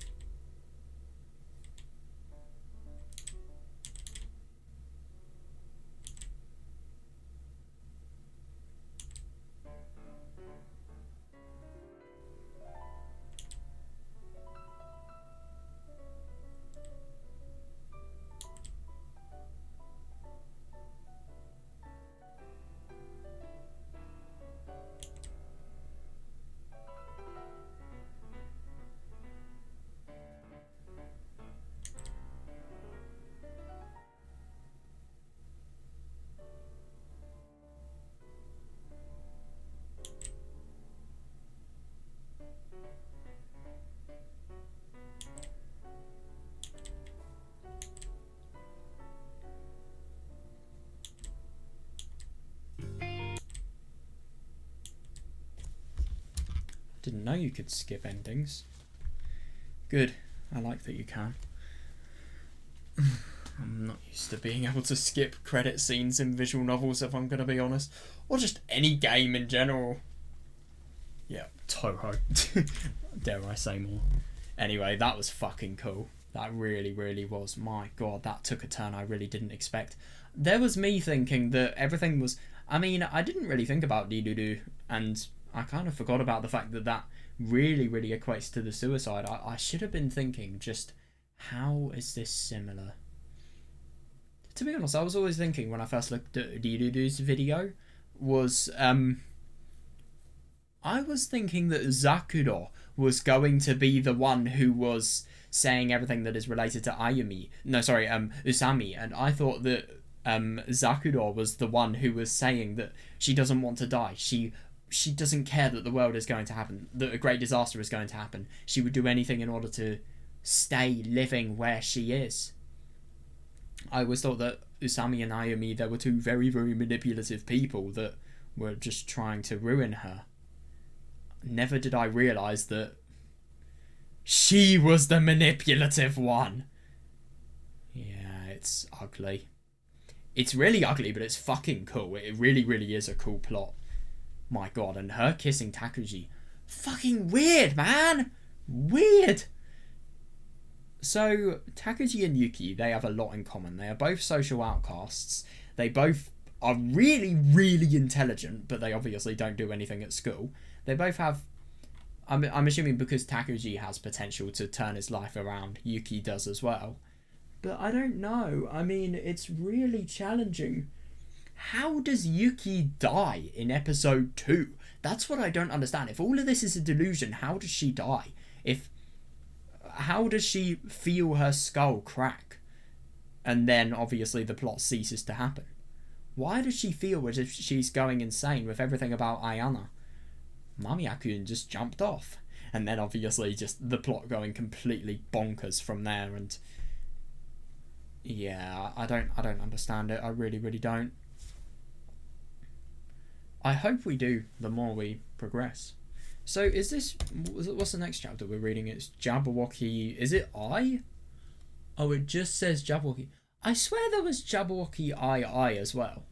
Didn't know you could skip endings. Good. I like that you can. I'm not used to being able to skip credit scenes in visual novels, if I'm going to be honest. Or just any game in general. Yeah, Toho. Dare I say more. Anyway, that was fucking cool. That really, really was. My god, that took a turn I really didn't expect. There was me thinking that everything was... I mean, I didn't really think about Didudu, and I kind of forgot about the fact that that really, really equates to the suicide. I should have been thinking just, how is this similar? To be honest, I was always thinking when I first looked at Didudu's video was, I was thinking that Zakuro was going to be the one who was saying everything that is related to Usami, and I thought that Zakuro was the one who was saying that she doesn't want to die. She doesn't care that the world is going to happen, that a great disaster is going to happen. She would do anything in order to stay living where she is. I always thought that Usami and Ayumi, they were two very, very manipulative people that were just trying to ruin her. Never did I realise that she was the manipulative one. Yeah, it's ugly. It's really ugly, but it's fucking cool. It really, really is a cool plot. My god, and her kissing Takuji. Fucking weird, man! Weird! So, Takuji and Yuki, they have a lot in common. They are both social outcasts. They both are really, really intelligent, but they obviously don't do anything at school. They both have... I'm assuming because Takuji has potential to turn his life around, Yuki does as well. But I don't know. I mean, it's really challenging. How does Yuki die in episode 2? That's what I don't understand. If all of this is a delusion, how does she die? How does she feel her skull crack? And then, obviously, the plot ceases to happen. Why does she feel as if she's going insane with everything about Ayana? Mamiya-kun just jumped off. And then, obviously, just the plot going completely bonkers from there. And yeah, I don't understand it. I really, really don't. I hope we do the more we progress. So is this... What's the next chapter we're reading? It's Jabberwocky... Is it I? Oh, it just says Jabberwocky. I swear there was Jabberwocky I as well.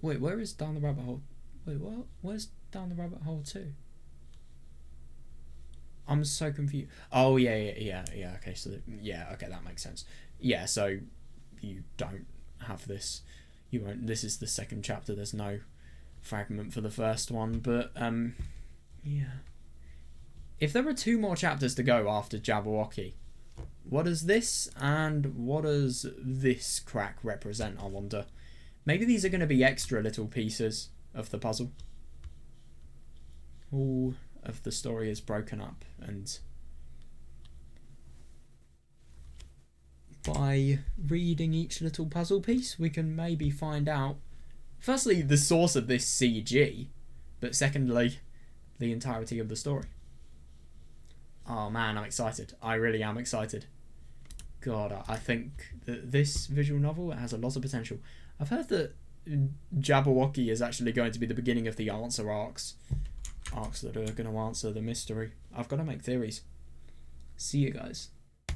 Wait, where is Down the Rabbit Hole? Wait, what? Where's Down the Rabbit Hole 2? I'm so confused. Oh, yeah. Okay, so, yeah, okay, that makes sense. Yeah, so you don't have this. You won't. This is the second chapter. There's no fragment for the first one, but, yeah. If there are 2 more chapters to go after Jabberwocky, what does this and what does this crack represent, I wonder? Maybe these are going to be extra little pieces of the puzzle. All of the story is broken up, and by reading each little puzzle piece we can maybe find out, firstly, the source of this CG, but secondly, the entirety of the story. Oh man, I'm excited. I really am excited. God, I think that this visual novel has a lot of potential. I've heard that Jabberwocky is actually going to be the beginning of the answer arcs that are going to answer the mystery. I've got to make theories. See you guys.